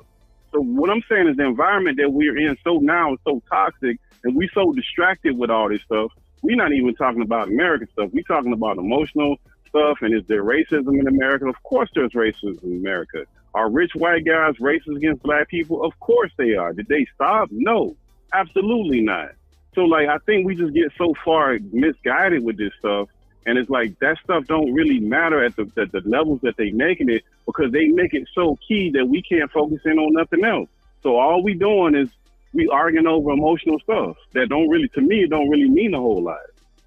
So what I'm saying is the environment that we're in now is so toxic, and we so distracted with all this stuff. We're not even talking about American stuff. We're talking about emotional stuff, and is there racism in America? Of course there's racism in America. Are rich white guys racist against black people? Of course they are. Did they stop? No, absolutely not. So, like, I think we just get so far misguided with this stuff And it's like that stuff don't really matter at the levels that they making it, because they make it so key that we can't focus in on nothing else. So all we doing is we arguing over emotional stuff that don't really, to me, it don't really mean a whole lot.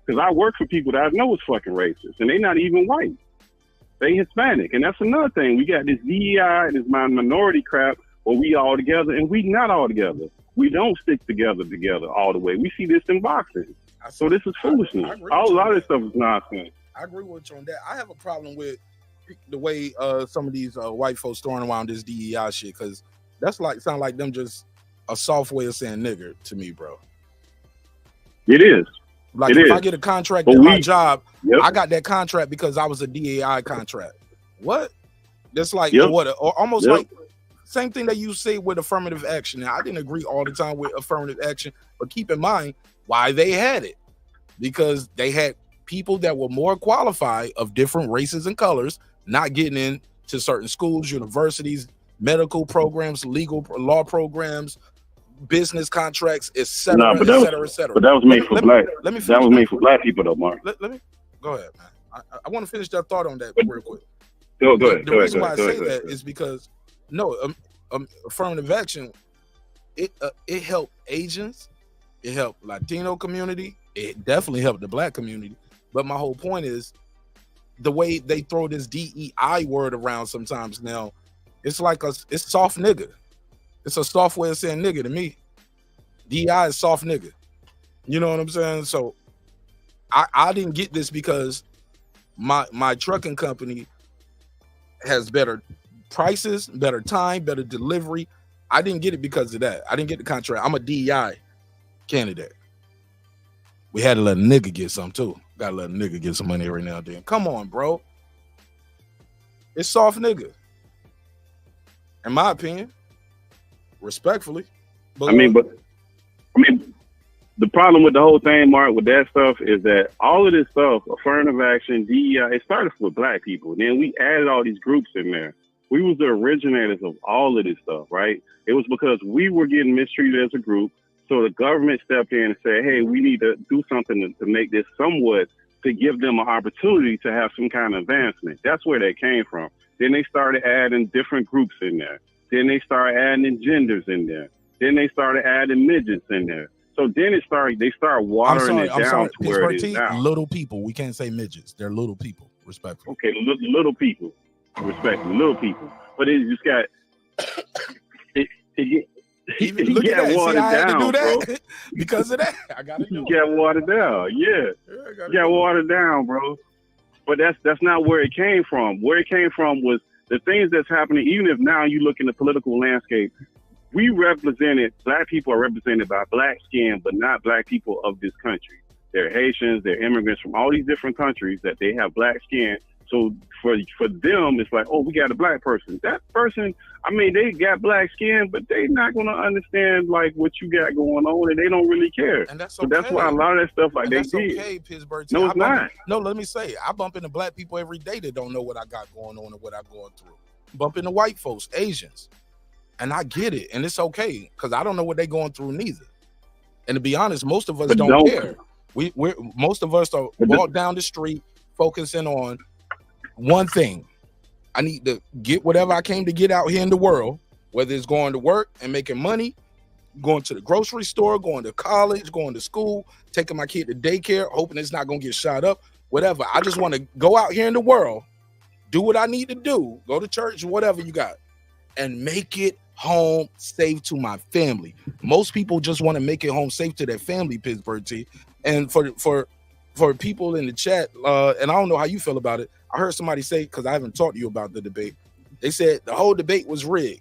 Because I work for people that I know is fucking racist, and they not even white. They Hispanic. And that's another thing. We got this DEI and this minority crap where we all together, and we not all together. We don't stick together all the way. We see this in boxing. So this is foolishness. A lot of this stuff is nonsense. I agree with you on that. I have a problem with the way some of these white folks throwing around this DEI shit, because that's like sound like them just a soft way of saying nigger to me, bro. It is. Like it if is. I get a contract at my job, I got that contract because I was a DEI contract. What? That's like what? Or almost like same thing that you say with affirmative action. Now, I didn't agree all the time with affirmative action, but keep in mind why they had it. Because they had people that were more qualified of different races and colors not getting into certain schools, universities, medical programs, legal law programs, business contracts, etc. Nah, but etc. But that was made for black. Let me that was made for black people, though, Mark. Let me go ahead, man. I want to finish that thought on that real quick. Go ahead. The reason why I say that is because affirmative action, it helped Asians, it helped Latino community, it definitely helped the black community. But my whole point is the way they throw this DEI word around sometimes now, it's like it's soft nigga. It's a soft way of saying nigga to me. DEI is soft nigga. You know what I'm saying? So I didn't get this because my trucking company has better prices, better time, better delivery. I didn't get it because of that. I didn't get the contract. I'm a DEI candidate. We had to let a nigga get some too. Gotta let a nigga get some money every now and then. Come on, bro. It's soft nigga. In my opinion. Respectfully. But the problem with the whole thing, Mark, with that stuff is that all of this stuff, affirmative action, DEI, it started with black people. Then we added all these groups in there. We was the originators of all of this stuff, right? It was because we were getting mistreated as a group. So the government stepped in and said, hey, we need to do something to make this somewhat, to give them an opportunity to have some kind of advancement. That's where they came from. Then they started adding different groups in there. Then they started adding genders in there. Then they started adding midgets in there. So then they started watering it down to where it is now. Little people. We can't say midgets. They're little people, respectfully. Okay, little people, respectffully, little people. But it just got Look at that. watered See, I had down, to do that bro. because of that. I gotta do it. Got watered down, got watered down, bro. But that's not where it came from. Where it came from was the things that's happening. Even if now you look in the political landscape, black people are represented by black skin, but not black people of this country. They're Haitians, they're immigrants from all these different countries that they have black skin. So for them, it's like, oh, we got a black person. That person, I mean, they got black skin, but they not going to understand like what you got going on, and they don't really care. And that's okay. So that's why a lot of that stuff like they did. Okay, Pittsburgh. No, it's not. No, let me say, I bump into black people every day that don't know what I got going on and what I'm going through. Bump into white folks, Asians. And I get it, and it's okay, because I don't know what they're going through neither. And to be honest, most of us don't care. Most of us are walk down the street focusing on one thing. I need to get whatever I came to get out here in the world, whether it's going to work and making money, going to the grocery store, going to college, going to school, taking my kid to daycare, hoping it's not going to get shot up, whatever. I just want to go out here in the world, do what I need to do, go to church, whatever you got, and make it home safe to my family. Most people just want to make it home safe to their family, Pittsburgh T. And for people in the chat, and I don't know how you feel about it, I heard somebody say, because I haven't talked to you about the debate, they said the whole debate was rigged.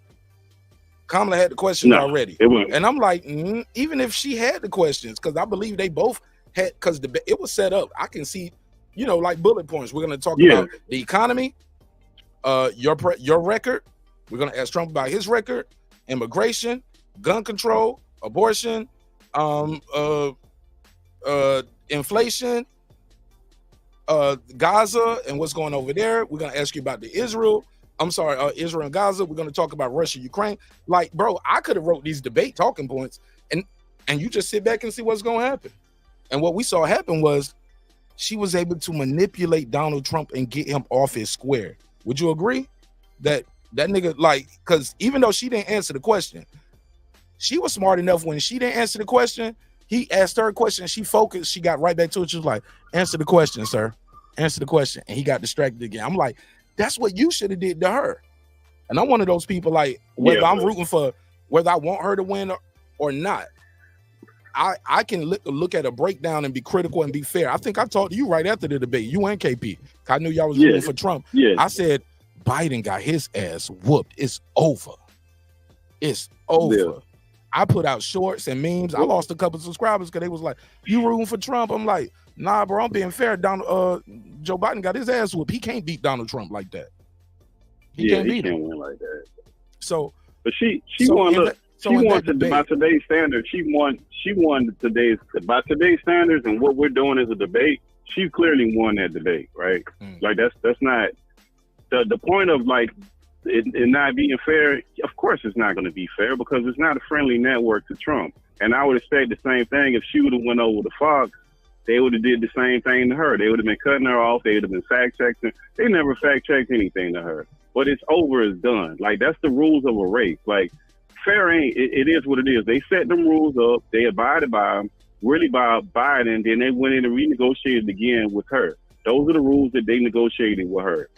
Kamala had the questions already. And I'm like, even if she had the questions, because I believe they both had, because it was set up. I can see, like bullet points. We're going to talk about the economy, your record. We're going to ask Trump about his record, immigration, gun control, abortion, inflation, Gaza and what's going over there. We're going to ask you about Israel and Gaza. We're going to talk about Russia, Ukraine. Like, bro, I could have wrote these debate talking points and you just sit back and see what's going to happen. And what we saw happen was she was able to manipulate Donald Trump and get him off his square. Would you agree that nigga, like, because even though she didn't answer the question, she was smart enough when she didn't answer the question, he asked her a question, she focused, she got right back to it. She was like, answer the question, sir. Answer the question. And he got distracted again. I'm like, that's what you should have did to her. And I'm one of those people, like, whether I'm rooting for, whether I want her to win or not, I can look at a breakdown and be critical and be fair. I think I talked to you right after the debate, you and KP. I knew y'all was rooting for Trump. I said, Biden got his ass whooped. It's over. It's over. Yeah. I put out shorts and memes. I lost a couple of subscribers because they was like, you rooting for Trump? I'm like, nah, bro, I'm being fair. Joe Biden got his ass whooped. He can't beat Donald Trump like that. He can't win like that. So, but she won. She won by today's standards. She won by today's standards, and what we're doing is a debate. She clearly won that debate, right? Like that's not the point of like it not being fair. Of course, it's not going to be fair because it's not a friendly network to Trump. And I would expect the same thing if she would have went over to Fox. They would have did the same thing to her. They would have been cutting her off. They would have been fact checking. They never fact checked anything to her. But it's over, it's done. Like that's the rules of a race. Like fair ain't. It is what it is. They set them rules up. They abided by them. Really by Biden. Then they went in and renegotiated again with her. Those are the rules that they negotiated with her.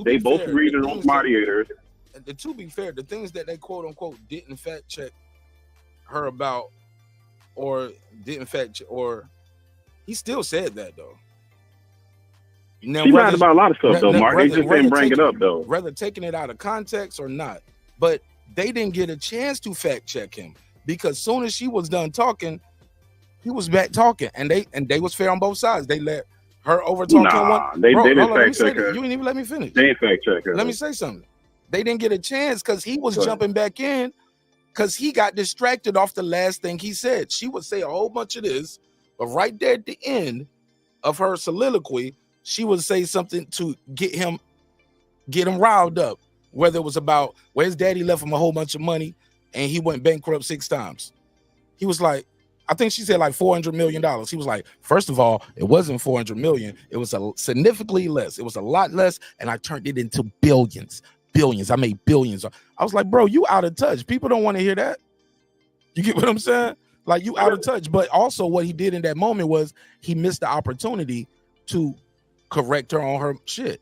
They both agreed to those moderators. And to be fair, the things that they quote unquote didn't fact check her about, or didn't fact check, or he still said that though. Now, she lied about a lot of stuff though, Mark. They just didn't bring it up though. Whether taking it out of context or not, but they didn't get a chance to fact check him because soon as she was done talking, he was back talking, and they was fair on both sides. They let her overtalk him. One. They didn't fact check her. You didn't even let me finish. They didn't fact check her. Let me say something. They didn't get a chance because he was jumping back in because he got distracted off the last thing he said. She would say a whole bunch of this, but right there at the end of her soliloquy, she would say something to get him riled up, whether it was about where his daddy left him a whole bunch of money and he went bankrupt 6 times. He was like, I think she said like $400 million. He was like, first of all, it wasn't 400 million. It was significantly less. It was a lot less. And I turned it into billions. I made billions. I was like, bro, you out of touch. People don't want to hear that. You get what I'm saying? Like you out of touch. But also what he did in that moment was he missed the opportunity to correct her on her shit.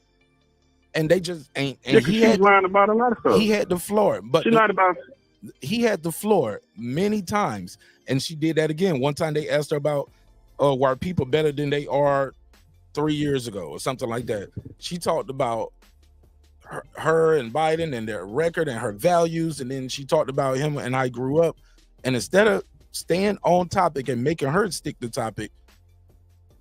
And they just ain't. And he had lying about a lot of stuff. He had the floor. But she lied about. He had the floor many times. And she did that again. One time they asked her about, why are people better than they are 3 years ago or something like that. She talked about her and Biden and their record and her values. And then she talked about him and I grew up. And instead of staying on topic and making her stick to topic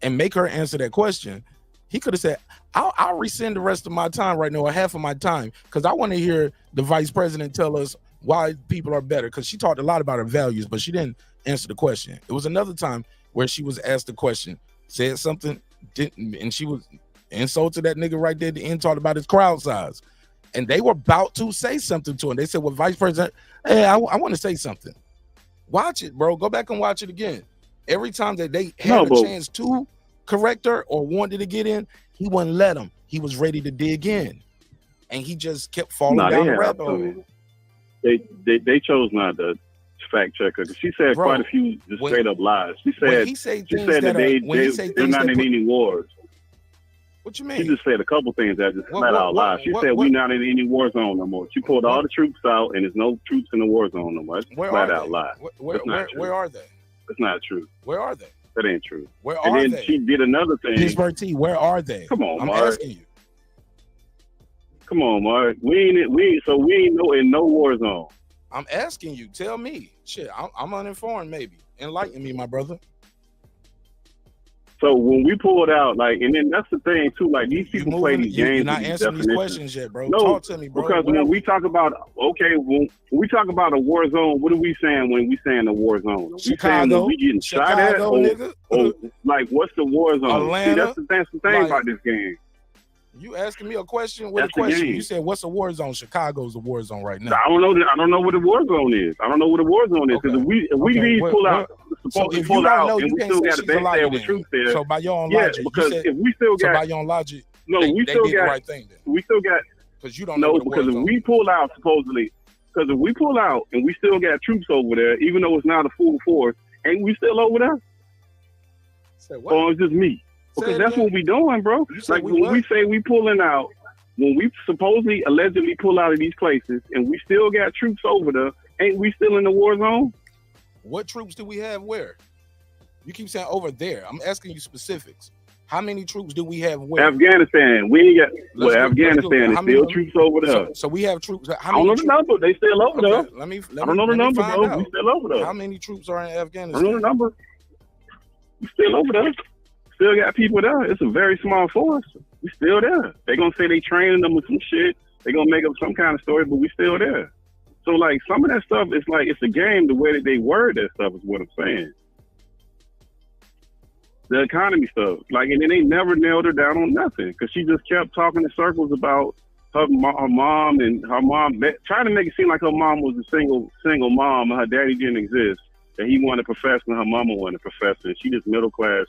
and make her answer that question, he could have said, I'll rescind the rest of my time right now, or half of my time, because I want to hear the vice president tell us why people are better, because she talked a lot about her values, but she didn't answer the question. It was another time where she was asked the question, said something, didn't, and she was insulted that nigga right there at the end, talked about his crowd size. And they were about to say something to him. They said, well, vice president, hey, I want to say something. Watch it, bro. Go back and watch it again. Every time that they had a chance to correct her or wanted to get in, he wouldn't let him. He was ready to dig in. And he just kept falling down the rabbit hole. They chose not to fact check her. She said quite a few just straight up lies. She said that they're not in any wars. What you mean? She just said a couple things that just flat out lies. She said we're not in any war zone no more. She pulled all the troops out and there's no troops in the war zone no more. That's flat out lie. Where are they? That's not true. Where are they? That ain't true. Where are they? And then she did another thing. Pittsburgh T, where are they? Come on, I'm Mark. asking you. Come on, Mark. We ain't in no war zone. I'm asking you. Tell me. Shit, I'm uninformed. Maybe enlighten me, my brother. So when we pulled out, like, and then that's the thing too. Like these people play these games. You're not answering these questions yet, bro. No, talk to me, bro. Because when we talk about when we talk about a war zone, what are we saying when we saying a war zone? Are Chicago, we getting shot at, or like what's the war zone? Atlanta, See, that's the thing about this game. You asking me a question with That's a question. the game. You said, what's a war zone? Chicago's a war zone right now. I don't know. I don't know what the war zone is. I don't know what the war zone is because if we leave pull out, So if you pull don't out, know, and you we can't still say got a she's a base liar there with then. truth there. So by your own yeah, logic, because you said, if we still so got, by your own logic, no, they we still did got the right thing then. We still got because you don't know. no, because if we pull out supposedly, because if we pull out and we still got troops over there, even though it's not a full force, ain't we still over there? Or it's just me? Because that's what we doing, bro. Like when we say we pulling out, when we supposedly allegedly pull out of these places and we still got troops over there, ain't we still in the war zone? What troops do we have where? You keep saying over there. I'm asking you specifics. How many troops do we have where? Afghanistan. We ain't got. Well, Afghanistan is still troops over there. So we have troops. I don't know the number. They still over there. I don't know the number, bro. Out. We still over there. How many troops are in Afghanistan? I don't know the number. We still over there. Still got people there. It's a very small force. We still there. They gonna say they training them with some shit. They gonna make up some kind of story, but we still there. So like some of that stuff, it's like it's a game. The way that they word that stuff is what I'm saying. The economy stuff, like, and then they never nailed her down on nothing because she just kept talking in circles about her mom and her mom, trying to make it seem like her mom was a single mom and her daddy didn't exist. That he wanted a professor and her mama wanted a professor, and she just middle class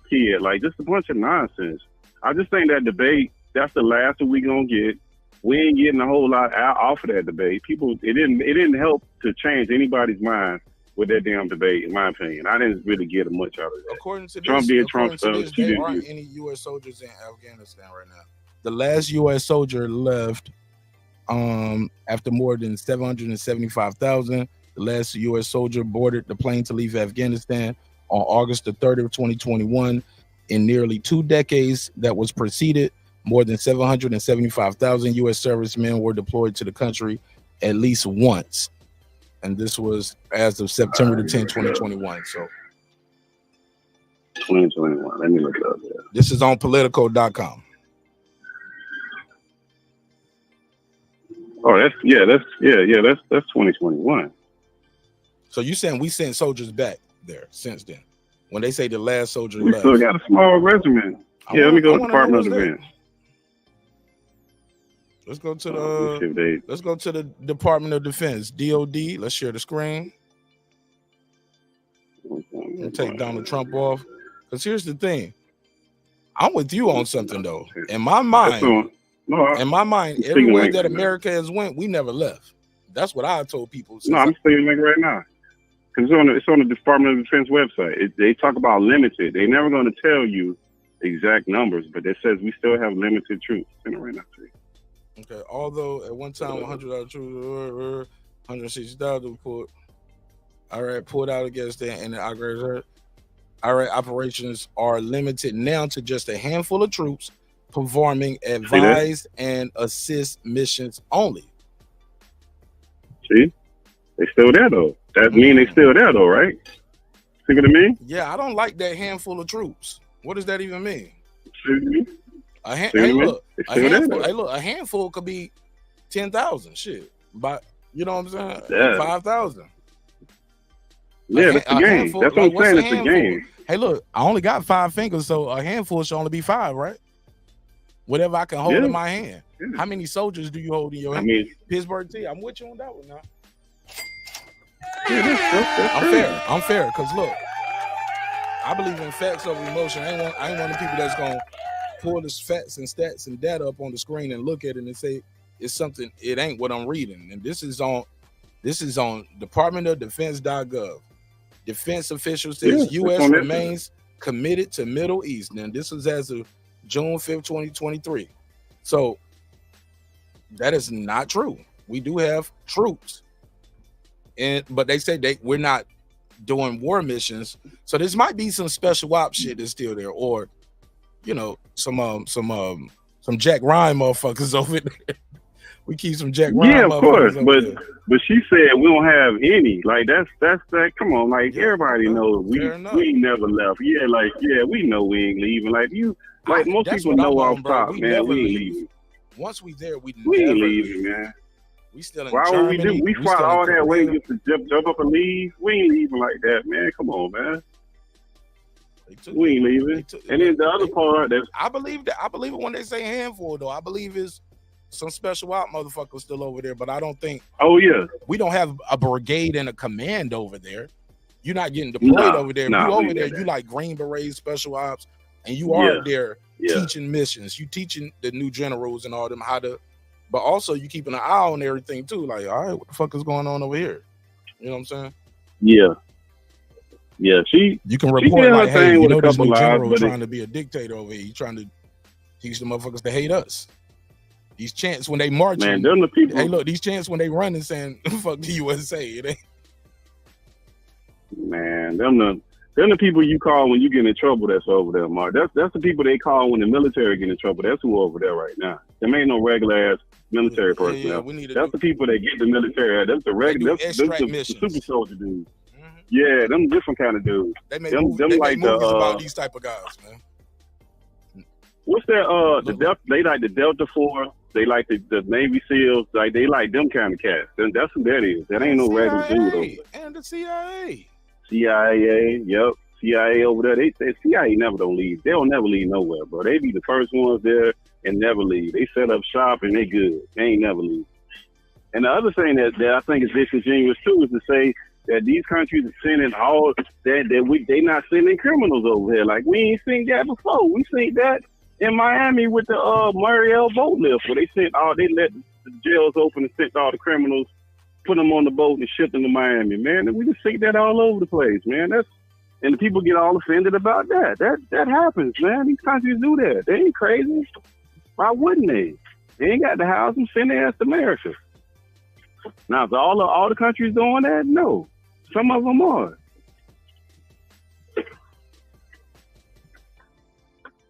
kid, like just a bunch of nonsense. I just think that debate, that's the last that we gonna get. We ain't getting a whole lot off of that debate. People, it didn't help to change anybody's mind with that damn debate, in my opinion. I didn't really get much out of that. According to Trump this, did Trump stuff. There aren't any U.S. soldiers in Afghanistan right now. The last U.S. soldier left after more than 775,000. The last U.S. soldier boarded the plane to leave Afghanistan on August the 30th, 2021. In nearly 2 decades that was preceded, more than 775,000 U.S. servicemen were deployed to the country at least once. And this was as of September the 10th, 2021. So 2021. Let me look it up there. This is on Politico.com. Oh, that's 2021. So you saying we sent soldiers back there since then? When they say the last soldier We left, still got a small regiment. Let me go to Department of Defense. Let's go to the Department of Defense, DOD. Let's share the screen. We'll take Donald Trump off. Because here's the thing. I'm with you on something though. In my mind, everywhere that America has went, we never left. That's what I told people. No, I'm seeing the link right now. Because it's on the Department of Defense website. They talk about limited. They're never going to tell you exact numbers, but it says we still have limited troops. Right now, okay. Although at one time 100,000 troops, 160,000 pulled. All right, pulled out against that, and the IRA operations are limited now to just a handful of troops performing advise and assist missions only. See, they still there though. That mean they still there though, right? See what I mean? Yeah, I don't like that handful of troops. What does that even mean? A handful could be 10,000. Shit, but you know what I'm saying? Yeah. 5,000. Yeah, that's the game. That's what I'm saying. It's the game. Hey, look, I only got 5 fingers, so a handful should only be 5, right? Whatever I can hold in my hand. Yeah. How many soldiers do you hold in your hand? Pittsburgh T, I'm with you on that one now. I'm fair, because look, I believe in facts over emotion. I ain't one of the people that's gonna pull the facts and stats and data up on the screen and look at it and say it's something. It ain't what I'm reading. And this is on departmentofdefense.gov. Defense official says U.S. remains committed to Middle East. Now this is as of June 5th, 2023. So that is not true. We do have troops. But they say we're not doing war missions, so this might be some special ops shit that's still there, or you know, some Jack Ryan motherfuckers over there. We keep some Jack Ryan. Yeah, of course, but she said we don't have any. Like that's that. Come on, like everybody knows we never left. Yeah, like we know we ain't leaving. Like most people know off top, man. We ain't leaving. Once we there, we ain't leaving, man. We still in Why Germany. would we do? We fought all that way just to jump up and leave. We ain't leaving like that, man. Come on, man. We ain't leaving. And then the other part, that's I believe it when they say handful, though. I believe it's some special out motherfuckers still over there, but I don't think. Oh yeah, we don't have a brigade and a command over there. You're not getting deployed over there. You over there, you like Green Berets, special ops, and you are there teaching missions. You teaching the new generals and all them how to, but also you keeping an eye on everything too. Like, all right, what the fuck is going on over here? You know what I'm saying? Yeah. Yeah, you can report like, hey, you know this new general trying to be a dictator over here. He's trying to teach the motherfuckers to hate us. These chants when they march, man, them the people. Hey, look, these chants when they run and saying "fuck the USA," it ain't. Man, them the people you call when you get in trouble. That's over there, Mark. That's the people they call when the military get in trouble. That's who over there right now. There ain't no regular ass military personnel. That's the people that get the military. That's the regular. That's the super soldier dudes. Yeah, them different kind of dudes. They make movies about these type of guys, man. What's that? They like the Delta Force. They like the Navy SEALs. Like they like them kind of cats. That's who that is. That ain't no regular dude over there. And the CIA. CIA, yep. CIA over there. They CIA never don't leave. They'll never leave nowhere, bro. They be the first ones there and never leave. They set up shop and they good. They ain't never leave. And the other thing that I think is disingenuous too is to say that these countries are sending all that they not sending criminals over here. Like we ain't seen that before. We seen that in Miami with the Muriel boat lift where they let the jails open and sent all the criminals, put them on the boat and shipped them to Miami. Man, and we just see that all over the place, man. And the people get all offended about that. That happens, man. These countries do that. They ain't crazy. Why wouldn't they? They ain't got the house and send their ass to America. Now, is all the countries doing that? No. Some of them are.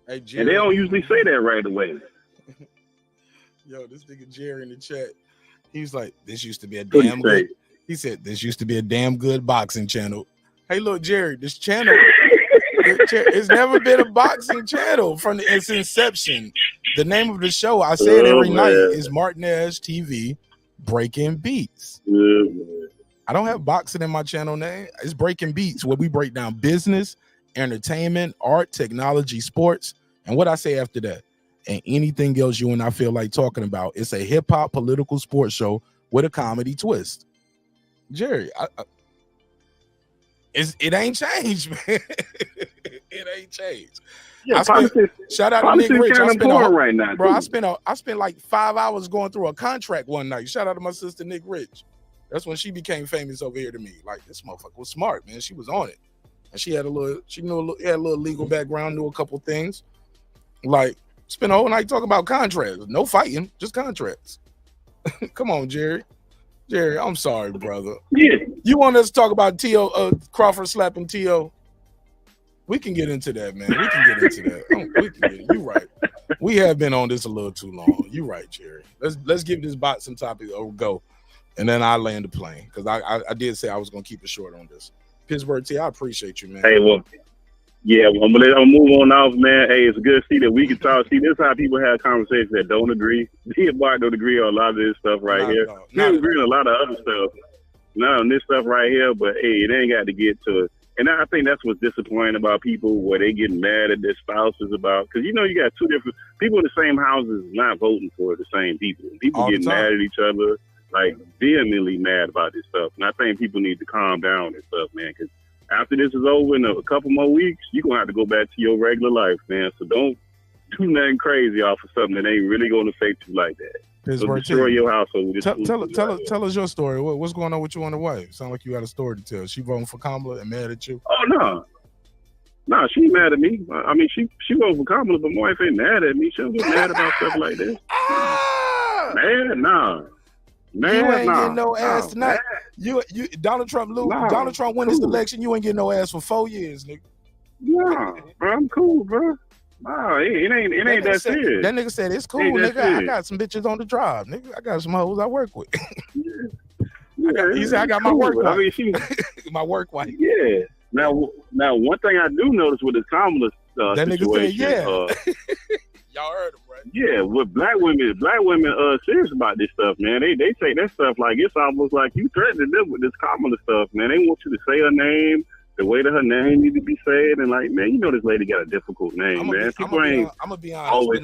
Hey, Jerry. And they don't usually say that right away. Yo, this nigga Jerry in the chat, he's like, this used to be a damn good. He said, this used to be a damn good boxing channel. Hey, look, Jerry, this channel, it's never been a boxing channel from its inception. The name of the show, I say it every night, is Martinez TV Breaking Beats. I don't have boxing in my channel name. It's Breaking Beats, where we break down business, entertainment, art, technology, sports, and what I say after that, and anything else you and I feel like talking about. It's a hip-hop political sports show with a comedy twist. Jerry, it ain't changed, man. It ain't changed. Yeah, shout out to Nick Rich. Right now, bro. I spent like 5 hours going through a contract one night. Shout out to my sister Nick Rich. That's when she became famous over here to me. Like, this motherfucker was smart, man. She was on it, and she had a little legal background, knew a couple things. Like, spent a whole night talking about contracts. No fighting, just contracts. Come on, Jerry. Jerry, I'm sorry, brother. Yeah. You want us to talk about Crawford slapping T.O.? We can get into that, man. We can get into that. You're right. We have been on this a little too long. You're right, Jerry. Let's give this bot some topic or go, and then I'll land the plane because I did say I was gonna keep it short on this. Pittsburgh T, I appreciate you, man. Hey, well, yeah, I'm gonna move on off, man. Hey, it's good to see that we can talk. See, this is how people have conversations that don't agree. Me and Mark don't agree on a lot of this stuff right here. We don't agree on a lot of other stuff. Not on this stuff right here, but hey, it ain't got to get to it. And I think that's what's disappointing about people where they get mad at their spouses about, because you got two different people in the same houses not voting for the same people. People get mad at each other, like vehemently mad about this stuff. And I think people need to calm down and stuff, man, because after this is over in a couple more weeks, you're going to have to go back to your regular life, man. So don't do nothing crazy off of something that ain't really going to affect you like that. So destroy your household. Tell us your story. What's going on with you and the wife? Sound like you got a story to tell. She voting for Kamala and mad at you? Oh, no, she ain't mad at me. I mean, she voted for Kamala, but my wife ain't mad at me. She don't get mad about stuff like this. Man, nah. Man, you ain't getting no ass tonight. You Donald Trump lose. Donald Trump win this election. You ain't getting no ass for 4 years, nigga. Yeah, bro, I'm cool, bro. Nah, it ain't that serious. That nigga said it's cool, nigga. I got some bitches on the drive, nigga. I got some hoes I work with. He said I got my work wife. I mean, my work wife. Yeah. Now, one thing I do notice with the Kamala that situation, nigga said, y'all heard him, right? Yeah, with black women serious about this stuff, man. They take that stuff like it's almost like you threatening them with this Kamala stuff, man. They want you to say her name. the way that her name need to be said, and like, man, you know this lady got a difficult name, man. I'm gonna be honest. always.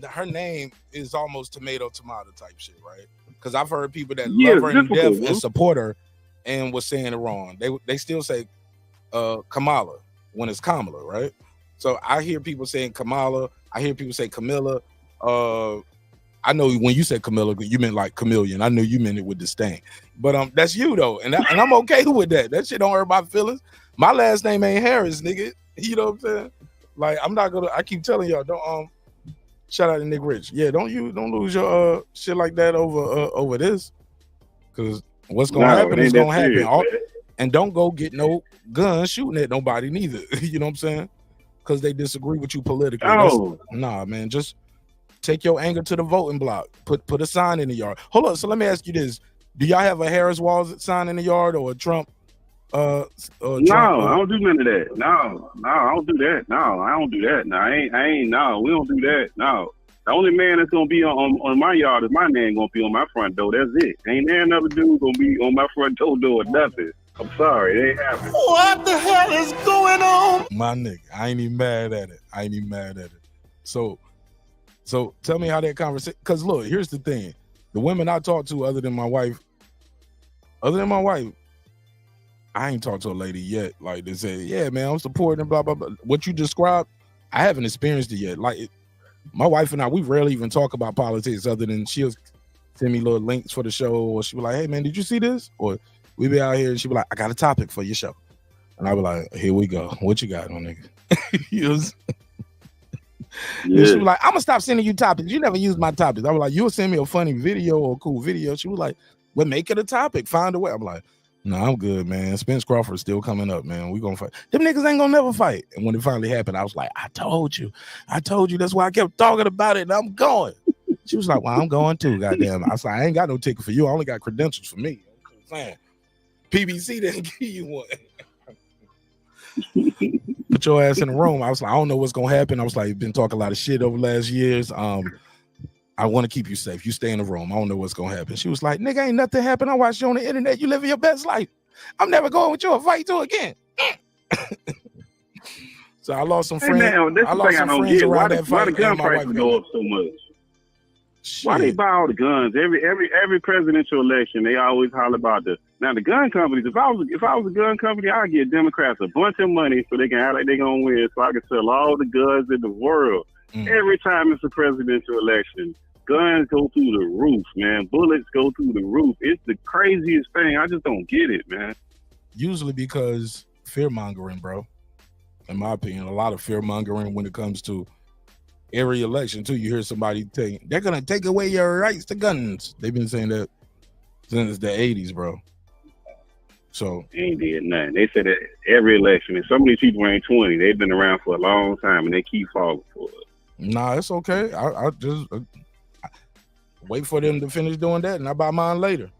Her name is almost tomato type shit, right? Because I've heard people that Yeah, love her it's to death difficult, and support her, and was saying it wrong. They still say Kamala when it's Kamala, right? So I hear people saying Kamala. I hear people say Camilla. I know when you said Camilla, you meant like chameleon. I knew you meant it with disdain. But that's you though, and I'm okay with that. That shit don't hurt my feelings. My last name ain't Harris, nigga. You know what I'm saying? Like I'm not gonna. I keep telling y'all, don't shout out to Nick Rich. Yeah, don't lose your shit like that over this, because what's gonna happen is gonna happen. And don't go get no gun shooting at nobody neither. You know what I'm saying? Because they disagree with you politically. Oh. Nah, man, just take your anger to the voting block. Put a sign in the yard. Hold on. So let me ask you this: do y'all have a Harris Walls sign in the yard or a Trump? No, I don't do none of that. No, I don't do that. No, I don't do that. No, I ain't. No, we don't do that. No, the only man that's gonna be on my yard is my man gonna be on my front door. That's it. Ain't there another dude gonna be on my front door doing nothing. I'm sorry, it ain't happening. What the hell is going on? My nigga, I ain't even mad at it. So tell me how that conversation. Because look, here's the thing: the women I talk to, other than my wife, I ain't talked to a lady yet. Like they say, yeah, man, I'm supporting blah blah blah. What you described, I haven't experienced it yet. Like my wife and I, we rarely even talk about politics, other than she'll send me little links for the show, or she be like, hey man, did you see this? Or we be out here and she be like, I got a topic for your show, and I be like, here we go. What you got, my nigga? Yeah. She was like, I'm gonna stop sending you topics. You never use my topics. I was like, you'll send me a funny video or a cool video. She was like, well, make it a topic. Find a way. I'm like, no, I'm good, man. Terence Crawford still coming up, man. We gonna fight. Them niggas ain't gonna never fight. And when it finally happened, I was like, I told you. That's why I kept talking about it, and I'm going. She was like, well, I'm going too, goddamn. I was like, I ain't got no ticket for you. I only got credentials for me. I'm saying, PBC didn't give you one. Put your ass in the room. I was like, I don't know what's gonna happen. I was like, you've been talking a lot of shit over the last years. I want to keep you safe. You stay in the room. I don't know what's gonna happen. She was like, nigga, ain't nothing happen. I watched you on the internet. You living your best life. I'm never going with you a fight to again. So I lost some friends. Man, that's I the lost thing I some don't friends get. around that Why fight. the gun and my wife prices go up so much? Why they buy all the guns? Every presidential election, they always holler about the gun companies. If I was a gun company, I'd give Democrats a bunch of money so they can act like they're gonna win, so I can sell all the guns in the world. Every time it's a presidential election, guns go through the roof, man. Bullets go through the roof. It's the craziest thing. I just don't get it, man. Usually because fear mongering, bro. In my opinion, a lot of fear mongering when it comes to every election too. You hear somebody saying they're gonna take away your rights to guns. They've been saying that since the 80s, bro. So they ain't did nothing. They said that every election, and some of these people ain't 20. They've been around for a long time, and they keep falling for it. Nah, it's okay. I just wait for them to finish doing that, and I buy mine later.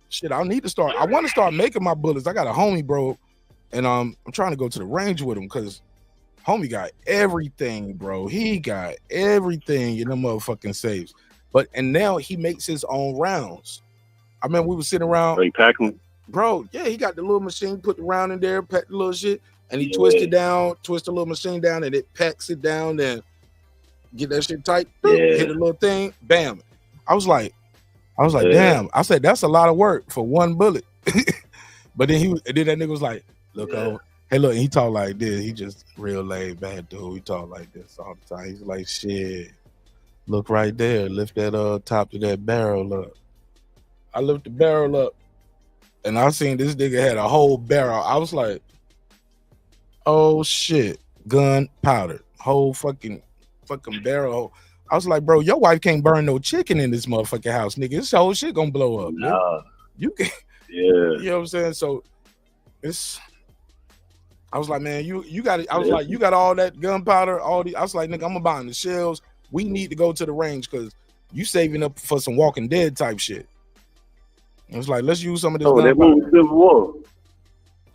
Shit, I need to start. I want to start making my bullets. I got a homie, bro, and I'm trying to go to the range with him because homie got everything, bro. He got everything in the motherfucking safes. And now he makes his own rounds. I remember we were sitting around. So he pack them? Bro, yeah, he got the little machine, put the round in there, pack the little shit, and he twist the little machine down, and it packs it down, then get that shit tight, hit a little thing, bam. I was like, damn. I said, that's a lot of work for one bullet. But then that nigga was like, look over. Hey, look, he talk like this. He just real laid back dude. He talk like this all the time. He's like, shit, look right there. Lift that top to that barrel up. I lift the barrel up, and I seen this nigga had a whole barrel. I was like, oh shit, gunpowder, whole fucking barrel. I was like, bro, your wife can't burn no chicken in this motherfucking house, nigga. This whole shit gonna blow up. Nah. You can, you know what I'm saying? So it's. I was like, man, you got it. I was like, you got all that gunpowder, I was like, nigga, I'm gonna buy the shells. We need to go to the range because you saving up for some Walking Dead type shit. It was like, let's use some of this. Oh, that movie Civil War.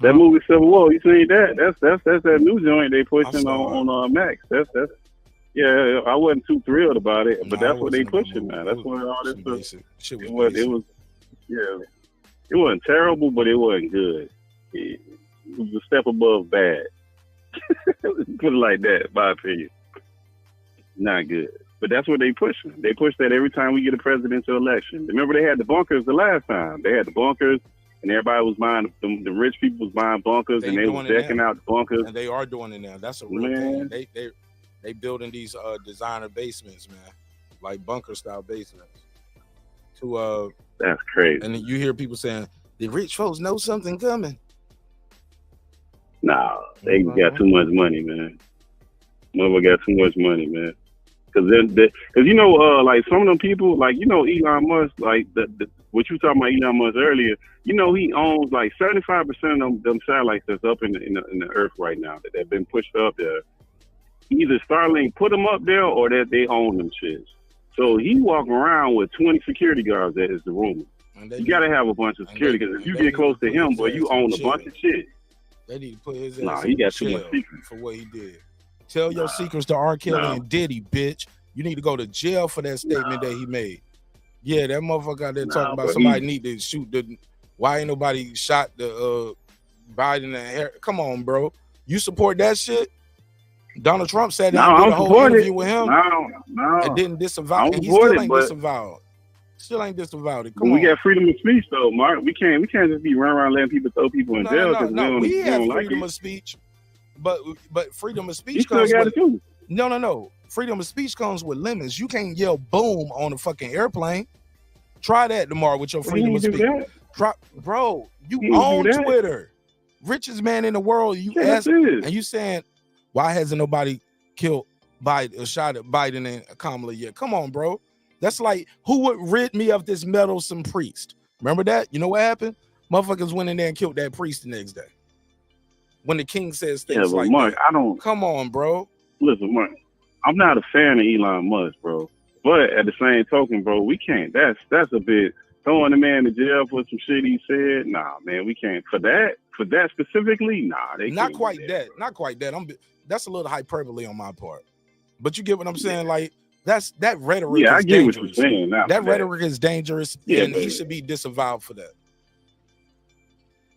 That movie Civil War. You seen that? That's that new joint they pushing on SMACKS. That's yeah. I wasn't too thrilled about it, but that's what they pushing now. That's what all this stuff. It was yeah. It wasn't terrible, but it wasn't good. was a step above bad. Put it like that, my opinion. Not good. But that's what they pushing. They push that every time we get a presidential election. Remember, they had the bunkers the last time. They had the bunkers, and everybody was buying, the rich people was buying bunkers, and they was decking out the bunkers. And they are doing it now. That's a real thing. They building these designer basements, man, like bunker style basements. That's crazy. And you hear people saying the rich folks know something coming. Nah, they got too much money, man. Motherfucker got too much money, man. Cause you know, like some of them people, like Elon Musk, like what you talking about Elon Musk earlier. You know, he owns like 75% of them satellites that's up in the earth right now that have been pushed up there. Either Starlink put them up there or that they own them shits. So he walking around with 20 security guards. That is the rumor. You gotta have a bunch of security because if you get close to him, boy, you own a bunch of shit. They need to put his ass. Nah, he got too much secrets for what he did. Tell your secrets to R. Kelly and Diddy, bitch. You need to go to jail for that statement that he made. Yeah, that motherfucker out there talking about somebody need to shoot the. Why ain't nobody shot the Biden and Harris? Come on, bro. You support that shit? Donald Trump sat down and did a whole interview with him. No, and didn't disavow it. And He still ain't disavowed. Still ain't disavowed it. Come on. We got freedom of speech though, Mark. We can't just be running around letting people throw people in jail because we have don't freedom like of speech, but freedom of speech You still comes got with it too. no. Freedom of speech comes with limits. You can't yell boom on a fucking airplane. Try that tomorrow with your freedom of speech. Bro, you own Twitter. Richest man in the world. You ask, and you saying, why hasn't nobody killed Biden or shot at Biden and Kamala yet? Come on, bro. That's like, who would rid me of this meddlesome priest? Remember that? You know what happened? Motherfuckers went in there and killed that priest the next day. When the king says things like Mark, that. I don't. Come on, bro. Listen, Mark, I'm not a fan of Elon Musk, bro. But at the same token, bro, we can't. That's a bit throwing the man to jail for some shit he said. Nah, man, we can't. For that specifically, nah, they not can't quite do that. Not quite that. That's a little hyperbole on my part. But you get what I'm saying? Like, that rhetoric Yeah, is I get dangerous. what you're saying. That rhetoric is dangerous, Yeah, and he but- should be disavowed for that.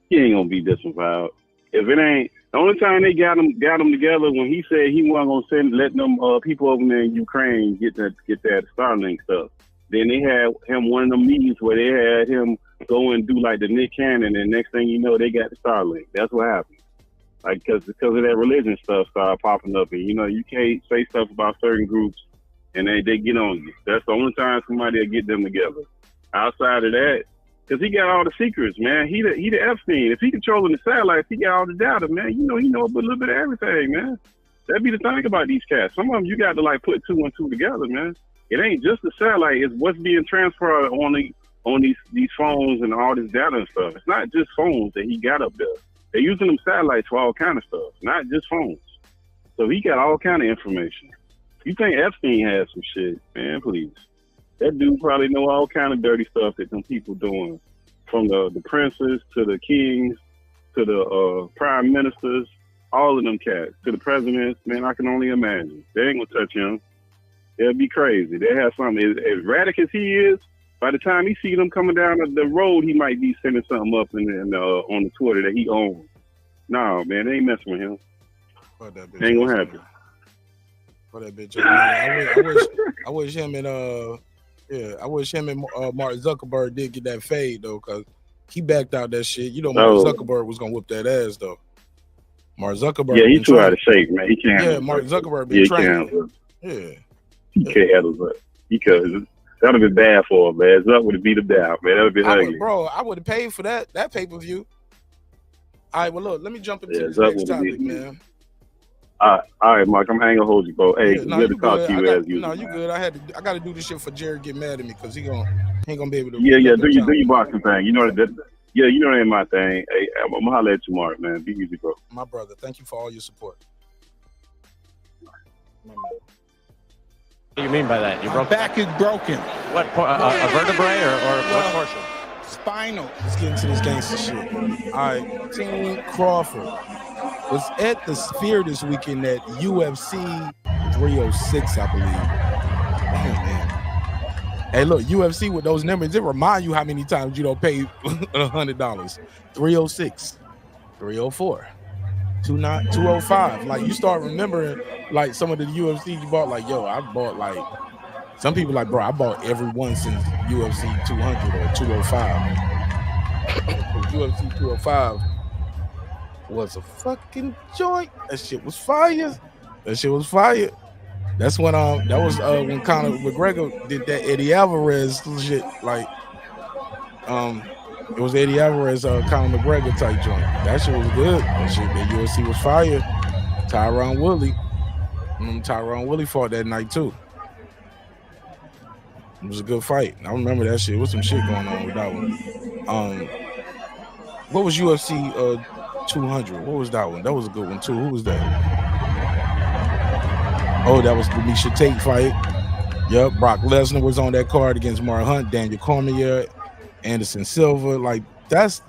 He ain't gonna be disavowed. If it ain't the only time they got him together when he said he wasn't gonna let them people over there in Ukraine get that Starlink stuff. Then they had him one of them meetings where they had him go and do like the Nick Cannon, and next thing you know, they got the Starlink. That's what happened. Like because of that religion stuff started popping up, and you can't say stuff about certain groups, and they get on you. That's the only time somebody will get them together. Outside of that. Because he got all the secrets, man. He the Epstein. If he controlling the satellites, he got all the data, man. He know a little bit of everything, man. That be the thing about these cats. Some of them you got to like put 2 and 2 together, man. It ain't just the satellite. It's what's being transferred on these phones and all this data and stuff. It's not just phones that he got up there. They're using them satellites for all kind of stuff, not just phones. So he got all kind of information. You think Epstein has some shit, man, please. That dude probably know all kind of dirty stuff that them people doing, from the princes to the kings to the prime ministers, all of them cats, to the presidents. Man, I can only imagine. They ain't gonna touch him. They'll be crazy. They have something. As erratic as he is, by the time he see them coming down the road, he might be sending something up on the Twitter that he owns. No, man, they ain't messing with him. Ain't gonna happen. For that bitch. I wish him and I wish him and Mark Zuckerberg did get that fade though, cause he backed out that shit. You know, Mark Zuckerberg was gonna whip that ass though. Mark Zuckerberg. Yeah, he's too out of shape, man. He can't. Yeah, Mark Zuckerberg been training. He can't handle it because that would have been bad for him, man. Zuck would have beat him down, man. That would have been ugly. Bro, I would have paid for that pay-per-view. All right, well look, let me jump into this next topic, man. All right, Mark. I'm hanging hold you, bro. Hey, good to talk to you as usual. No, you good. I got to do this shit for Jared get mad at me because he ain't gonna be able to. Yeah. Do your boxing thing. You know that. Yeah, you know that ain't my thing. Hey, I'm gonna holler at you, Mark, man. Be easy, bro. My brother, thank you for all your support. What do you mean by that? You broke back is broken. What a vertebrae or what portion? Spinal. Let's get into this gangster shit. All right, Terence Crawford was at the Sphere this weekend at UFC 306, I believe. Damn, man. Hey, look, UFC with those numbers, it remind you how many times you don't pay $100. 306. 304. 205. Like you start remembering like some of the UFC you bought, like, yo, I bought like some people like, bro, I bought every one since UFC 200 or 205. UFC 205 was a fucking joint. That shit was fire. That shit was fire. That's when that was when Conor McGregor did that Eddie Alvarez shit. Like it was Eddie Alvarez, Conor McGregor type joint. That shit was good. That shit, the UFC was fire. Tyron Woodley. Tyron Woodley fought that night too. It was a good fight. I remember that shit. There was some shit going on with that one. What was UFC 200? What was that one? That was a good one too. Who was that? Oh, that was the Misha Tate fight. Yep. Brock Lesnar was on that card against Mark Hunt, Daniel Cormier, Anderson Silva. Like, that's,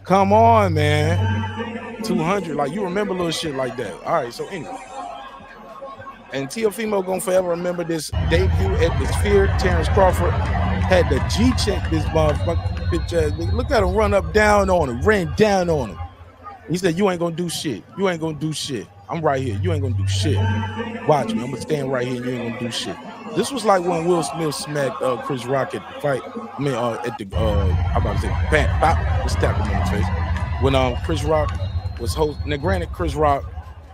come on, man. 200. Like, you remember little shit like that. All right, so anyway. And Teofimo gonna forever remember this debut at the Sphere. Terence Crawford had the G-check this motherfucker, bitch ass nigga. Look at him run up down on him, ran down on him. He said, you ain't gonna do shit. You ain't gonna do shit. I'm right here. You ain't gonna do shit. Watch me. I'm gonna stand right here and you ain't gonna do shit. This was like when Will Smith smacked Chris Rock at the fight. I mean, at the, I'm about to say, bam, bop, just tap him on the face. When Chris Rock was hosting. Now, granted, Chris Rock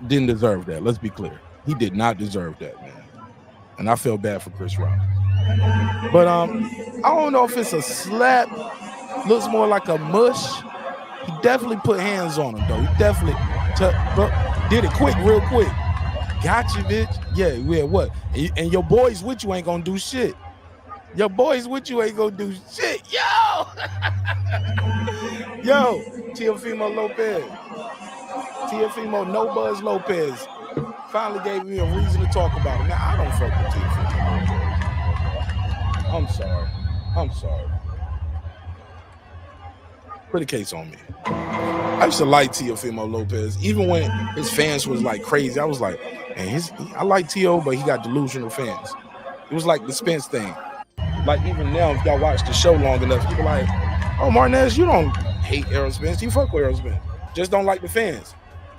didn't deserve that. Let's be clear. He did not deserve that, man. And I feel bad for Chris Rock. But I don't know if it's a slap. Looks more like a mush. He definitely put hands on him, though. He definitely did it quick, real quick. Gotcha, bitch. Yeah, what? And your boys with you ain't gonna do shit. Your boys with you ain't gonna do shit. Yo! Yo, Teofimo Lopez. Teofimo No Buzz Lopez finally gave me a reason to talk about him. Now, I don't fuck with Teofimo Lopez. I'm sorry. Put a case on me. I used to like Teofimo Lopez. Even when his fans was like crazy, I was like, man, I like Teo, but he got delusional fans. It was like the Spence thing. Like even now, if y'all watch the show long enough, you be like, oh, Martinez, you don't hate Errol Spence. You fuck with Errol Spence. Just don't like the fans.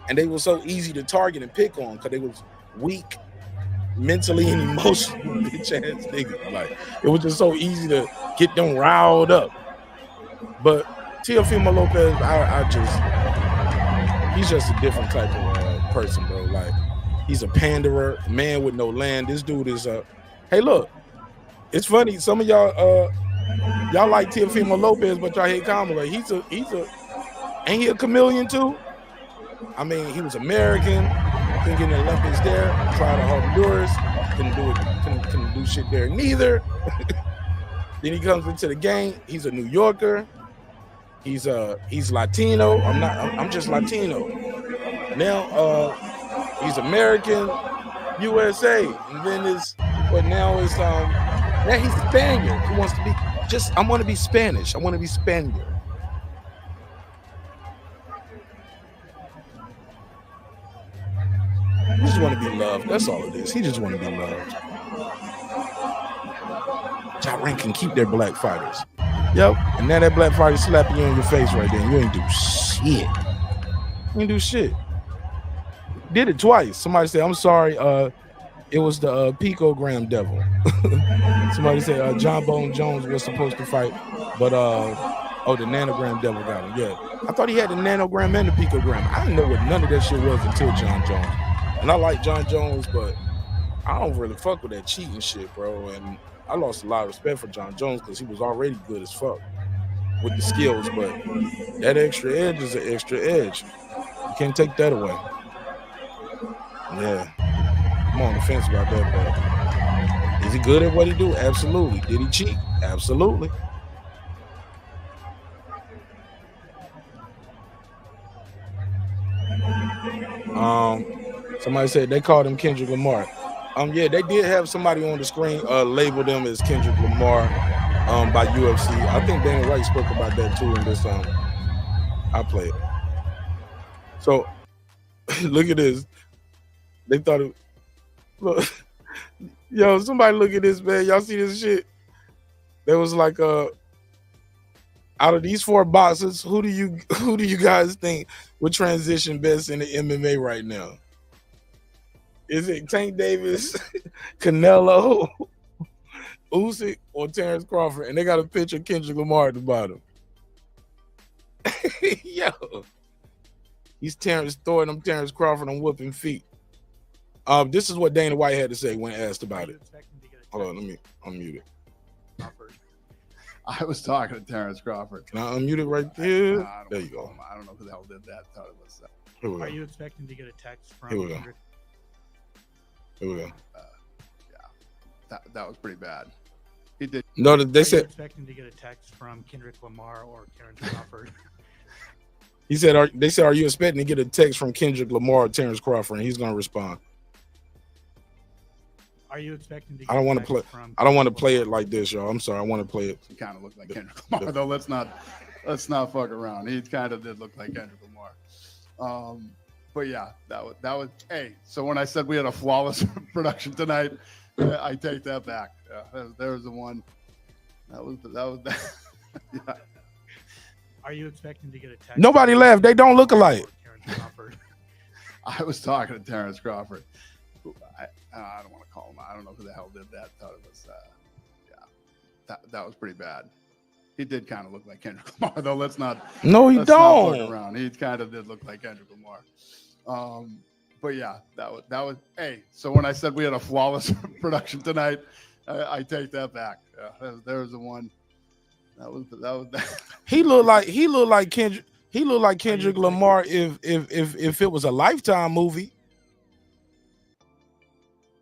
And they were so easy to target and pick on because they was weak mentally and emotionally, bitch ass niggas. Like, it was just so easy to get them riled up. But Teofimo Lopez, he's just a different type of person, bro. Like, he's a panderer, man with no land. This dude is hey, look, it's funny. Some of y'all like Teofimo Lopez, but y'all hate Kamala. Ain't he a chameleon too? I mean, he was American, couldn't get in the Olympics there, tried to Honduras, couldn't do shit there neither. Then he comes into the game, he's a New Yorker. He's Latino. I'm just Latino. Now he's American, USA. And then now he's Spaniard. He wants to be I want to be Spanish. I want to be Spaniard. He just want to be loved. That's all it is. He just want to be loved. Top rank can keep their black fighters. Yep. And now that black fighter slapping you in your face right there. You ain't do shit. You ain't do shit. Did it twice. Somebody said, I'm sorry, it was the picogram devil. Somebody said John Bone Jones was supposed to fight, but the nanogram devil got him. Yeah. I thought he had the nanogram and the picogram. I didn't know what none of that shit was until John Jones. And I like John Jones, but I don't really fuck with that cheating shit, bro. And I lost a lot of respect for John Jones because he was already good as fuck with the skills, but that extra edge is an extra edge. You can't take that away. Yeah. I'm on the fence about that, but is he good at what he do? Absolutely. Did he cheat? Absolutely. Somebody said they called him Kendrick Lamar. Yeah, they did have somebody on the screen label them as Kendrick Lamar by UFC. I think Dana White spoke about that too in this. I played. So look at this. They thought it. Look, yo, somebody look at this, man. Y'all see this shit? There was like Out of these 4 boxers, who do you guys think would transition best into MMA right now? Is it Tank Davis, Canelo, Usyk, or Terence Crawford? And they got a picture of Kendrick Lamar at the bottom. Yo, he's Terence throwing them Terence Crawford on whooping feet. This is what Dana White had to say when asked about it. Hold on, let me unmute it. I was talking to Terence Crawford. Can I unmute it right there? There you go. I don't know who the hell did that. Thought it was. Here we go. Are you expecting to get a text from? Here we go. Here we go. Yeah, that was pretty bad. He did. No, they Are said. you expecting to get a text from Kendrick Lamar or Terence Crawford? He said, they said, are you expecting to get a text from Kendrick Lamar or Terence Crawford? And he's going to respond. Are you expecting to get I don't want to play. I don't want to play it like this, y'all. I'm sorry. I want to play it. He kind of looked like Kendrick Lamar, though. Let's not fuck around. He kind of did look like Kendrick Lamar. But yeah, that was. Hey, so when I said we had a flawless production tonight, I take that back. Yeah, there was the one. That was. Yeah. Are you expecting to get a text? Nobody laughed. They don't look alike. I was talking to Terence Crawford. I don't want to call him. I don't know who the hell did that. Thought it was. Yeah, that was pretty bad. He did kind of look like Kendrick Lamar, though. Let's not. No, he let's not don't. fuck around. He kind of did look like Kendrick Lamar. But yeah, that was. Hey, so when I said we had a flawless production tonight, I take that back. Yeah, there was the one. That was. He looked like Kendrick. He looked like Kendrick Lamar if it was a Lifetime movie.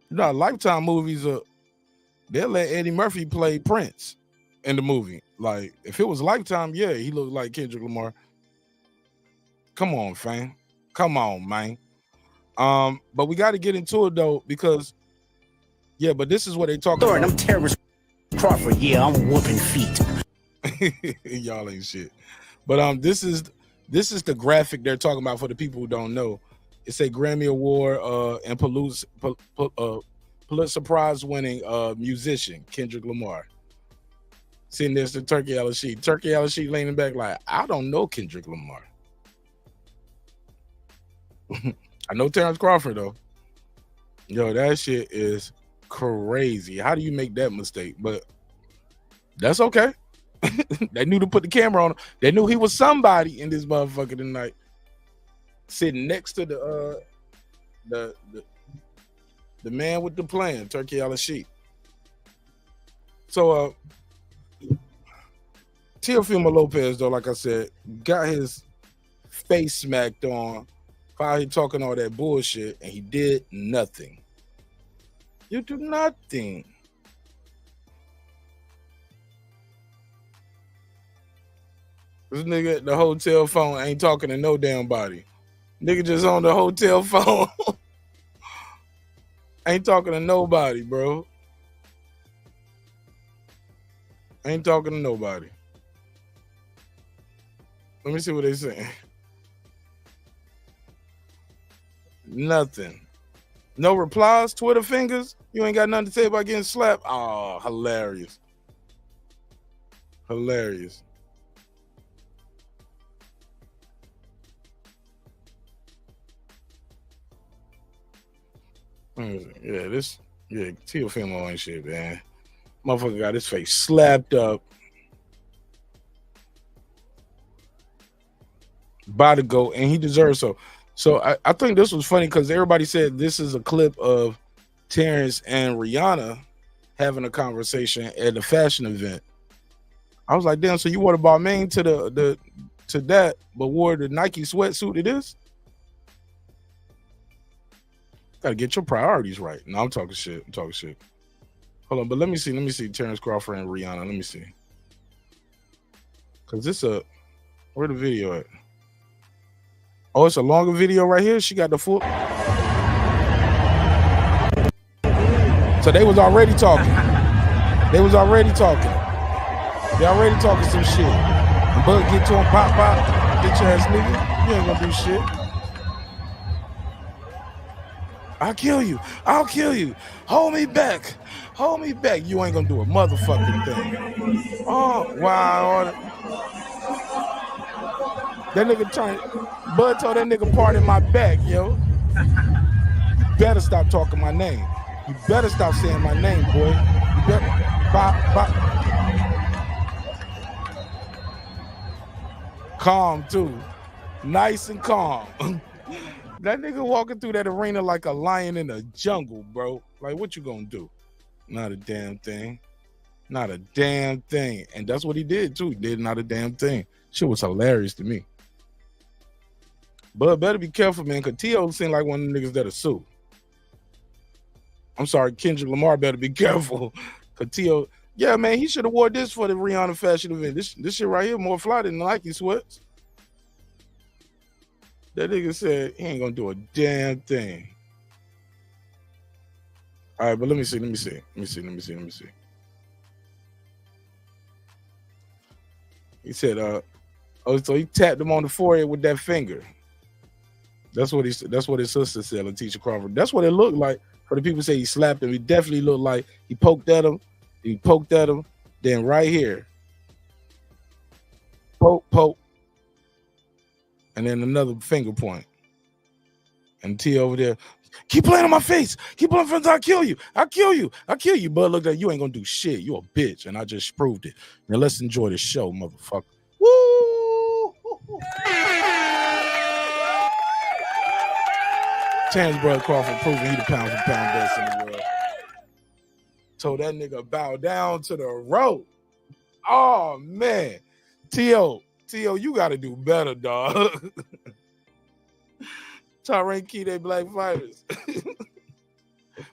You know, Lifetime movies they'll let Eddie Murphy play Prince in the movie. Like if it was Lifetime, yeah, he looked like Kendrick Lamar. Come on, fam. Come on, man. But we got to get into it though, because but this is what they talk about. I'm Terence Crawford. Yeah, I'm whooping feet. Y'all ain't shit. But this is the graphic they're talking about for the people who don't know. It's a Grammy Award and Pulitzer Prize winning musician, Kendrick Lamar. Sitting next to Turkey Al-Sheet. Turkey Al-Sheet leaning back like, I don't know Kendrick Lamar. I know Terence Crawford though. Yo, that shit is crazy. How do you make that mistake? But that's okay. They knew to put the camera on him. They knew he was somebody in this motherfucker tonight. Sitting next to the man with the plan, Turkey Al-Sheet. So Teofimo Lopez, though, like I said, got his face smacked on while he talking all that bullshit, and he did nothing. You do nothing. This nigga at the hotel phone ain't talking to no damn body. Nigga just on the hotel phone. Ain't talking to nobody, bro. Ain't talking to nobody. Let me see what they saying. Nothing. No replies, Twitter fingers. You ain't got nothing to say about getting slapped. Oh, hilarious. Hilarious. Teofimo ain't shit, man. Motherfucker got his face slapped up by the GOAT, and he deserves so. So I think this was funny because everybody said this is a clip of Terrence and Rihanna having a conversation at a fashion event. I was like, damn, so you wore the Balmain to that, but wore the Nike sweatsuit to this? Gotta get your priorities right. No, I'm talking shit. Hold on, but let me see Terence Crawford and Rihanna. Let me see. Cause where the video at? Oh, it's a longer video right here. She got the full. So they was already talking. They already talking some shit. And Bud get to him, pop, get your ass nigga. You ain't gonna do shit. I'll kill you. Hold me back. You ain't gonna do a motherfucking thing. Oh, wow. That nigga Bud told that nigga pardon my back, yo. You better stop talking my name. You better stop saying my name, boy. You better. Bop. Calm, too. Nice and calm. That nigga walking through that arena like a lion in the jungle, bro. Like, what you gonna do? Not a damn thing. Not a damn thing. And that's what he did, too. He did not a damn thing. Shit was hilarious to me. But better be careful, man, because T.O. seemed like one of the niggas that'll sue. I'm sorry, Kendrick Lamar better be careful. Because T.O., yeah, man, he should have wore this for the Rihanna fashion event. This shit right here more fly than Nike sweats. That nigga said he ain't gonna do a damn thing. All right, but let me see. He said, so he tapped him on the forehead with that finger. That's what his sister said, Letitia Crawford. That's what it looked like. For the people say he slapped him, he definitely looked like he poked at him. Then right here, poke, and then another finger point. And T over there, keep playing on my face. Keep playing in front, I'll kill you. But look at you, ain't gonna do shit. You a bitch, and I just proved it. Now let's enjoy the show, motherfucker. Woo! Terence Crawford proving he the pound for pound best in the world. Told that nigga bow down to the rope. Oh man, T.O., you gotta do better, dog. Tyrann Key, they black fighters.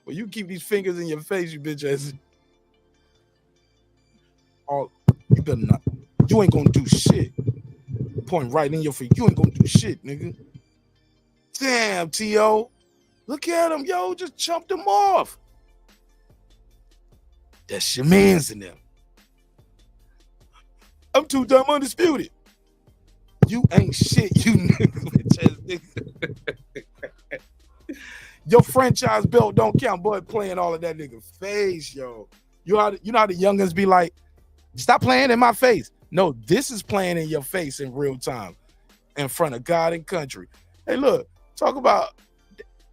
Well, you keep these fingers in your face, you bitch ass. Oh, you better not. You ain't gonna do shit. Point right in your face. You ain't gonna do shit, nigga. Damn, T.O. Look at him, yo. Just chumped him off. That's your mans in them. I'm too dumb undisputed. You ain't shit, you nigga. Your franchise belt don't count, boy, playing all of that nigga face, yo. You know how the youngins be like, stop playing in my face. No, this is playing in your face in real time, in front of God and country. Hey, look, talk about,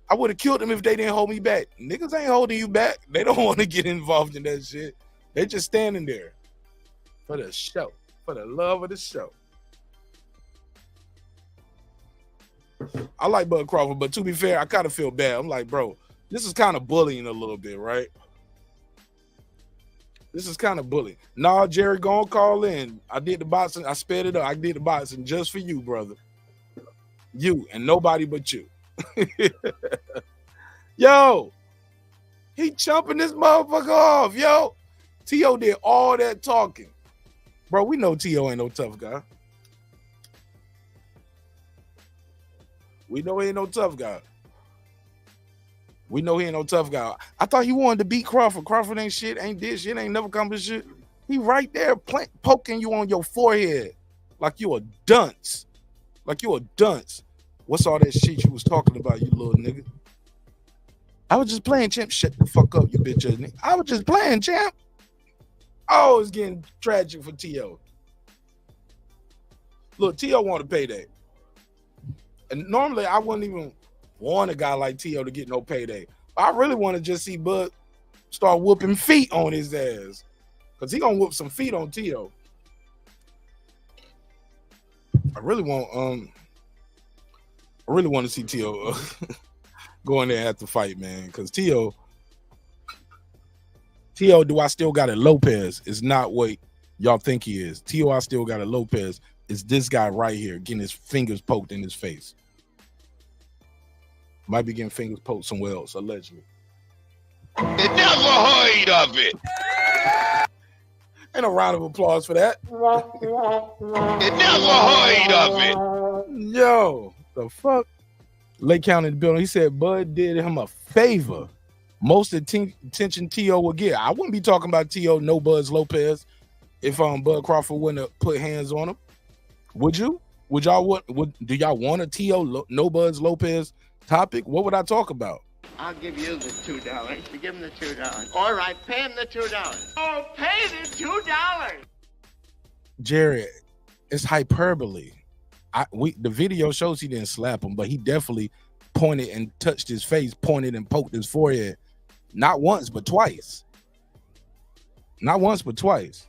I would have killed them if they didn't hold me back. Niggas ain't holding you back. They don't want to get involved in that shit. They just standing there for the show, for the love of the show. I like Bud Crawford, but to be fair, I kind of feel bad. I'm like, bro, this is kind of bullying a little bit, right? This is kind of bullying. Nah, Jerry, go on, call in. I did the boxing. I sped it up. I did the boxing just for you, brother. You and nobody but you. Yo, he chumping this motherfucker off, yo. T.O. did all that talking. Bro, we know T.O. ain't no tough guy. We know he ain't no tough guy. I thought he wanted to beat Crawford. Crawford ain't shit, ain't this shit, ain't never accomplished shit. He right there poking you on your forehead like you a dunce. What's all that shit you was talking about, you little nigga? I was just playing, champ. Shut the fuck up, you bitch ass nigga. I was just playing, champ. Oh, it's getting tragic for T.O. Look, T.O. want a payday. And normally I wouldn't even want a guy like T.O. to get no payday. I really want to just see Bud start whooping feet on his ass. Because he gonna whoop some feet on T.O. I really want to see T.O. go in there and have to fight, man. Because T.O., do I still got it? Lopez is not what y'all think he is. T.O., I still got it. Lopez is this guy right here getting his fingers poked in his face. Might be getting fingers poked somewhere else, allegedly. Never heard of it. Ain't a round of applause for that. Never heard of it. Yo, the fuck? Lake County in the building. He said Bud did him a favor. Most attention T.O. will get. I wouldn't be talking about T.O. No Buzz Lopez if Bud Crawford wouldn't have put hands on him. Would you? Do y'all want a T.O. No Buzz Lopez topic? What would I talk about? I'll give you the $2. You give him the $2. All right, pay him the $2. Oh, pay the $2. Jerry, it's hyperbole. The video shows he didn't slap him, but he definitely pointed and touched his face, pointed and poked his forehead. Not once, but twice. Not once, but twice.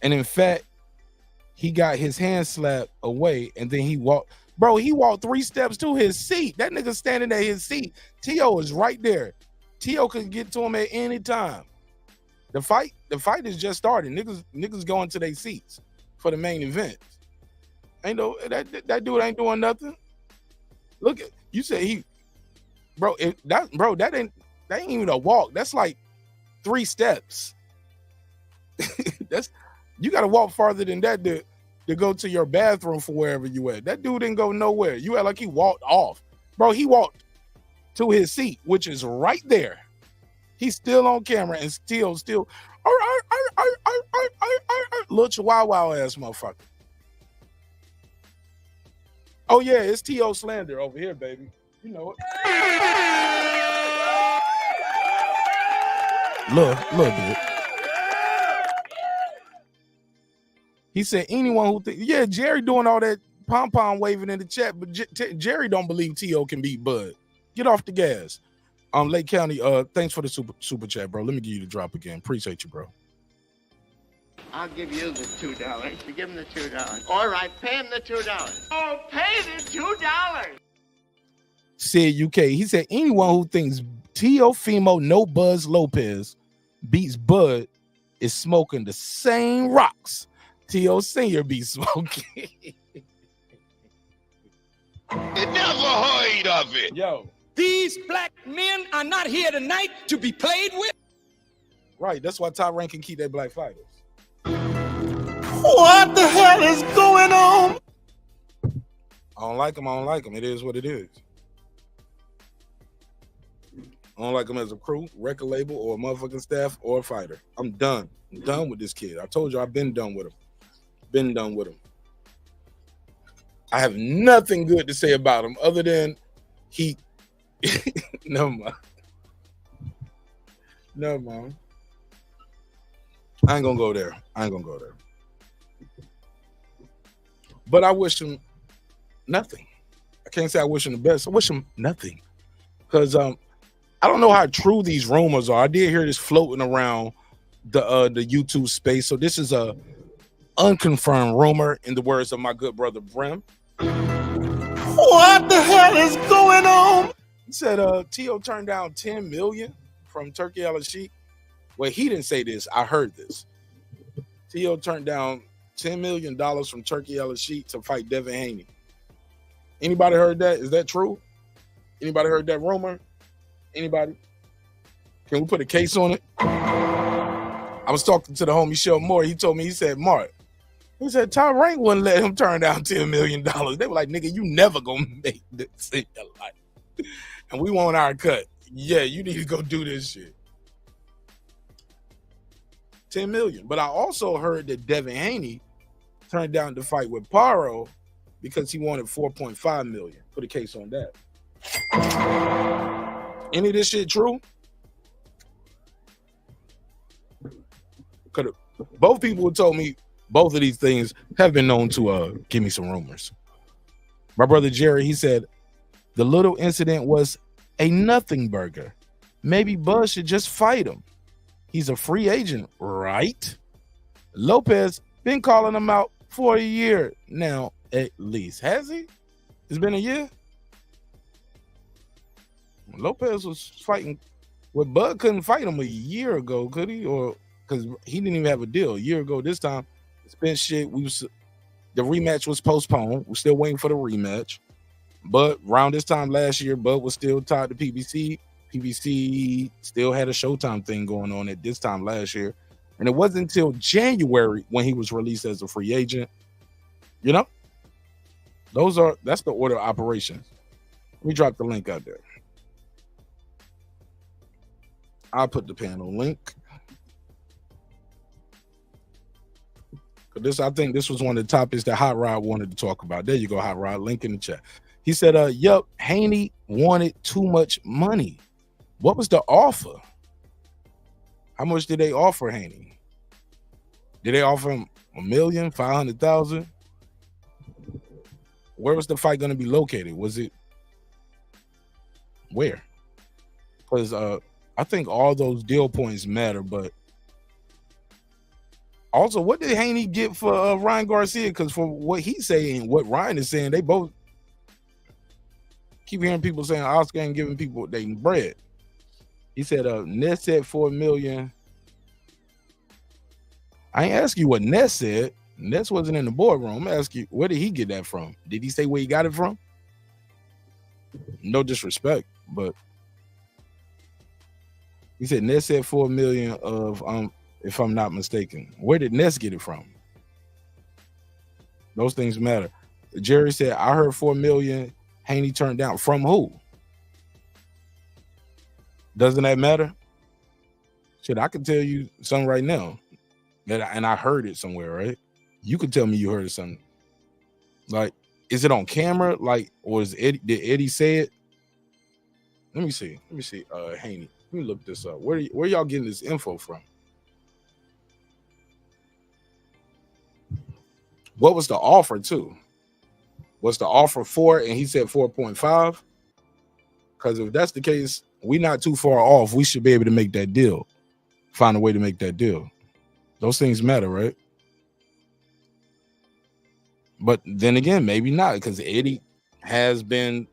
And in fact, he got his hand slapped away, and then he walked. Bro, he walked 3 steps to his seat. That nigga standing at his seat. Teo is right there. Teo could get to him at any time. The fight is just starting. Niggas going to their seats for the main event. Ain't no that dude ain't doing nothing. Look at you say that ain't even a walk. That's like 3 steps. You gotta walk farther than that to go to your bathroom for wherever you at. That dude didn't go nowhere. You act like he walked off. Bro, he walked to his seat, which is right there. He's still on camera and still little chihuahua ass motherfucker. Oh yeah, it's T.O. slander over here, baby. You know it. Look, dude. He said anyone who yeah, Jerry doing all that pom-pom waving in the chat, but Jerry don't believe T.O. can beat Bud. Get off the gas. Lake County, thanks for the super chat, bro. Let me give you the drop again. Appreciate you, bro. I'll give you the $2. You give him the $2. All right, pay him the $2. Oh, pay the $2. Said UK. He said anyone who thinks Teofimo No Buzz Lopez beats Bud is smoking the same rocks T.O. Senior be smoking. Never heard of it. Yo. These black men are not here tonight to be played with. Right, that's why Top Rank can keep their black fighters. What the hell is going on? I don't like them. It is what it is. I don't like them as a crew, record label, or a motherfucking staff, or a fighter. I'm done. I'm done with this kid. I told you I've been done with him. I have nothing good to say about him other than he... Never mind. I ain't gonna go there. But I wish him nothing. I can't say I wish him the best. I wish him nothing. Because I don't know how true these rumors are. I did hear this floating around the YouTube space. So this is a unconfirmed rumor, in the words of my good brother Brim. What the hell is going on? He said T.O. turned down $10 million from Turkey Al-Sheikh. Well, he didn't say this. I heard this. T.O. turned down $10 million from Turkey Al-Sheikh to fight Devin Haney. Anybody heard that? Is that true? Anybody heard that rumor? Anybody? Can we put a case on it? I was talking to the homie Shell Moore. He told me, he said, Mark, he said, Tom Rank wouldn't let him turn down $10 million. They were like, nigga, you never gonna make this in your life. And we want our cut. Yeah, you need to go do this shit. 10 million. But I also heard that Devin Haney turned down the fight with Paro because he wanted 4.5 million. Put a case on that. Any of this shit true? Both people who told me both of these things have been known to give me some rumors. My brother Jerry, he said the little incident was a nothing burger. Maybe Buzz should just fight him. He's a free agent, right? Lopez been calling him out for a year now, at least. Has he? It's been a year? Lopez was fighting. Well, Bud couldn't fight him a year ago, could he? Or because he didn't even have a deal a year ago. This time, it's been shit. The rematch was postponed. We're still waiting for the rematch. But around this time last year, Bud was still tied to PBC. PBC still had a Showtime thing going on at this time last year. And it wasn't until January when he was released as a free agent. You know? That's the order of operations. Let me drop the link out there. I'll put the panel link. I think this was one of the topics that Hot Rod wanted to talk about. There you go, Hot Rod. Link in the chat. He said, yup, Haney wanted too much money. What was the offer? How much did they offer Haney? Did they offer him 1,500,000. Where was the fight going to be located? Was it where? Because I think all those deal points matter, but also, what did Haney get for Ryan Garcia? Because for what he's saying, what Ryan is saying, they both keep hearing people saying Oscar ain't giving people they bread. He said Ness said $4 million. I ain't ask you what Ness said. Ness wasn't in the boardroom. I'm asking you, where did he get that from? Did he say where he got it from? No disrespect, but he said Ness said $4 million of if I'm not mistaken. Where did Ness get it from? Those things matter. Jerry said, I heard $4 million Haney turned down. From who? Doesn't that matter? Shit, I can tell you something right now. And I heard it somewhere, right? You can tell me you heard something. Like, is it on camera? Like, or is Eddie, did Eddie say it? Let me see. Haney. Let me look this up. Where y'all getting this info from? What was the offer too? Was the offer 4 and he said 4.5? Because if that's the case, we're not too far off. We should be able to make that deal. Find a way to make that deal. Those things matter, right? But then again, maybe not, because Eddie has been,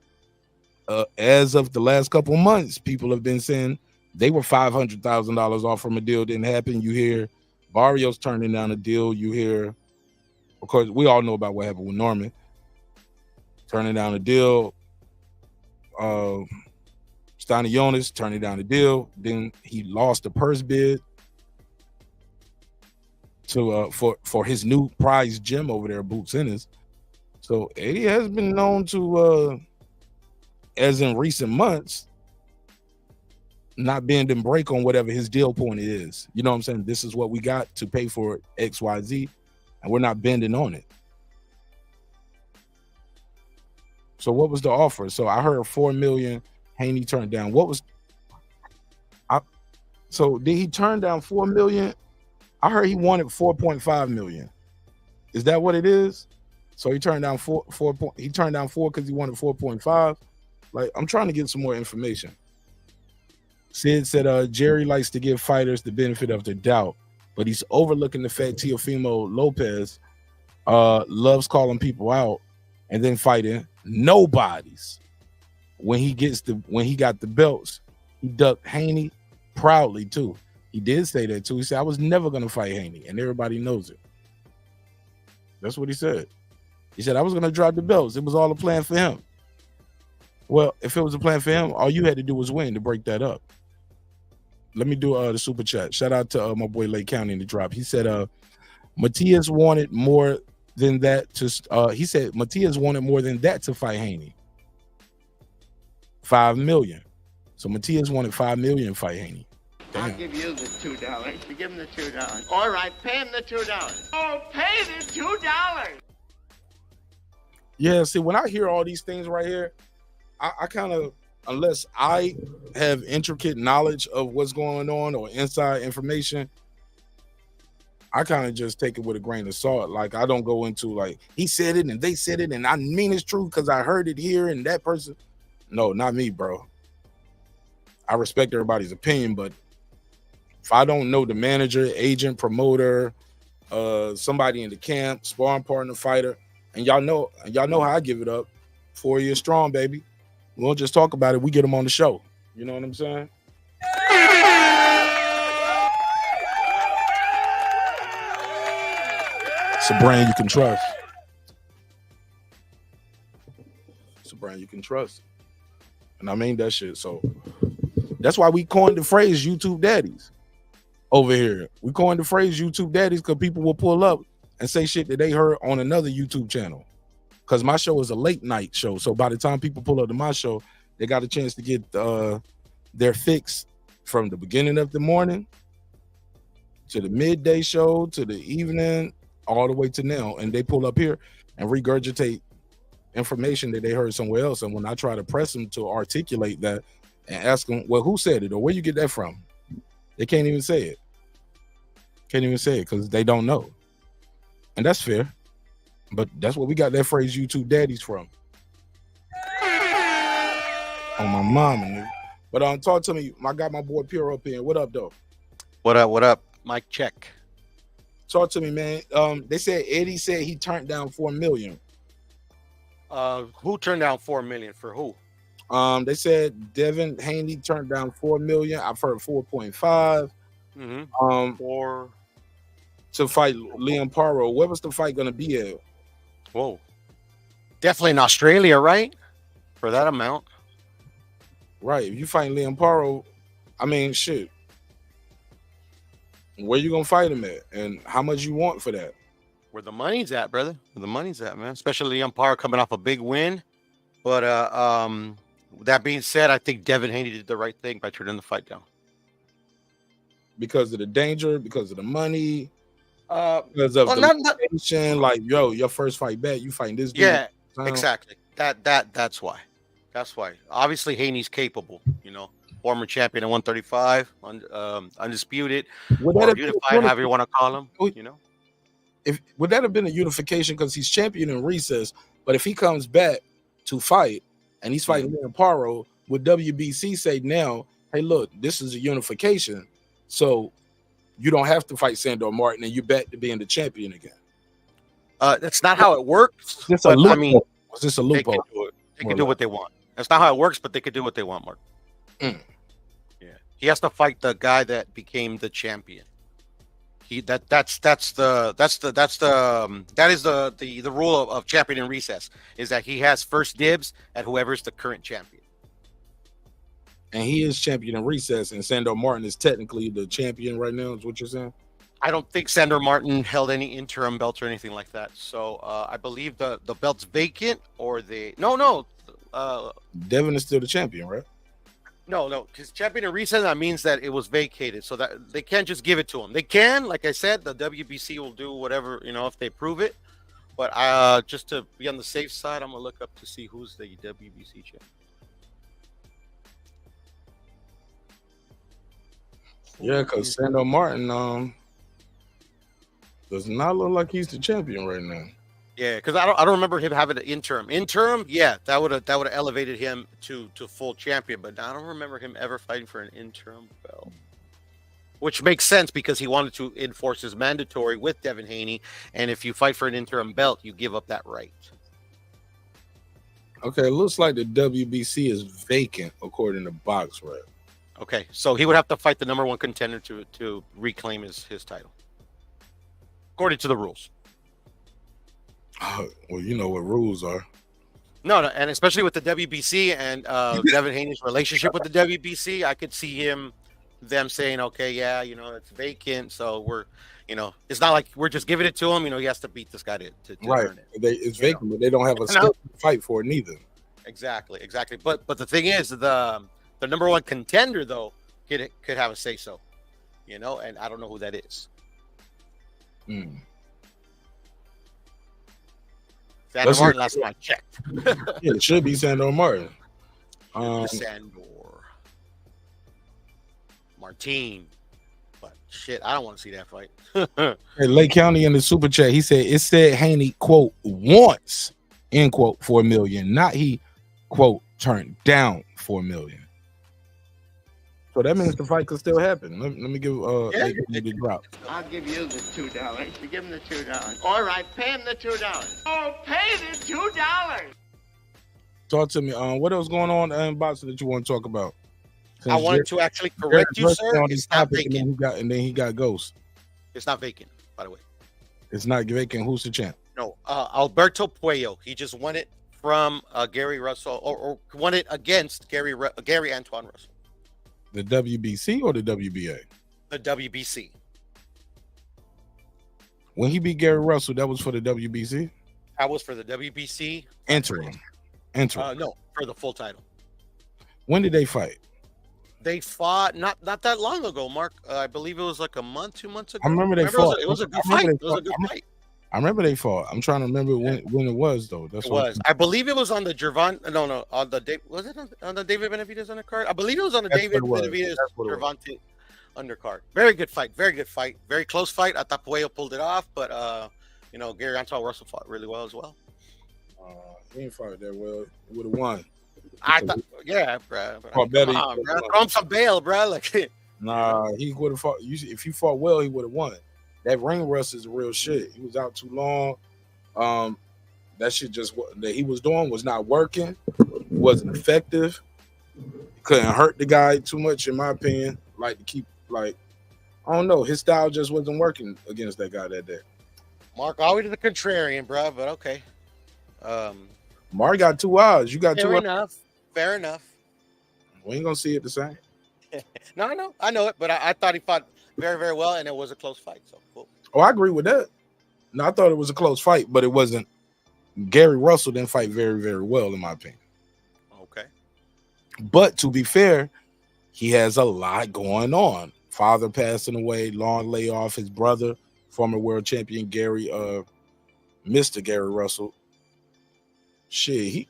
as of the last couple of months, people have been saying they were $500,000 off from a deal. Didn't happen. You hear Barrios turning down a deal. You hear, of course, we all know about what happened with Norman turning down a deal. Stani Jonas turning down a deal. Then he lost the purse bid to for his new prize gym over there, Boots Ennis. So Eddie has been known to, as in recent months, not bend and break on whatever his deal point is. You know what I'm saying? This is what we got to pay for XYZ, and we're not bending on it. So what was the offer? So I heard $4 million. Haney turned down. What was? So did he turn down $4 million? I heard he wanted 4.5 million. Is that what it is? So he turned down he turned down 4 because he wanted 4.5. Like, I'm trying to get some more information. Sid said Jerry likes to give fighters the benefit of the doubt, but he's overlooking the fact Teofimo Lopez loves calling people out and then fighting nobodies. When he got the belts, he ducked Haney proudly too. He did say that too. He said, I was never going to fight Haney, and everybody knows it. That's what he said. He said, I was going to drop the belts. It was all a plan for him. Well, if it was a plan for him, all you had to do was win to break that up. Let me do the super chat. Shout out to my boy Lake County in the drop. He said, Matias wanted more than that to fight Haney. 5 million. So Matias wanted 5 million to fight Haney. Damn. I'll give you the $2. You give him the $2. All right, pay him the $2. Oh, pay the $2. Yeah, see, when I hear all these things right here, I kind of, unless I have intricate knowledge of what's going on or inside information, I kind of just take it with a grain of salt. Like, I don't go into like, he said it and they said it and I mean it's true because I heard it here and that person. No, not me, bro. I respect everybody's opinion, but if I don't know the manager, agent, promoter, somebody in the camp, sparring partner, fighter, and y'all know how I give it up. 4 years strong, baby. We won't just talk about it. We get them on the show. You know what I'm saying? It's a brand you can trust. It's a brand you can trust. And I mean that shit. So that's why we coined the phrase YouTube daddies over here. We coined the phrase YouTube daddies because people will pull up and say shit that they heard on another YouTube channel. Because my show is a late night show. So by the time people pull up to my show, they got a chance to get their fix from the beginning of the morning to the midday show to the evening, all the way to now. And they pull up here and regurgitate information that they heard somewhere else. And when I try to press them to articulate that and ask them, well, who said it or where you get that from? They can't even say it. Can't even say it because they don't know. And that's fair. But that's where we got that phrase YouTube daddies from. On my mama, nigga. But talk to me. I got my boy Pierre up here. What up, though? What up? What up? Mic check. Talk to me, man. They said Eddie said he turned down $4 million. Who turned down $4 million for who? They said Devin Haney turned down $4 million. I've heard 4.5. For to fight Liam Paro. Where was the fight gonna be at? Whoa. Definitely in Australia, right? For that amount. Right. If you fight Liam Paro, I mean, shit. Where you gonna fight him at, and how much you want for that? Where the money's at, brother. Where the money's at, man. Especially Liam Paro coming off a big win. But that being said, I think Devin Haney did the right thing by turning the fight down. Because of the danger, because of the money, because of the like, yo, your first fight back, you fighting this dude. Yeah, exactly. That's why. That's why. Obviously, Haney's capable, you know. Former champion at 135, undisputed, or unified, however you want to call him, you know. Would that have been a unification because he's champion in recess? But if he comes back to fight and he's fighting Liam Paro, would WBC say now, hey, look, this is a unification, so you don't have to fight Sandor Martin and you're back to being the champion again? That's not how it works. Is this a loophole? I mean, is this a loophole? They can do what they want. That's not how it works, but they could do what they want, Mark. Yeah, he has to fight the guy that became the champion. That is the rule of champion in recess, is that he has first dibs at whoever's the current champion. And he is champion in recess, and Sandor Martin is technically the champion right now, is what you're saying? I don't think Sandor Martin held any interim belts or anything like that. So I believe the belt's vacant, or no. Devin is still the champion, right? No, because champion in recess, that means that it was vacated, so that they can't just give it to him. They can, like I said, the WBC will do whatever, you know, if they prove it. But just to be on the safe side, I'm gonna look up to see who's the WBC champion. Yeah, because Sandor Martin does not look like he's the champion right now. Yeah, because I don't remember him having an interim. Interim, yeah, that would have elevated him to full champion, but I don't remember him ever fighting for an interim belt. Which makes sense because he wanted to enforce his mandatory with Devin Haney, and if you fight for an interim belt, you give up that right. Okay, it looks like the WBC is vacant according to BoxRec. Okay, so he would have to fight the number one contender to reclaim his title, according to the rules. Well, you know what rules are. No, and especially with the WBC and Devin Haney's relationship with the WBC, I could see them saying, okay, yeah, you know, it's vacant, so we're, you know, it's not like we're just giving it to him. You know, he has to beat this guy to right. earn it. It's vacant, but they don't have a scheduled fight for it neither. Exactly. But the thing is, the number one contender though could have a say so, you know, and I don't know who that is. Sandor Martin, last time I checked. Yeah, it should be Sandor Martin. Sandor Martin. But shit, I don't want to see that fight. Hey, Lake County in the super chat, he said it said Haney, quote, wants, end quote, $4 million, not he, quote, turned down $4 million. So that means the fight could still happen. Let me give the drop. I'll give you the $2. You give him the $2. All right, pay him the $2. Oh, pay the $2. Talk to me. What else going on in boxing that you want to talk about? I wanted to actually correct you, sir. It's not vacant. And then he got Ghost. It's not vacant, by the way. It's not vacant. Who's the champ? No, Alberto Puello. He just won it from Gary Russell, or won it against Gary Antoine Russell. The WBC or the WBA? The WBC. When he beat Gary Russell, that was for the WBC? That was for the WBC. Interim. No, for the full title. When did they fight? They fought not that long ago, Mark. I believe it was like a month, 2 months ago. I remember they fought. It was a good fight. It was a good fight. I remember they fought. I'm trying to remember when it was though. That's it was. I believe it was on the on the was it on the David Benavidez undercard? I believe it was on the David Benavidez Gervonta undercard. Very good fight. Very close fight. I thought Puello pulled it off, but You know, Gary Antoine Russell fought really well as well. He ain't fought that well. He would have won. I thought, yeah, bro. Fought better. Come on, bro. Throw him some bail, bro. Like, nah, he would have fought. If he fought well, he would have won. That ring rust is real shit. He was out too long. That shit that he was doing was not working. It wasn't effective. Couldn't hurt the guy too much, in my opinion. Like to keep I don't know. His style just wasn't working against that guy that day. Mark always the contrarian, bro. But okay. Mark got 2 hours. You got Fair 2 hours. enough. Fair enough. We ain't gonna see it the same. No, I know it, but I thought he fought very, very well, and it was a close fight. So cool. Oh, I agree with that. No, I thought it was a close fight, but it wasn't. Gary Russell didn't fight very, very well, in my opinion. Okay. But to be fair, he has a lot going on. Father passing away, long layoff. His brother, former world champion Mr. Gary Russell, shit, he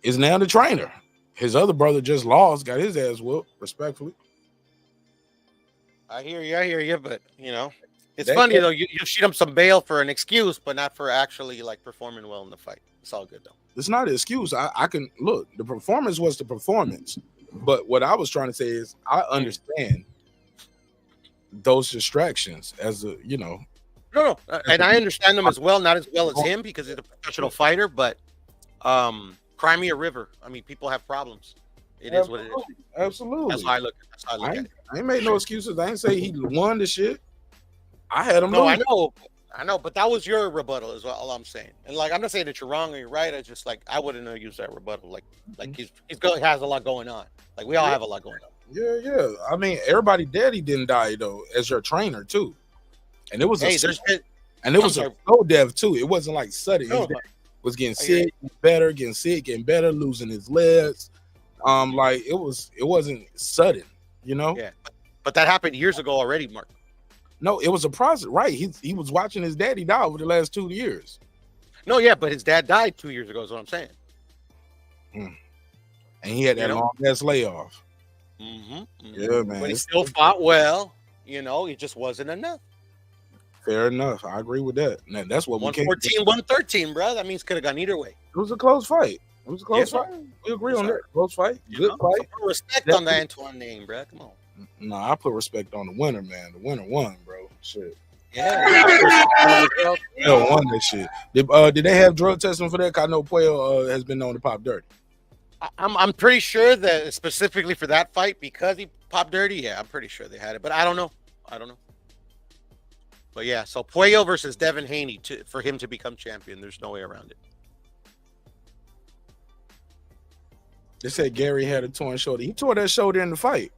is now the trainer. His other brother just lost, got his ass whooped, respectfully. I hear you, but you know, it's funny though. You shoot him some bail for an excuse, but not for actually like performing well in the fight. It's all good though. It's not an excuse. I can look. The performance was the performance, but what I was trying to say is I understand those distractions as a No, and I understand them as well. Not as well as him because he's a professional fighter, but Crimea River. I mean, people have problems. It is what it is. Absolutely. That's how I look. That's how I look at it. I ain't made no excuses. I ain't say he won the shit. I had him. No, lose. I know, but that was your rebuttal, is all I'm saying. And like, I'm not saying that you're wrong or you're right. I just I wouldn't have used that rebuttal. Like he has a lot going on. Like we all have a lot going on. Yeah. I mean, everybody daddy didn't die though, as your trainer too. And it was a slow death too. It wasn't like sudden. He was getting sick, getting sick, getting better, losing his legs. Like it wasn't sudden, you know. Yeah, but that happened years ago already, Mark. No, it was a process, right? He was watching his daddy die over the last 2 years. No, yeah, but his dad died 2 years ago. Is what I'm saying. And he had that long ass layoff. Yeah, man. But he still fought well. You know, it just wasn't enough. Fair enough. I agree with that. Now, that's what 114, 113, bro. That means could have gone either way. It was a close fight. It was a close fight. We agree on that. Close fight. Good fight. Put respect on the Antoine name, bro. Come on. No, I put respect on the winner, man. The winner won, bro. Shit. Yeah. Won that shit. Did they have drug testing for that? 'Cause I know Puello has been known to pop dirty. I'm pretty sure that specifically for that fight because he popped dirty. Yeah, I'm pretty sure they had it, but I don't know. But yeah, so Puello versus Devin Haney for him to become champion. There's no way around it. They said Gary had a torn shoulder. He tore that shoulder in the fight.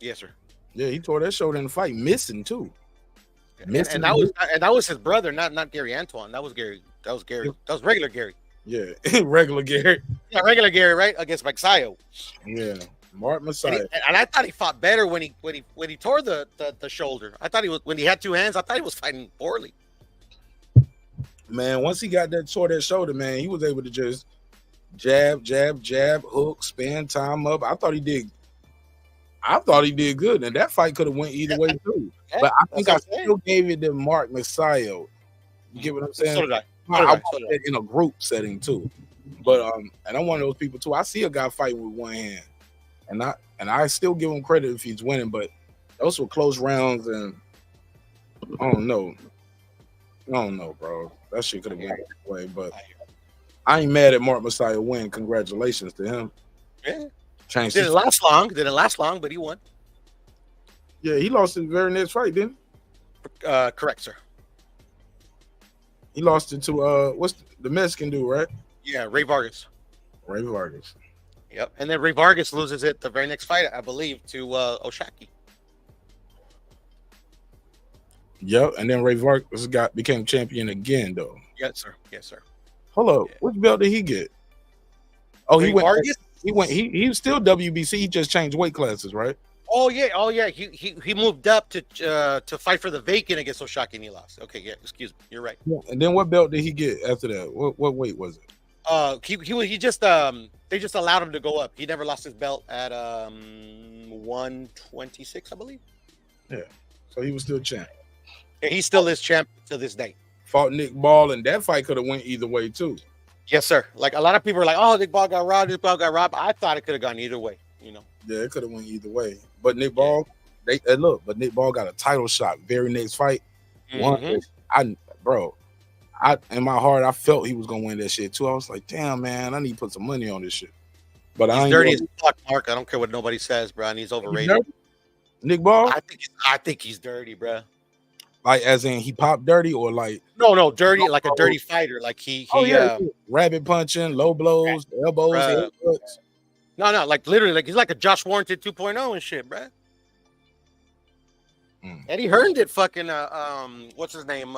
Yes, sir. Yeah, he tore that shoulder in the fight, missing too. And that was his brother, not Gary Antoine. That was Gary. That was regular Gary. Yeah, regular Gary. Yeah, regular Gary, right? Against Mike Sayo. Yeah, Mark Messiah. And I thought he fought better when he tore the shoulder. I thought when he had two hands, I thought he was fighting poorly. Man, once he got tore that shoulder, man, he was able to just jab, hook, spin, time up. I thought he did good, and that fight could have went either way too. Yeah, but I think I still gave it to Mark Messiah. You get what I'm saying? So did I. I watched that in a group setting too. But and I'm one of those people too. I see a guy fighting with one hand, and I still give him credit if he's winning. But those were close rounds, and I don't know, bro. That shit could have went either way. But I ain't mad at Mark Messiah win. Congratulations to him. Yeah. Didn't last long, but he won. Yeah, he lost his very next fight, didn't he? Correct, sir. He lost it to what's the Mexican dude, right? Yeah, Ray Vargas. Yep. And then Ray Vargas loses it the very next fight, I believe, to Oshaki. Yep. And then Ray Vargas became champion again, though. Yes, sir. Hold up. Which belt did he get? Oh, Ray Vargas? He was still WBC. He just changed weight classes, right? Oh yeah. He moved up to fight for the vacant against Oshaki and he lost. Okay, yeah, excuse me. You're right. Yeah. And then what belt did he get after that? What weight was it? He just they just allowed him to go up. He never lost his belt at 126, I believe. Yeah. So he was still champ. Yeah, he still is champ to this day. fought Nick Ball, and that fight could have went either way too. Yes, sir. Like a lot of people are like, "Oh, Nick Ball got robbed. Nick Ball got robbed." I thought it could have gone either way. You know. Yeah, it could have went either way. But Nick Ball, but Nick Ball got a title shot very next fight. In my heart, I felt he was gonna win that shit too. I was like, damn, man, I need to put some money on this shit. But He's I ain't dirty as fuck, Mark. I don't care what nobody says, bro. And he's overrated. Nick Ball? I think he's dirty, bro. Like as in he popped dirty or like no, dirty, like a dirty fighter. Like he rabbit punching, low blows, elbows, headbutts. No, like literally, like he's like a Josh Warrington 2.0 and shit, bro. Eddie Hearn did fucking what's his name?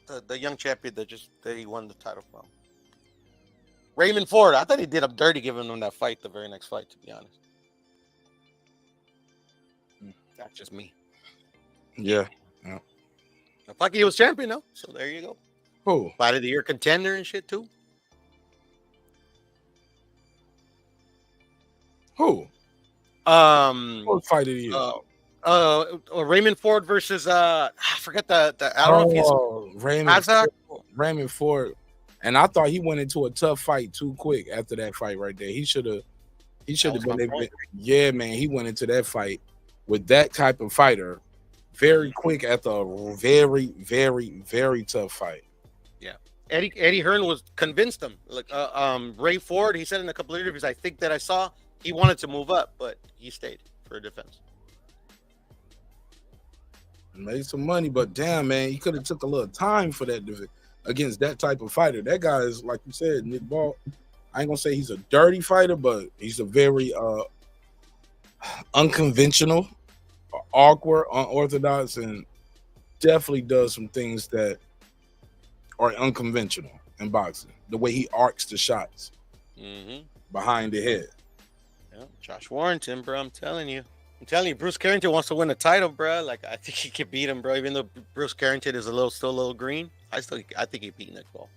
The young champion that he won the title from. Raymond Ford. I thought he did him dirty giving him that fight the very next fight, to be honest. That's just me. Yeah. Fuck, he was champion though. So there you go. Who? Fight of the year contender and shit too. Who? What fight of the year? Raymond Ford versus I forget the I don't know if he's Raymond Ford. And I thought he went into a tough fight too quick after that fight right there. He should have been able to, yeah, man. He went into that fight with that type of fighter very quick after a very, very, very tough fight. Yeah. Eddie Hearn was convinced him. Like Ray Ford, he said in a couple of interviews, I think that I saw he wanted to move up, but he stayed for defense. Made some money, but damn, man, he could have took a little time for that against that type of fighter. That guy is, like you said, Nick Ball. I ain't gonna say he's a dirty fighter, but he's a very unconventional, awkward, unorthodox, and definitely does some things that are unconventional in boxing. The way he arcs the shots behind the head. Yeah, Josh Warrington, bro. I'm telling you, Bruce Carrington wants to win a title, bro. Like I think he could beat him, bro. Even though Bruce Carrington is still a little green, I think he beat Nick Ball.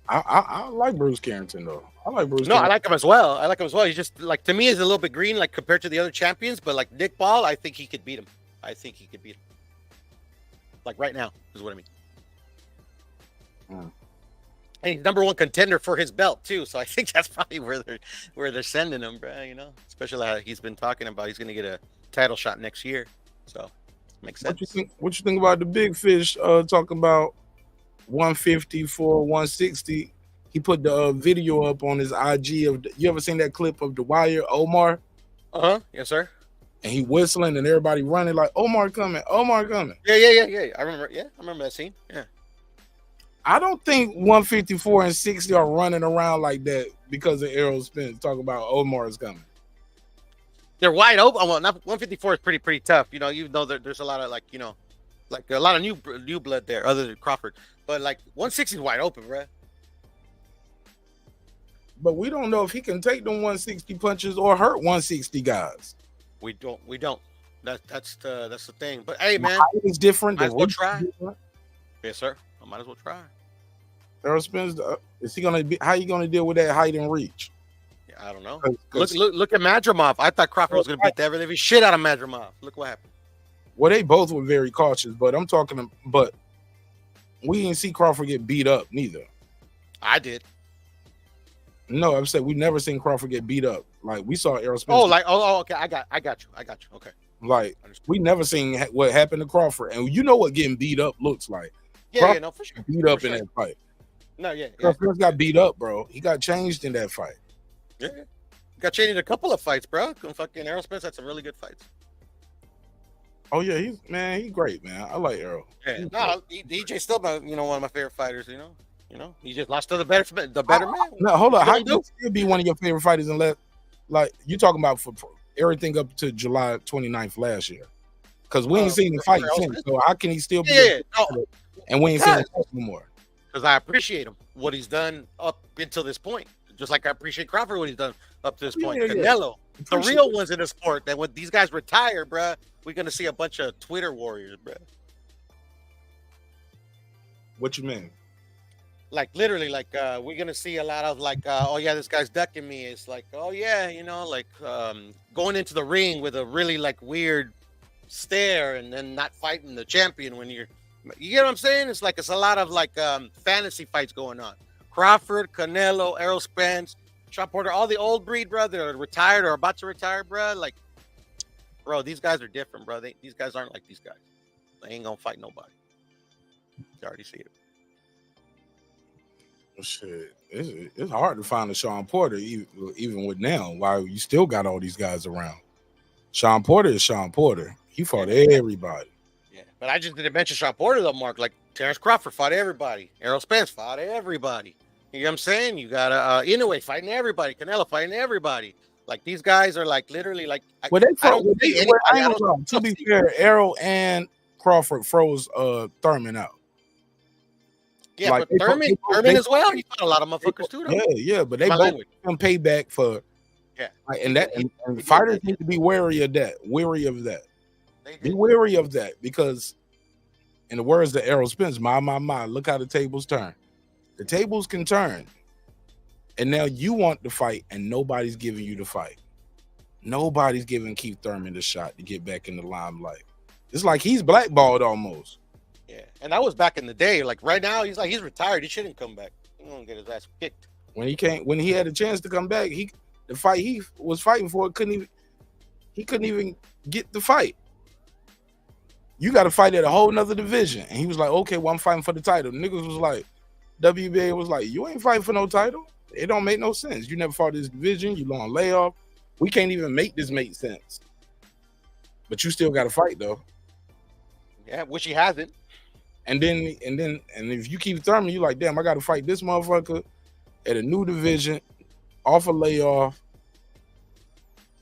I like Bruce Carrington though. I like Bruce. No, I like him as well. He's just like, to me, he's a little bit green, like compared to the other champions. But like Nick Ball, I think he could beat him. Like right now is what I mean. And he's #1 contender for his belt too. So I think that's probably where they're sending him, bro. You know, especially how he's been talking about he's going to get a title shot next year. So makes sense. What you think about the big fish talking about 150 for 160? He put the video up on his IG of you ever seen that clip of The Wire, Omar? Yes, sir. And he whistling and everybody running like Omar coming. Yeah. I remember that scene. Yeah. I don't think 154 and 60 are running around like that because of Errol Spence talking about Omar is coming. They're wide open. Well, not 154 is pretty tough. You know there's a lot of like a lot of new blood there other than Crawford. But like 160 is wide open, bro. But we don't know if he can take them 160 punches or hurt 160 guys. We don't. That's the thing. But hey, man, it's different. Might as well try. Yes, sir. I might as well try. Errol Spence, is he gonna be? How you gonna deal with that height and reach? Yeah, I don't know. Look at Madrimov. I thought Crawford was gonna beat the ever-living shit out of Madrimov. Look what happened. Well, they both were very cautious, but I'm talking. But we didn't see Crawford get beat up neither. I did. No, I'm saying we've never seen Crawford get beat up. Like we saw Errol Spence. Okay. I got you. Okay. Like we never seen what happened to Crawford, and you know what getting beat up looks like. Yeah, no, for sure. Beat up in that fight. No, yeah. Crawford got beat up, bro. He got changed in that fight. Yeah. Got changed in a couple of fights, bro. Fucking Errol Spence had some really good fights. Oh yeah, he's great, man. I like Errol. Yeah, no, DJ's still one of my favorite fighters. You know, he just lost to the better man. No, hold on. How can he still be one of your favorite fighters unless, like, you talking about for everything up to July 29th last year? Because we ain't seen the fight since. So how can he still be? And we ain't seen him no more. Because I appreciate him, what he's done up until this point. Just like I appreciate Crawford, what he's done up to this point. Canelo, the real ones in the sport. That when these guys retire, bruh, we're going to see a bunch of Twitter warriors, bruh. What you mean? Like literally, like we're gonna see a lot of like, oh yeah, this guy's ducking me. It's like, oh yeah, like going into the ring with a really like weird stare and then not fighting the champion when you get what I'm saying? It's a lot of fantasy fights going on. Crawford, Canelo, Errol Spence, Sean Porter, all the old breed, bro, that are retired or about to retire, bro. Bro, these guys are different, bro. These guys aren't like these guys. They ain't gonna fight nobody. You already see it. Shit, it's hard to find a Sean Porter even with now. Why you still got all these guys around? Sean Porter is Sean Porter. He fought everybody. Yeah, but I just didn't mention Sean Porter though, Mark. Like Terence Crawford fought everybody. Errol Spence fought everybody. You know what I'm saying? You got Inoue fighting everybody. Canelo fighting everybody. Like these guys are literally Well, to be fair, Errol and Crawford froze Thurman out. Yeah, but Thurman as well. He fought a lot of motherfuckers too, though. Yeah, but they both can pay back for. Yeah, and fighters need to be wary of that. Be wary of that because, in the words of Errol Spence, my, look how the tables turn. The tables can turn, and now you want the fight, and nobody's giving you the fight. Nobody's giving Keith Thurman the shot to get back in the limelight. It's like he's blackballed almost. Yeah, and that was back in the day. Like right now, he's retired. He shouldn't come back. He's gonna get his ass kicked. When he had a chance to come back, the fight he was fighting for couldn't even get the fight. You got to fight at a whole nother division, and he was like, "Okay, well, I'm fighting for the title." Niggas was like, WBA was like, "You ain't fighting for no title. It don't make no sense. You never fought this division. You on layoff. We can't even make this make sense." But you still got to fight though. Yeah, which he hasn't. And if you keep Thurman, you like, damn, I got to fight this motherfucker at a new division, off a layoff,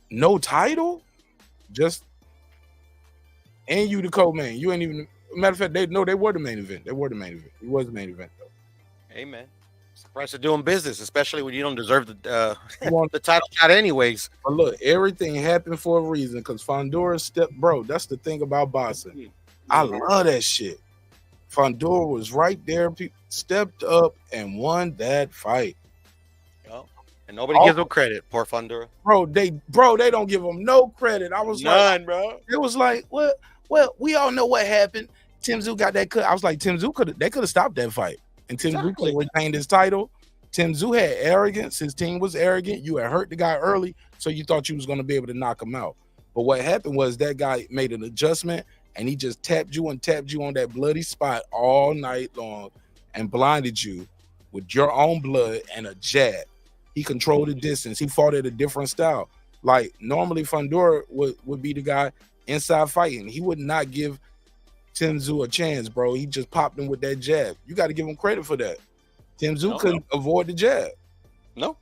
no title, and you the co-main. You ain't even. Matter of fact, they were the main event. It was the main event though. Hey man, it's the price of doing business, especially when you don't deserve the title shot anyways. But look, everything happened for a reason because Fundora stepped, bro. That's the thing about boxing. I love that shit. Fundora was right there, stepped up and won that fight. Yep. And nobody gives him credit. Poor Fundora. Bro, they don't give him no credit. I was none, bro. It was like, what? Well, we all know what happened. Tim Tszyu got that cut. I was like, Tim Tszyu could have stopped that fight. And Tim Tszyu could have retained his title. Tim Tszyu had arrogance. His team was arrogant. You had hurt the guy early, so you thought you was going to be able to knock him out. But what happened was that guy made an adjustment, and he just tapped you on that bloody spot all night long and blinded you with your own blood and a jab. He controlled the distance. He fought at a different style. Like, normally Fundora would be the guy inside fighting. He would not give Tim Tszyu a chance, bro. He just popped him with that jab. You got to give him credit for that. Tim Tszyu couldn't avoid the jab. No.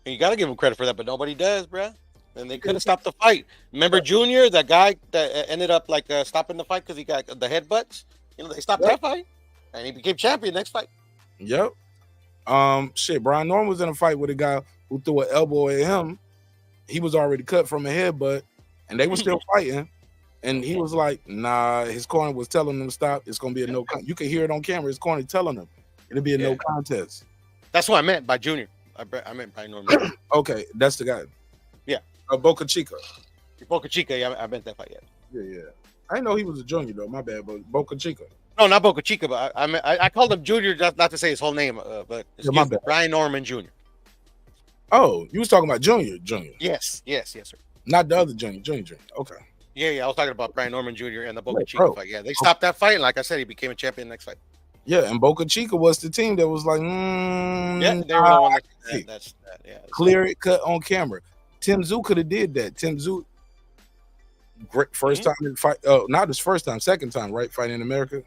You got to give him credit for that, but nobody does, bro. And they couldn't stop the fight. Remember Junior, that guy that ended up stopping the fight because he got the headbutts? They stopped that fight, and he became champion next fight. Yep. Brian Norman was in a fight with a guy who threw an elbow at him. He was already cut from a headbutt, and they were still fighting. And he was like, nah, his corner was telling him to stop. It's going to be a no contest. You can hear it on camera. His corner telling him it'll be a no contest. That's what I meant by Junior. I meant by Norman. Okay, that's the guy. Yeah. Boca Chica. Boca Chica, yeah, I meant that fight, yeah. I didn't know he was a junior, though. My bad, but Boca Chica. No, not Boca Chica, but I called him Junior, not to say his whole name, but my bad. Brian Norman Jr. Oh, you was talking about Junior. Yes, sir. Not the other Junior. Okay. Yeah, I was talking about Brian Norman Jr. and the Boca Chica fight. Yeah, they stopped that fight, and like I said, he became a champion next fight. Yeah, and Boca Chica was the team that was like, yeah, they were the one that clear it, cut on camera. Tim Tszyu could have did that. Tim Tszyu, great first time in fight. Not his first time, second time, right? Fighting in America.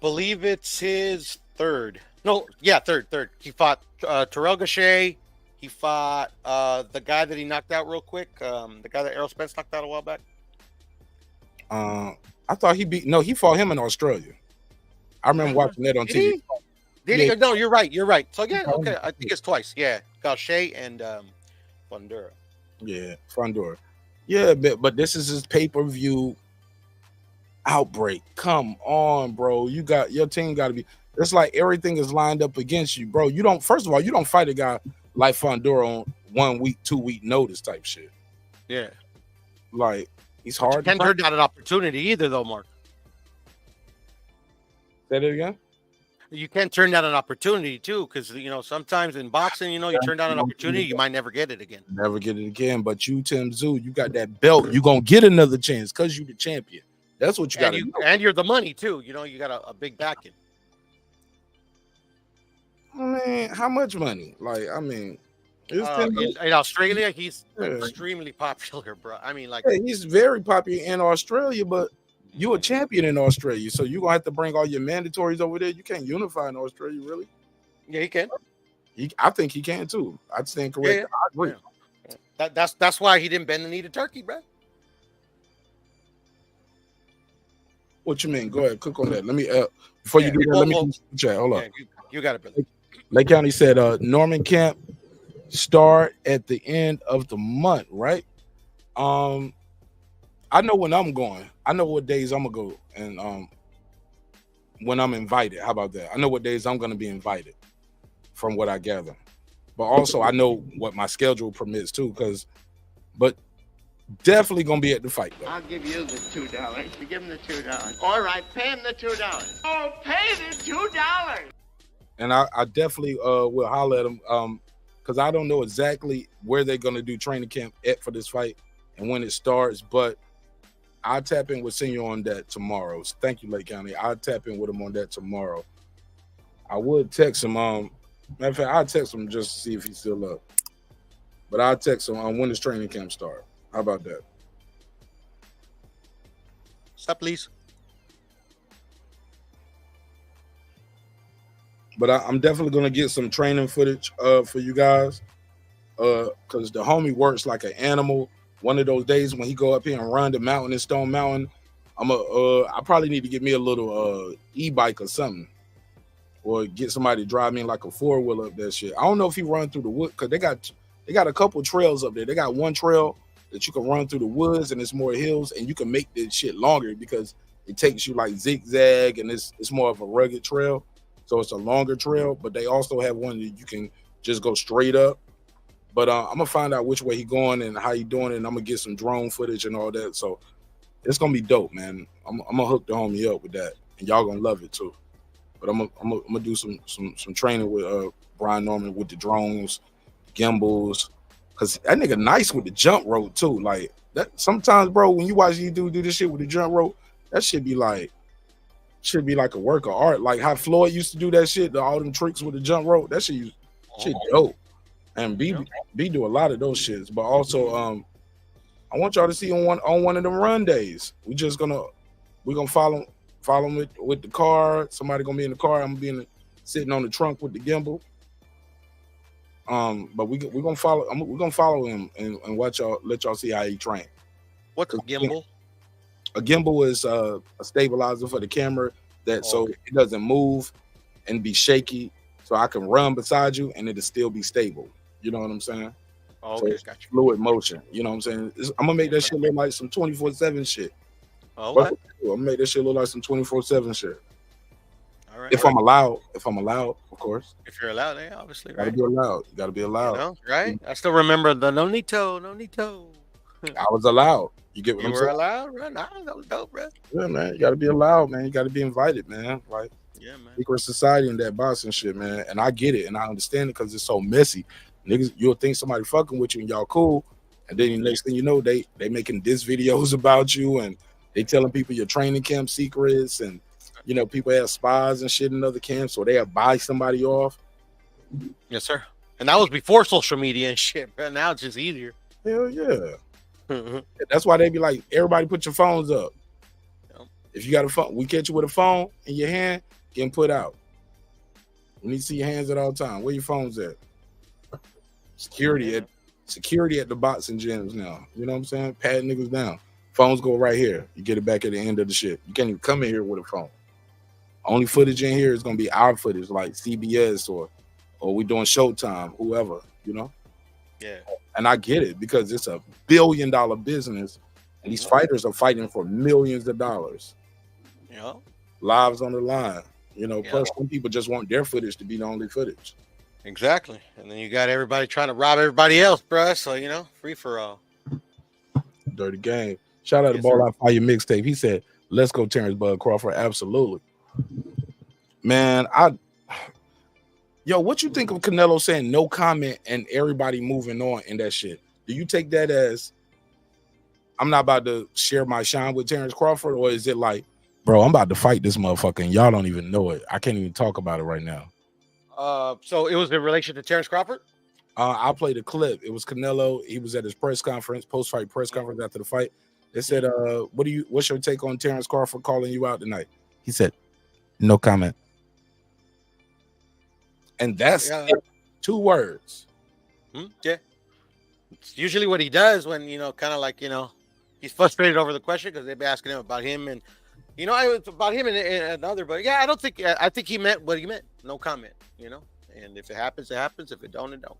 Believe it's his third. No, yeah, third. He fought Terrell Gachet. He fought the guy that he knocked out real quick. The guy that Errol Spence knocked out a while back. I thought he fought him in Australia. I remember watching that on TV. Did he? No, you're right. So yeah, okay. I think it's twice. Yeah, Gachet and Fundora. Yeah, Fundora. Yeah, but this is his pay-per-view outbreak. Come on, bro. Your team got to be. It's like everything is lined up against you, bro. You don't. First of all, you don't fight a guy like Fundora on 1 week, 2 week notice type shit. Yeah. Like He's But you hard. can't turn down an opportunity either, though, Mark. Say that again. You can't turn down an opportunity too, because sometimes in boxing, you turn down an opportunity, you might never get it again. Never get it again. But you, Tim Tszyu, you got that belt. You gonna get another chance because you the champion. That's what you got to do. And you're the money too. You got a big backing. Man, how much money? Like, I mean, in Australia, he's Yeah. extremely popular, bro. I mean, like, yeah, he's very popular in Australia, but you a champion in Australia, so you're gonna have to bring all your mandatories over there. You can't unify in Australia, really. yeah, he can. I think he can too. I'd stand correct. Yeah. I agree. That's why he didn't bend the knee to Turkey, bro. What you mean? Go ahead, cook on that. Let me before you do that, let me chat. Hold on. You got it, brother. Lake County said Norman Camp start at the end of the month, right? I know when I'm going. I know what days I'm gonna go, and when I'm invited. How about that? I know what days I'm gonna be invited, from what I gather. But also I know what my schedule permits too, but definitely gonna be at the fight though. I'll give you the $2. You give him the $2. All right, pay him the $2. Oh, pay the $2. And I definitely will holler at them because I don't know exactly where they're gonna do training camp at for this fight and when it starts, but I'll tap in with Senior on that tomorrow. So thank you, Lake County. I'll tap in with him on that tomorrow. I would text him. Matter of fact, I'll text him just to see if he's still up. But I'll text him on when does training camp start. How about that? Stop, please. But I'm definitely gonna get some training footage for you guys, because the homie works like an animal. One of those days when he go up here and run the mountain in Stone Mountain, I probably need to get me a little e-bike or something, or get somebody to drive me like a 4-wheeler up that shit. I don't know if he run through the wood because they got a couple trails up there. They got one trail that you can run through the woods and it's more hills, and you can make this shit longer because it takes you like zigzag and it's more of a rugged trail. So it's a longer trail, but they also have one that you can just go straight up. But I'm gonna find out which way he going and how he doing it, and I'm gonna get some drone footage and all that. So it's gonna be dope, man. I'm gonna hook the homie up with that, and y'all gonna love it too. But I'm gonna do some training with Brian Norman with the drones, gimbals, cause that nigga nice with the jump rope too. Like that sometimes, bro, when you watch you do this shit with the jump rope, that should be like a work of art. Like how Floyd used to do that shit, all them tricks with the jump rope. That shit dope. And B do a lot of those shits. But also I want y'all to see on one of them run days. We're gonna follow him with the car. Somebody gonna be in the car. I'm gonna be sitting on the trunk with the gimbal. But we're gonna follow him and let y'all see how he train. What's a gimbal? A gimbal is a stabilizer for the camera so it doesn't move and be shaky. So I can run beside you and it'll still be stable. You know what I'm saying? Oh, so okay, it's gotcha. fluid motion. You know what I'm saying? I'm gonna make that shit look like some 24/7 shit. Oh, okay. I'm gonna make that shit look like some 24/7 shit. All right. If I'm allowed, of course. If you're allowed, yeah, obviously, Gotta right? be allowed. You gotta be allowed. Right? I still remember the no nito. I was allowed. You get what You I'm were saying? allowed, right? Nah, that was dope, bro. Yeah, man. You gotta be allowed, man. You gotta be invited, man. Like Yeah, man. secret society and that boxing shit, man. And I get it and I understand it because it's so messy. Niggas, you'll think somebody fucking with you and y'all cool, and then the next thing you know, they making diss videos about you and they telling people your training camp secrets, and people have spies and shit in other camps, so they'll buy somebody off. Yes, sir. And that was before social media and shit, but now it's just easier. Hell yeah. That's why they be like, everybody put your phones up. If you got a phone, we catch you with a phone in your hand, getting put out. We need to see your hands at all time. Where your phones at? Security at the boxing gyms now. You know what I'm saying? Pat niggas down. Phones go right here. You get it back at the end of the shit. You can't even come in here with a phone. Only footage in here is gonna be our footage, like CBS or we doing Showtime, whoever, Yeah. And I get it because it's a $1 billion business, and these fighters are fighting for millions of dollars. Yeah. Lives on the line. Plus some people just want their footage to be the only footage. Exactly. And then you got everybody trying to rob everybody else, bro. So, free for all. Dirty game. Shout out to Yes, Ball sir. Out Fire mixtape. He said, "Let's go, Terrence Bud Crawford." Absolutely, man. Yo, what you think of Canelo saying no comment and everybody moving on in that shit? Do you take that as I'm not about to share my shine with Terence Crawford, or is it like, bro, I'm about to fight this motherfucker and y'all don't even know it? I can't even talk about it right now. So it was in relation to Terence Crawford? I'll play the clip. It was Canelo. He was at his press conference, post-fight press conference after the fight. They said, what's your take on Terence Crawford calling you out tonight? He said, no comment. And that's it. 2 words. Yeah. It's usually what he does when, kind of like, he's frustrated over the question because they've been asking him about him and, about him and another. But yeah, I think he meant what he meant. No comment, and if it happens, it happens. If it don't, it don't.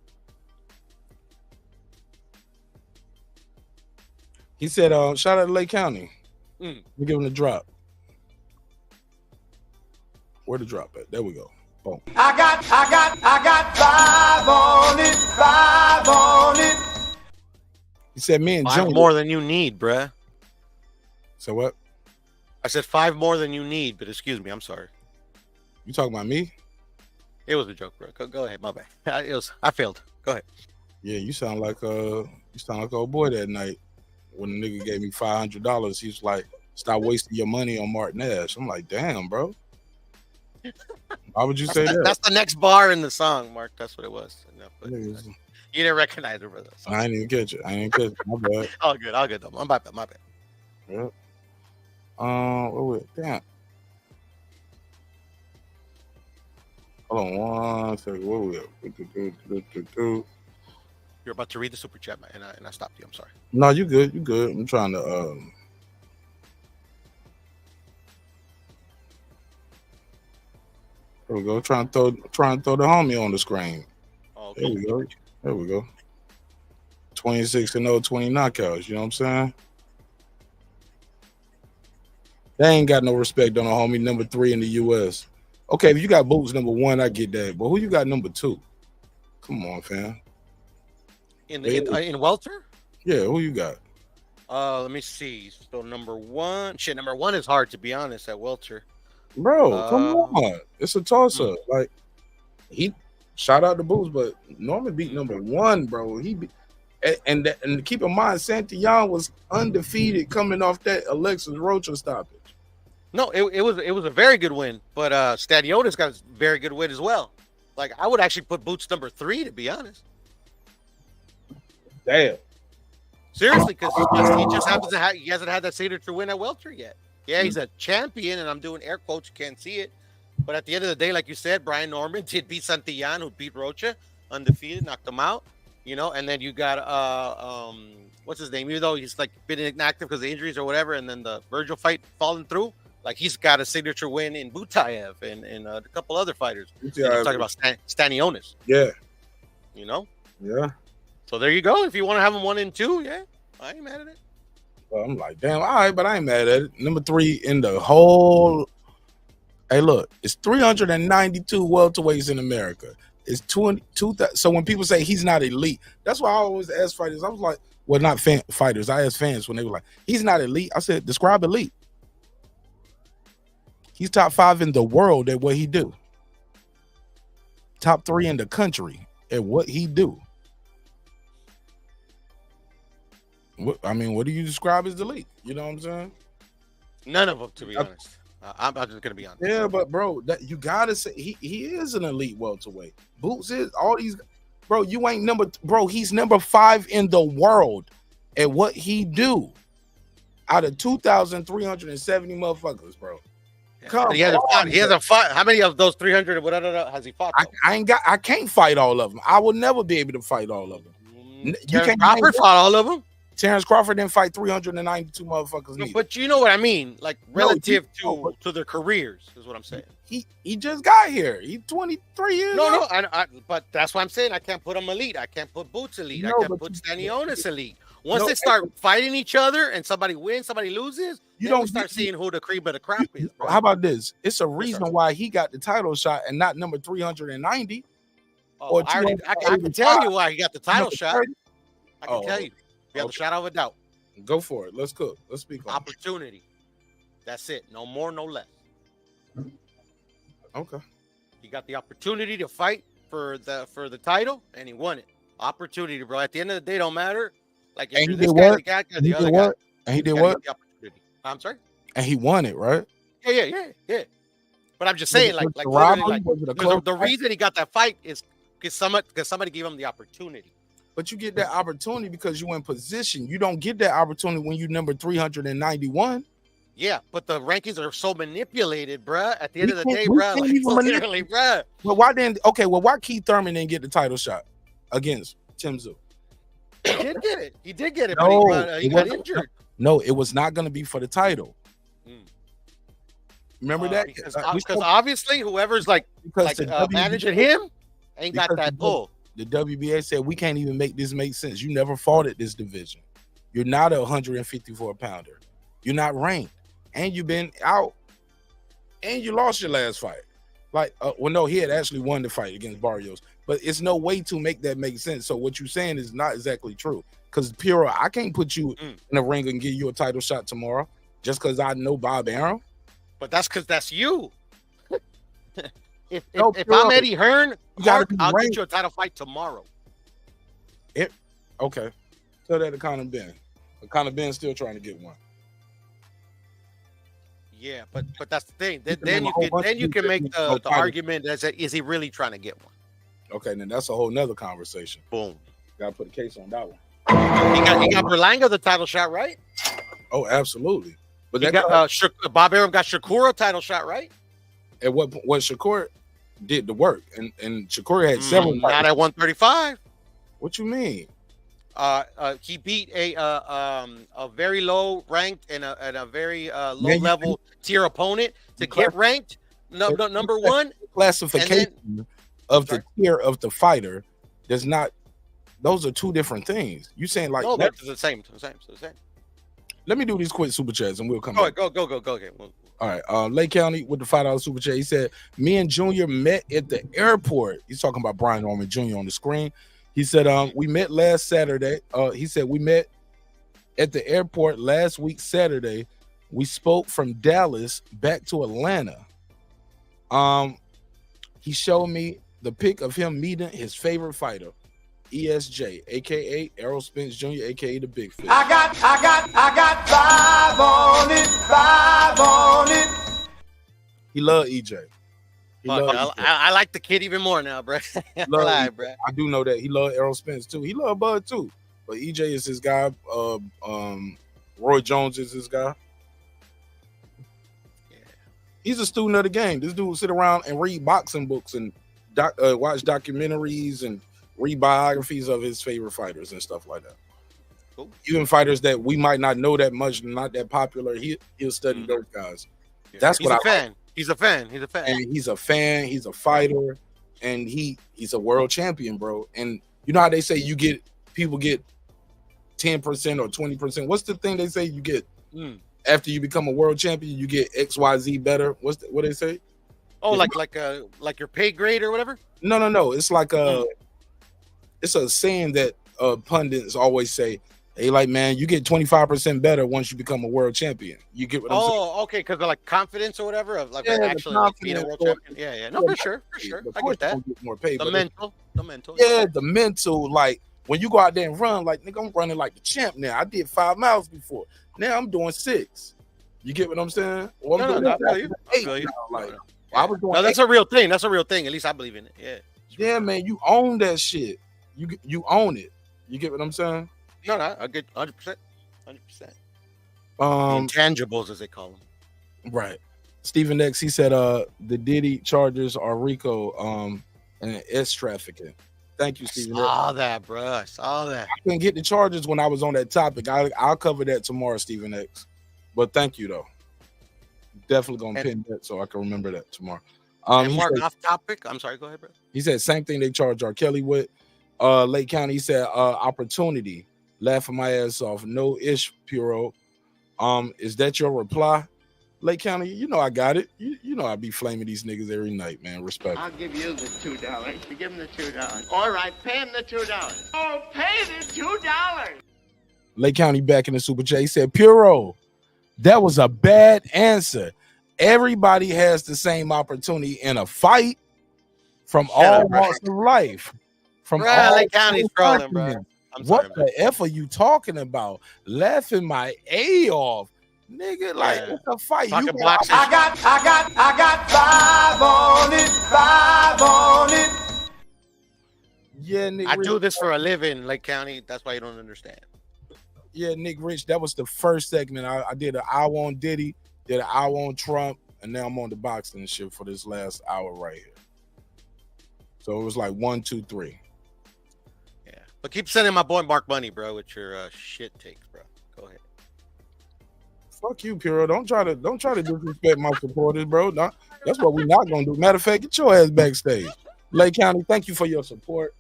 He said, shout out to Lake County. We give him the drop. Where the drop at? There we go. Boom. I got 5 on it. He said, me and 5 Junior. more than you need, bruh. So what? I said 5 more than you need, but excuse me, I'm sorry. You talking about me? It was a joke, bro. Go ahead, my bad. I failed. Go ahead. Yeah, you sound like old boy that night when the nigga gave me $500. He was like, "Stop wasting your money on Martin Ash." I'm like, "Damn, bro. Why would you say that?" That's the next bar in the song, Mark. That's what it was. No, but you didn't recognize it, brother. So. I didn't even catch it. My bad. All good though. My bad. Yeah. Damn. Hold on 1 second. Where we at? You're about to read the super chat, man, and I stopped you. I'm sorry. No, you good. You good. I'm trying to there we go. Trying to throw the homie on the screen. Oh, there we go. There we go. 26-0, 20 knockouts. You know what I'm saying? They ain't got no respect on a homie number 3 in the U.S. Okay, if you got Boots number 1, I get that. But who you got number 2? Come on, fam. In welter? Yeah, who you got? Let me see. So number 1. Shit, number 1 is hard to be honest at welter. Bro, come on. It's a toss-up. Like, he shout out to Boots, but Norman beat number 1, bro. And keep in mind, Santillon was undefeated coming off that Alexis Rocha stoppage. No, it was a very good win, but Stanionis got a very good win as well. Like, I would actually put Boots number 3, to be honest. Damn. Seriously, because he just happens to he hasn't had that signature win at welter yet. Yeah, he's a champion, and I'm doing air quotes. You can't see it, but at the end of the day, like you said, Brian Norman did beat Santillon, who beat Rocha, undefeated, knocked him out. And then you got what's his name? Even though he's like been inactive because of injuries or whatever, and then the Virgil fight falling through. Like, he's got a signature win in Butayev and a couple other fighters. I'm talking about Stanionis. Yeah. Yeah. So there you go. If you want to have them 1 and 2, yeah, I ain't mad at it. Well, I'm like, damn, all right, but I ain't mad at it. Number 3 in the whole. Hey, look, it's 392 welterweights in America. It's 22. So when people say he's not elite, that's why I always ask fighters. I was like, well, not fighters. I asked fans when they were like, he's not elite. I said, describe elite. He's top 5 in the world at what he do. Top 3 in the country at what he do. What do you describe as elite? You know what I'm saying? None of them, to be honest. I'm just gonna be honest. Yeah, but bro, that you gotta say he is an elite welterweight. Boots is all these, bro. You ain't he's number 5 in the world at what he do. Out of 2,370 motherfuckers, bro. He hasn't fought. How many of those 300 or whatever has he fought? I can't fight all of them. I will never be able to fight all of them. Terence Crawford fought all of them. Terence Crawford didn't fight 392 motherfuckers. No, but you know what I mean, like relative to their careers is what I'm saying. He just got here. He's 23 years old. But that's what I'm saying. I can't put him elite. I can't put Boots elite. I can't put Stanionis elite. Once they start fighting each other and somebody wins, somebody loses, you don't start seeing who the cream of the crop is. Bro. How about this? It's a reason why he got the title shot and not number 390. I can tell you why he got the title shot. I can tell you. You have a shadow of a doubt. Go for it. Let's cook. Let's speak on it. Opportunity. That's it. No more, no less. Okay. He got the opportunity to fight for the title, and he won it. Opportunity, bro. At the end of the day, don't matter. Like if And you're he this did guy, what? the guy, And the he other did guy. what? And he did you gotta what? get the opportunity. I'm sorry. And he won it, right? Yeah. But I'm just Was saying, it- like, was it literally, robbery? like, Was it a because close the fight? reason he got that fight is because somebody gave him the opportunity. But you get that opportunity because you in position. You don't get that opportunity when you number 391. Yeah, but the rankings are so manipulated, bruh. At the end We of the can't- day, we bruh, can't like, even literally, bruh. But why didn't? Okay, well, why Keith Thurman didn't get the title shot against Tim Tszyu? He did get it. He did get it, No, but he it got wasn't- injured. No, it was not going to be for the title. Remember that? Because We spoke- obviously, whoever's like because the WBA managing him ain't got because that pull. The WBA said we can't even make this make sense. You never fought at this division. You're not a 154 pounder. You're not ranked, and you've been out, and you lost your last fight. Like, well, no, he had actually won the fight against Barrios, but it's no way to make that make sense. So what you're saying is not exactly true. Because Puro, I can't put you in a ring and give you a title shot tomorrow just because I know Bob Arum. But that's because that's you. if No, if Puro, I'm Eddie Hearn, you gotta be I'll ranked. get you a title fight tomorrow. Okay, tell that to Conor Ben. But Conor Ben's still trying to get one. Yeah, but that's the thing. You Then can you name a whole can bunch of people that make need no the title. argument that is he really trying to get one? Okay, then that's a whole nother conversation. Boom. Gotta put a case on that one. He got Berlanga the title shot, right? Oh, absolutely. But He that got Bob Arum got Shakur a title shot, right? at what Shakur did the work, and Shakur had several. Not at 135. What you mean? He beat a very low ranked and a very low Man, you level tier opponent to get ranked number one. Classification of the tier of the fighter does not. Those are two different things. You saying like? No, they're the same. The same. Let me do these quick super chats and we'll come Go back. ahead, go. Okay. Well, All right. Lake County with the $5 super chat. He said, me and Junior met at the airport. He's talking about Brian Norman Jr. on the screen. He said, we met last Saturday. He said, we met at the airport last week, Saturday. We spoke from Dallas back to Atlanta. He showed me the pic of him meeting his favorite fighter, ESJ, aka Errol Spence Jr., aka the Big Fish. I got 5 on it. He loved EJ. He fuck, loved EJ. I like the kid even more now, bro. Love Lie, EJ. bro. I do know that he loved Errol Spence too. He loved Bud too, but EJ is his guy. Roy Jones is his guy. He's a student of the game. This dude sit around and read boxing books and watch documentaries and read biographies of his favorite fighters and stuff like that. Cool. Even fighters that we might not know that much, not that popular, he'll study those guys. That's He's what a I fan. like. He's a fan. And he's a fan. He's a fighter, and he's a world champion, bro. And you know how they say people get 10% or 20%. What's the thing they say you get after you become a world champion? You get XYZ better. What they say? Oh, like your pay grade or whatever. No. It's like it's a saying that pundits always say. They like, man, you get 25% better once you become a world champion. You get what I'm saying? Oh, okay, because of like confidence or whatever of like Yeah, the actually like, being a world confidence champion. Yeah. No, for sure. I get that. More pay, The but mental. Yeah, the mental. Like when you go out there and run, like nigga, I'm running like the champ now. I did 5 miles before. Now I'm doing 6. You get what I'm saying? Well, I'm doing I feel you. I 8 feel you. now, like, I was doing No, that's 8. a real thing. That's a real thing. At least I believe in it. Yeah. Yeah, man, you own that shit. You own it. You get what I'm saying? No, I get 100%. 100%. Intangibles, as they call them. Right. Stephen X, he said the Diddy charges are RICO and S trafficking. Thank you, Stephen X. Saw that, bro. I saw that. I couldn't get the charges when I was on that topic. I'll cover that tomorrow, Stephen X. But thank you though. Definitely gonna pin that so I can remember that tomorrow. And Mark, off topic. I'm sorry. Go ahead, bro. He said same thing they charge R. Kelly with. Lake County, he said opportunity. Laughing my ass off. No ish, Puro. Is that your reply? Lake County, you know I got it. You know I be flaming these niggas every night, man. Respect. I'll give you the $2. You give him the $2. All right, pay him the $2. Oh, pay the $2. Lake County back in the super chat. He said, Puro, that was a bad answer. Everybody has the same opportunity in a fight from all walks of life. From all Lake County's trolling, bro. What the F are you talking about? Laughing my A off. Nigga, like it's a fight. You got, I got 5 on it, 5 on it. Yeah, Nick I Rich. do this for a living, Lake County. That's why you don't understand. Yeah, Nick Rich, that was the first segment. I did an hour on Diddy, did an hour on Trump, and now I'm on the boxing shit for this last hour right here. So it was like 1, 2, 3. Yeah, but keep sending my boy Mark money, bro, with your shit takes, bro. Go ahead. Fuck you, Puro. Don't try to disrespect my supporters, bro. No, that's what we're not gonna do. Matter of fact, get your ass backstage. Lake County, thank you for your support.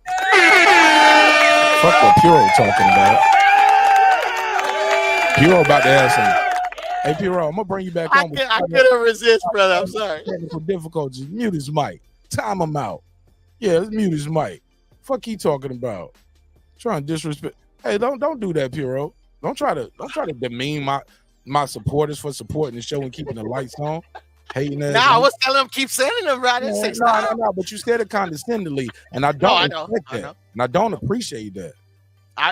Fuck what Puro talking about. Puro about to have some. Hey, Puro, I'm gonna bring you back on. I couldn't resist, brother. I'm sorry. Technical difficulties. Mute his mic. Time him out. Yeah, let's mute his mic. Fuck he talking about. Trying to disrespect. Hey, don't do that, Puro. Don't try to demean my supporters for supporting the show and keeping the lights on. Hating that. I was telling him keep sending them, right? I didn't say stop. No, but you said it condescendingly, and I don't respect that. And I don't appreciate that.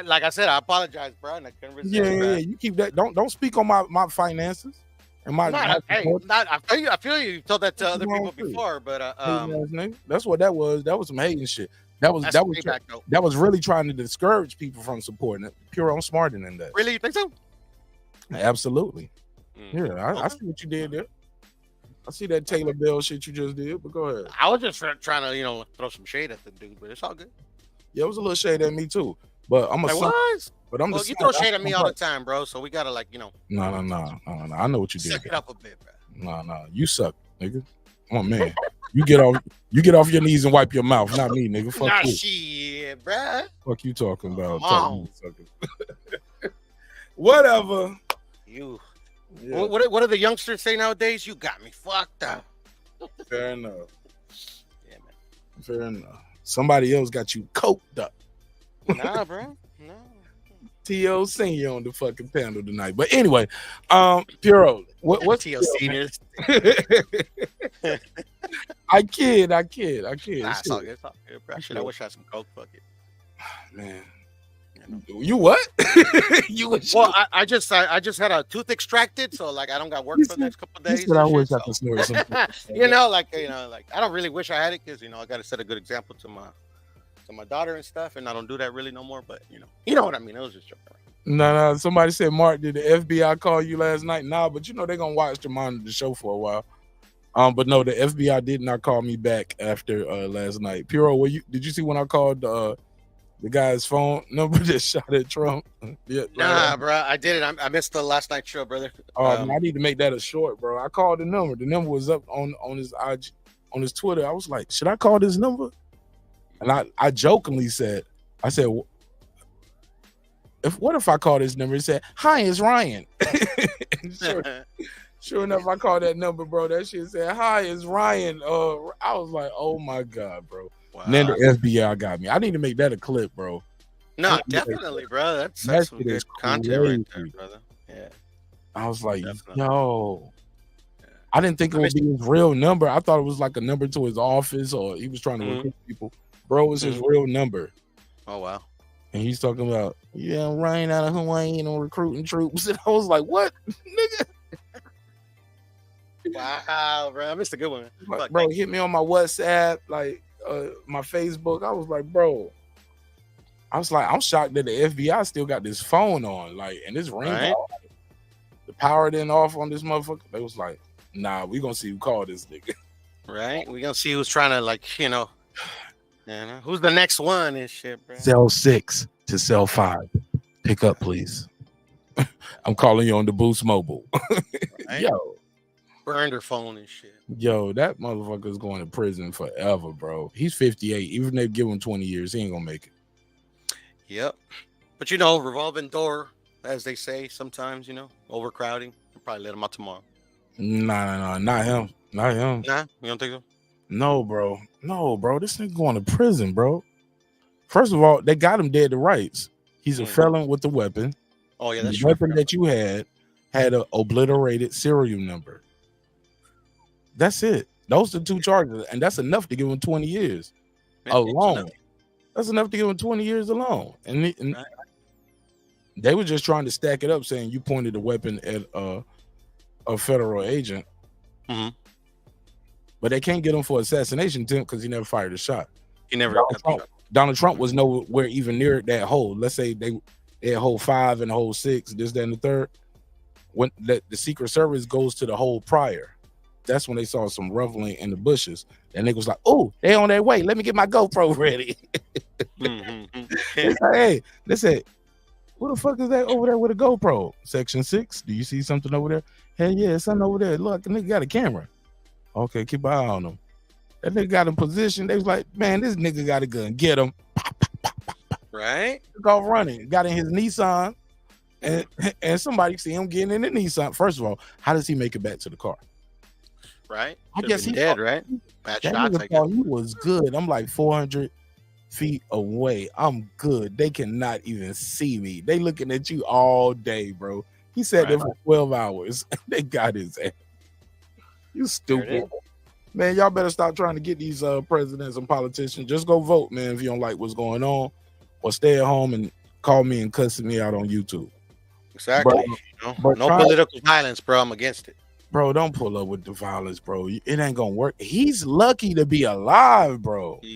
Like I said, I apologize, bro. And I couldn't resist. Yeah. You keep that. Don't speak on my finances and my. I feel you. You've told that to other people before, but that's what that was. That was some hating shit. That was really trying to discourage people from supporting it. Pure, I'm smarter than that. Really, you think so? Absolutely. Yeah, I see what you did there. I see that Taylor Bell shit you just did, but go ahead. I was just trying to, throw some shade at the dude, but it's all good. Yeah, it was a little shade at me too. But I'm a son. But I'm you throw shade at me all the time, bro. So we gotta No. I know what you did. Suck it up a bit, bro. No. You suck, nigga. I'm a man. You get off your knees and wipe your mouth, not me, nigga. Fuck you. Shit, bro. Fuck you talking about? Whatever. You. Yeah. What do the youngsters say nowadays? You got me fucked up. Fair enough. Yeah, man. Fair enough. Somebody else got you coked up. Nah, bro. No. T.O. Senior on the fucking panel tonight. But anyway, Puro, what's T.O. Senior? I kid. Nah, it's all good. Bro. I wish I had some coke. Fuck it. Man. You what? I just had a tooth extracted, so I don't got work for the next couple of days. I wish I could snort something. I don't really wish I had it because I got to set a good example to my daughter and stuff, and I don't do that really no more. But you know what I mean. It was just joking. No. Somebody said, Mark, did the FBI call you last night? Nah, but they're gonna watch the monitor the show for a while. But no, the FBI did not call me back after last night. Puro, did you see when I called the guy's phone number that shot at Trump? Yeah, nah, bro, I did it. I missed the last night show, brother. I need to make that a short, bro. I called the number. The number was up on his IG, on his Twitter. I was like, should I call this number? And I jokingly said, what if I call this number? He said, hi, it's Ryan. Sure enough, I called that number, bro. That shit said, hi, it's Ryan. I was like, oh my God, bro. Wow. And then the FBI got me. I need to make that a clip, bro. No, definitely, bro. That's some good content right there, brother. Yeah. I was like, yo. I didn't think it would be his real number. I thought it was like a number to his office or he was trying to recruit people. Bro, it was his real number. Oh, wow. And he's talking about, Ryan out of Hawaii and recruiting troops. And I was like, what? Nigga. Wow, bro. I missed a good one. Bro, hit me on my WhatsApp, my Facebook. I was like, bro. I'm shocked that the FBI still got this phone on, and this ring. Right? The power didn't off on this motherfucker. They was like, nah, we gonna see who called this nigga. Right? We gonna see who's trying to who's the next one and shit, bro. Cell 6 to cell 5. Pick up, please. I'm calling you on the Boost Mobile. Right? Yo. Burned her phone and shit. Yo, that motherfucker's going to prison forever, bro. He's 58. Even if they give him 20 years, he ain't gonna make it. Yep. But revolving door, as they say sometimes, overcrowding. I'll probably let him out tomorrow. Nah, not him. Not him. Nah, you don't think so? No, bro. This nigga going to prison, bro. First of all, they got him dead to rights. He's a felon with the weapon. Oh yeah, that's the true. weapon that you had an obliterated serial number. That's it. Those are the 2 charges, and that's enough to give him 20 years alone. That's enough to give him 20 years alone. And they were just trying to stack it up, saying you pointed a weapon at a federal agent, but they can't get him for assassination attempt because he never fired a shot. He never. Donald Trump was nowhere even near that hole. Let's say they had hole 5 and hole 6, this, that, and the third. When the Secret Service goes to the hole prior, that's when they saw some ruffling in the bushes, and they was like, "Oh, they on their way. Let me get my GoPro ready." They said, hey, they said, "What the fuck is that over there with a GoPro? Section 6? Do you see something over there?" Hey, yeah, it's something over there. Look, the nigga got a camera. Okay, keep an eye on him. That nigga got in position. They was like, "Man, this nigga got a gun. Get him." Right? Took off running. Got in his Nissan, and somebody see him getting in the Nissan. First of all, how does he make it back to the car? Right? I guess he dead, right? Bad that shots, nigga I guess. thought he was good. I'm like 400 feet away. I'm good. They cannot even see me. They looking at you all day, bro. He sat there for 12 hours. They got his ass. You stupid. Man, y'all better stop trying to get these presidents and politicians. Just go vote, man, if you don't like what's going on, or stay at home and call me and cuss me out on YouTube. Exactly. No political violence, bro. I'm against it. Bro, don't pull up with the violence, bro. It ain't gonna work. He's lucky to be alive, bro. Do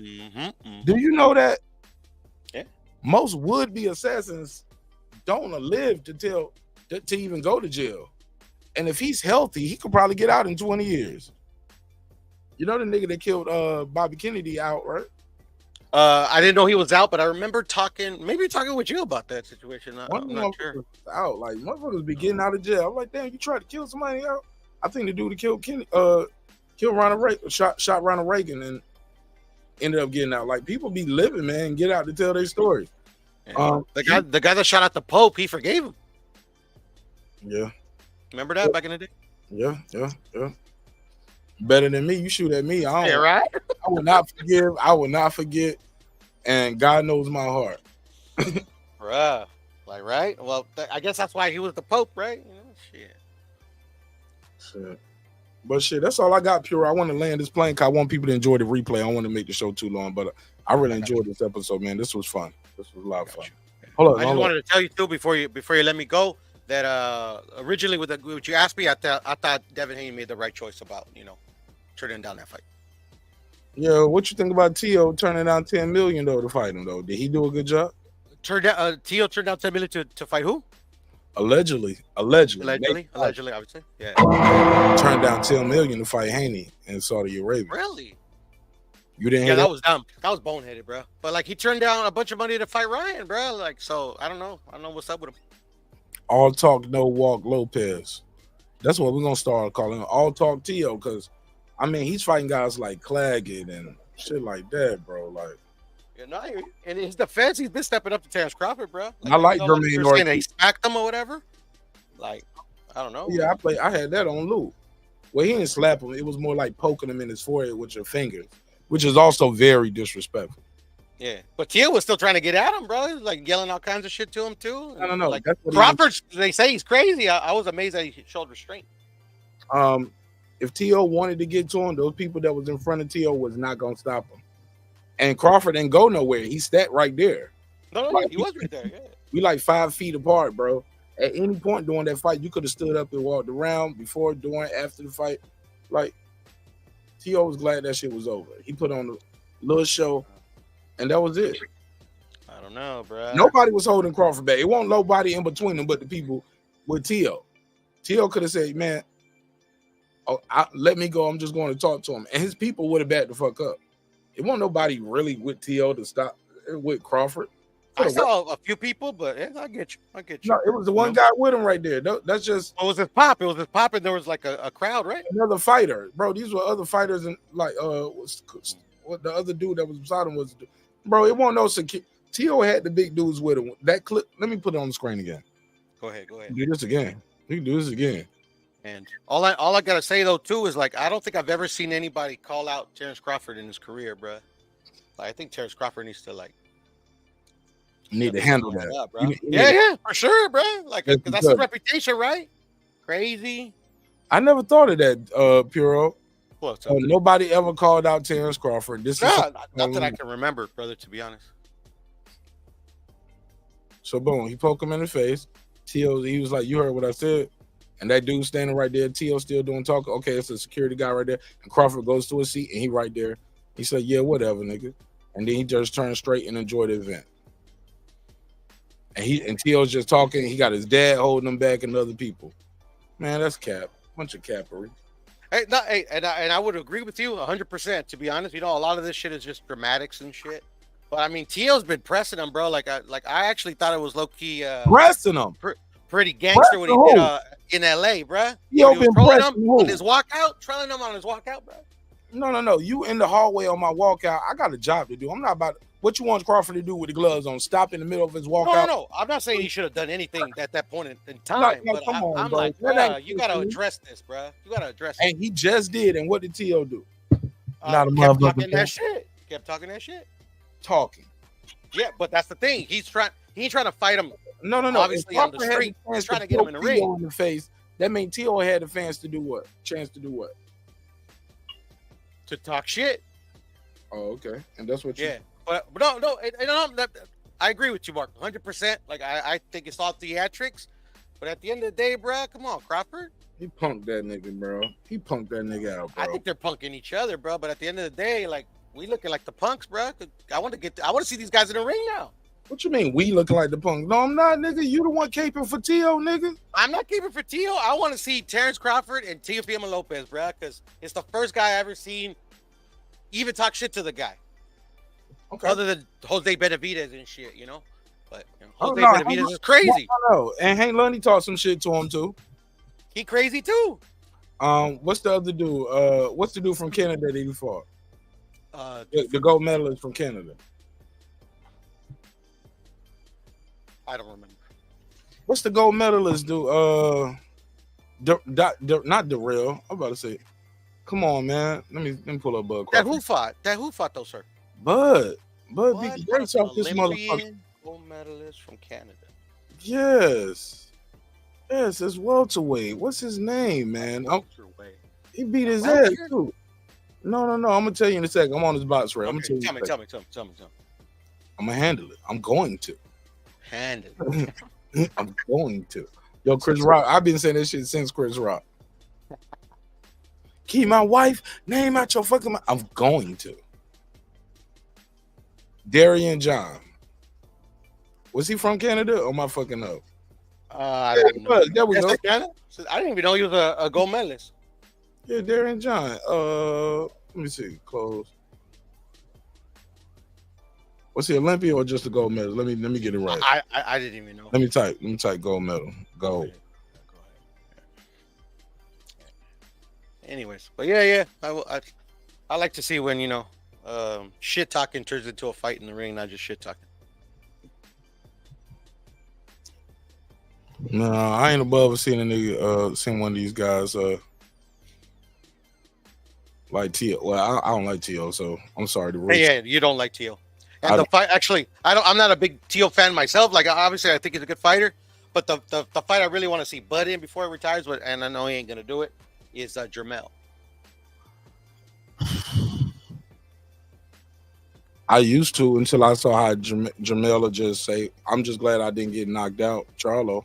you know that? Yeah. Most would-be assassins don't live to even go to jail. And if he's healthy, he could probably get out in 20 years. You know the nigga that killed Bobby Kennedy out, right? I didn't know he was out, but I remember talking with you about that situation. I'm not sure. Out, like motherfuckers be getting out of jail. I'm like, damn, you tried to kill somebody out? I think the dude that killed Ronald Reagan, shot Ronald Reagan, and ended up getting out. Like people be living, man, and get out to tell their stories. Yeah. The guy that shot at the Pope, he forgave him. Yeah. Remember that back in the day? Yeah. Better than me. You shoot at me. I don't. Yeah, right. I will not forgive. I will not forget. And God knows my heart. Bruh. Like, right? Well, I guess that's why he was the Pope, right? You know, shit. But shit, that's all I got, Pure. I want to land this plane because I want people to enjoy the replay. I don't want to make the show too long, but I really enjoyed this episode, man. This was fun. This was a lot of fun. Hold on. I just wanted to tell you too before you let me go that originally with what you asked me, I thought Devin Haney made the right choice about turning down that fight. Yeah, what you think about Teo turning down $10 million though to fight him though? Did he do a good job? Teo turned down $10 million to fight who? Allegedly, obviously. Yeah. Turned down $10 million to fight Haney in Saudi Arabia. Really? You didn't? Yeah, that was dumb. That was boneheaded, bro. But like he turned down a bunch of money to fight Ryan, bro. Like, so I don't know what's up with him. All talk, no walk, Lopez. That's what we're gonna start calling him. All talk, Teo, because I mean he's fighting guys like Claggett and shit like that, bro. Like. Yeah, no, in his defense, he's been stepping up to Terence Crawford, bro. I like Jermaine Ortiz. He smacked him or whatever. Like, I don't know. Yeah, I had that on loop. Well, he didn't slap him. It was more like poking him in his forehead with your fingers, which is also very disrespectful. Yeah, but Teo was still trying to get at him, bro. Like yelling all kinds of shit to him too. No. Like Crawford, they say he's crazy. I was amazed that he showed restraint. If Teo wanted to get to him, those people that was in front of Teo was not gonna stop him. And Crawford didn't go nowhere. He sat right there. No, like, he was right there. Yeah. We like 5 feet apart, bro. At any point during that fight, you could have stood up and walked around before, during, after the fight. Like, Teo was glad that shit was over. He put on a little show, and that was it. I don't know, bro. Nobody was holding Crawford back. It wasn't nobody in between them but the people with Teo. Teo could have said, man, let me go. I'm just going to talk to him. And his people would have backed the fuck up. It wasn't nobody really with Teo to stop with Crawford. I saw a few people, but yeah, I get you. No, it was the one guy with him right there. That's just. It was his pop. And there was like a crowd, right? Another fighter, bro. These were other fighters, and like what the other dude that was beside him was, bro. It wasn't no security. Teo had the big dudes with him. That clip. Let me put it on the screen again. Go ahead. Do this again. We can do this again. And all I gotta say though too is like I don't think I've ever seen anybody call out Terence Crawford in his career, bro. Like I think Terence Crawford needs to like You need to handle that. Up, bro. You need- Yeah, for sure, bro. Like, Yes, 'cause you that's his could. reputation, right? Crazy. I never thought of that, Puro. What's up? Nobody ever called out Terence Crawford. This is Not that I can remember, brother. To be honest. So boom, he poked him in the face. T.O. he was like, "You heard what I said," and that dude standing right there. T.O. still doing talk. Okay, it's a security guy right there, and Crawford goes to a seat, and he right there. He said, "Yeah, whatever, nigga," and then he just turned straight and enjoyed the event. And T.O.'s just talking. He got his dad holding him back and other people. Man, that's cap. Bunch of cappery. Hey, no, hey, and I would agree with you 100%. To be honest, you know, a lot of this shit is just dramatics and shit. But I mean, T.O.'s been pressing him, bro. Like I actually thought it was low key pressing him. Pretty gangster when he did in L.A., bro. T.O. He was been trolling pressing him who? on his walkout, trailing him on his walkout, bro. No. You in the hallway on my walkout. I got a job to do. I'm not about what you want Crawford to do with the gloves on. Stop in the middle of his walkout. No. I'm not saying he should have done anything at that point in time. No, but come on, I'm bro. like, That bro, ain't you got to true. address this, bro. You got to address it. And he just did. And what did T.O. do? Not a Kept motherfucker. talking that shit. Kept talking that shit. Talking. Yeah, but that's the thing. He ain't trying to fight him. No. Obviously on the street. He's trying to get him in the ring. In the face. That means T.O. had the fans to do what? Chance to do what? To talk shit. Oh, okay. And that's what you. Yeah, but no. I agree with you, Mark. 100%. Like I think it's all theatrics. But at the end of the day, bro, come on, Crawford. He punked that nigga, bro. He punked that nigga out, bro. I think they're punking each other, bro. But at the end of the day, like we looking like the punks, bro. I want to see these guys in the ring now. What you mean we looking like the punk? No, I'm not, nigga. You the one caping for T.O., nigga. I'm not keeping for T.O. I want to see Terence Crawford and Teofimo Lopez, bro, because it's the first guy I ever seen even talk shit to the guy. Okay. Other than Jose Benavidez and shit, you know. But you know, Oh, Jose no, Benavidez is crazy. No. And Hank Lundy talked some shit to him too. He crazy too. What's the other dude? What's the dude from Canada that he fought? The gold medalist from Canada. I don't remember. What's the gold medalist dude? Not Darrell. I'm about to say. Come on, man. Let me pull up Bud. That who fought though, sir? Bud What? beat the brakes off this motherfucker. Olympian gold medalist from Canada. Yes, it's welterweight. What's his name, man? He beat his ass too. No. I'm gonna tell you in a second. I'm on his box right. I'm gonna tell you. Tell me. I'm gonna handle it. I'm going to. Handle it. I'm going to. Yo, Chris Rock. I've been saying this shit since Chris Rock. Keep my wife name out your fucking mouth. I'm going to. Darian John. Was he from Canada or am I fucking up? I don't know. There we go. Canada? I didn't even know he was a gold medalist. Yeah, Darian John. Let me see. Close. Was he Olympian or just a gold medal? Let me get it right. I didn't even know. Let me type gold medal. Gold. Anyways, but yeah. I like to see when, you know, shit talking turns into a fight in the ring, not just shit talking. No, I ain't above seeing a nigga, seeing one of these guys like T.O. Well, I don't like T.O., so I'm sorry to Yeah, you don't like T.O. And the fight, actually, I'm not a big T.O. fan myself. Like, obviously, I think he's a good fighter, but the fight I really want to see Bud in before he retires, and I know he ain't gonna do it, is Jermell. I used to until I saw how Jamel just say, "I'm just glad I didn't get knocked out." Charlo.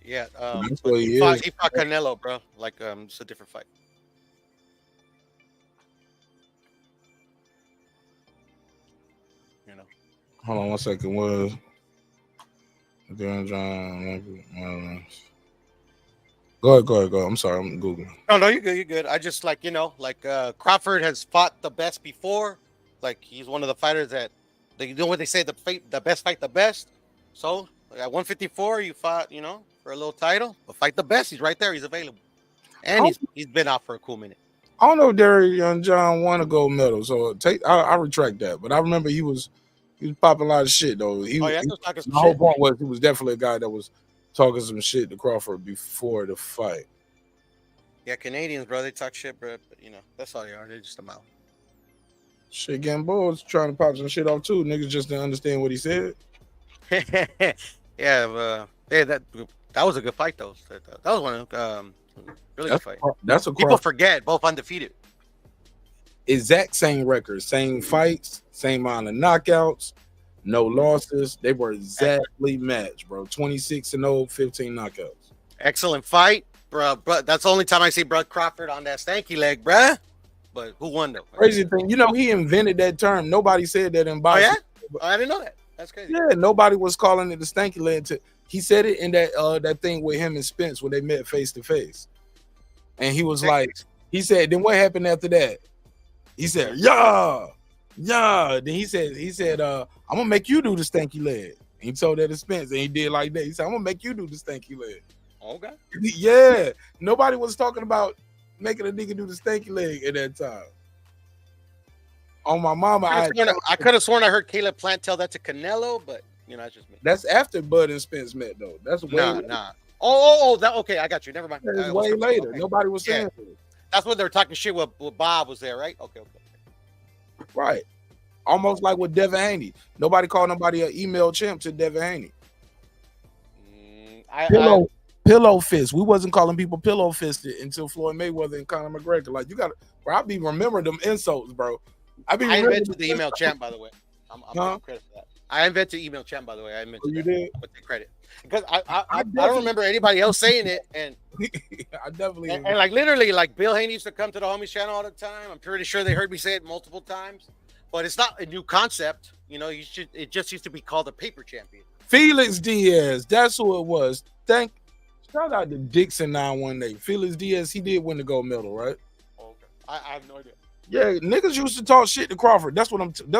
Yeah, That's what he fought is. Canelo, bro. Like, it's a different fight. You know. Hold on 1 second. Was Go ahead. I'm sorry, I'm Googling. No, you're good. You're good. I just like, you know, like Crawford has fought the best before. Like, he's one of the fighters that they know what they say, the best fight the best. So at 154, you fought, you know, for a little title, but fight the best. He's right there. He's available, and he's been out for a cool minute. I don't know if Darian John won a gold medal, so I retract that. But I remember he was popping a lot of shit though. The whole point was he was definitely a guy that was talking some shit to Crawford before the fight. Yeah, Canadians, bro, they talk shit, bro. But you know, that's all they are. They're just a mouth. Shit, getting bored trying to pop some shit off too. Niggas just didn't understand what he said. Yeah, that was a good fight though. That was one of really good fight. That's a People forget both undefeated. Exact same records, same fights, same amount of knockouts, no losses. They were exactly matched, bro. 26-0, 15 knockouts. Excellent fight, bro. That's the only time I see Bud Crawford on that stanky leg, bruh. But who won though? Crazy thing, you know, he invented that term. Nobody said that in boxing. Oh, yeah? I didn't know that. That's crazy. Yeah, nobody was calling it the stanky leg. He said it in that thing with him and Spence when they met face to face, and he was like, he said, then what happened after that? He said, yeah. Then he said, I'm gonna make you do the stanky leg. And he told that to Spence, and he did like that. He said, I'm gonna make you do the stanky leg. Okay. Yeah, nobody was talking about making a nigga do the stanky leg at that time. On my mama, I could have sworn I heard Caleb Plant tell that to Canelo, but you know, that's just me. That's after Bud and Spence met, though. That's way later. Nah. Oh, that okay. I got you. Never mind. That was way later. Okay. Nobody was saying it. That's when they were talking shit with Bob was there, right? Okay. Right. Almost like with Devin Haney. Nobody called nobody an email chimp to Devin Haney. Pillow fist. We wasn't calling people pillow fisted until Floyd Mayweather and Conor McGregor. Like, you got to, bro, I be remembering them insults, bro. I invented the email champ, by the way. I'm giving credit for that. I invented email champ, by the way. I invented you that. Did? But take credit. Because I don't remember anybody else saying it. And I definitely and like literally, like Bill Haney used to come to the homies channel all the time. I'm pretty sure they heard me say it multiple times. But it's not a new concept. You know, it just used to be called a paper champion. Felix Diaz, that's who it was. Shout out to Dixon 918. Felix Diaz, he did win the gold medal, right? Okay. I have no idea. Yeah, niggas used to talk shit to Crawford. That's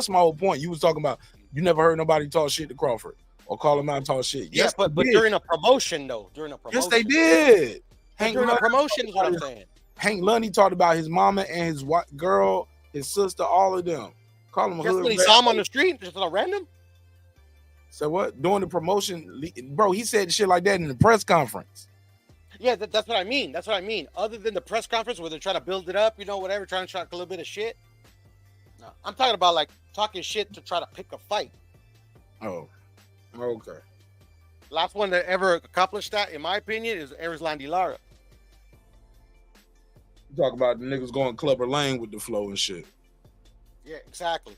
my whole point. You was talking about you never heard nobody talk shit to Crawford or call him out and talk shit. Yes, but during a promotion though, yes, they did. During a promotion is what I'm saying. Hank Lundy talked about his mama and his girl, his sister, all of them. Call him. Just when he saw him on the street, just a random. So what? During the promotion, bro, he said shit like that in the press conference. Yeah, that's what I mean. That's what I mean. Other than the press conference where they're trying to build it up, you know, whatever, trying to talk a little bit of shit. No, I'm talking about like talking shit to try to pick a fight. Oh, okay. Last one that ever accomplished that, in my opinion, is Erislandy Lara. You talk about the niggas going Clubber Lane with the flow and shit. Yeah, exactly.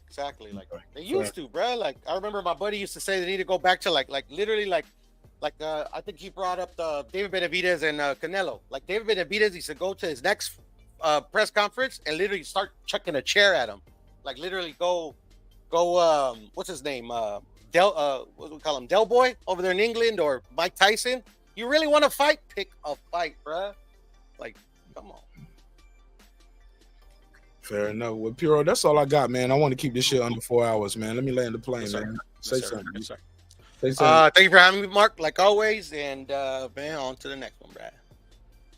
Like they used to, bro. Like I remember my buddy used to say they need to go back to like literally like I think he brought up the David Benavidez and Canelo. Like David Benavidez used to go to his next press conference and literally start chucking a chair at him. Like literally go what's his name? What do we call him? Del Boy over there in England, or Mike Tyson. You really want to fight? Pick a fight, bro. Like, come on. Fair enough. Well, Puro, that's all I got, man. I want to keep this shit under 4 hours, man. Let me land the plane, man. Say something. Say something. Thank you for having me, Mark, like always. And, man, on to the next one, Brad.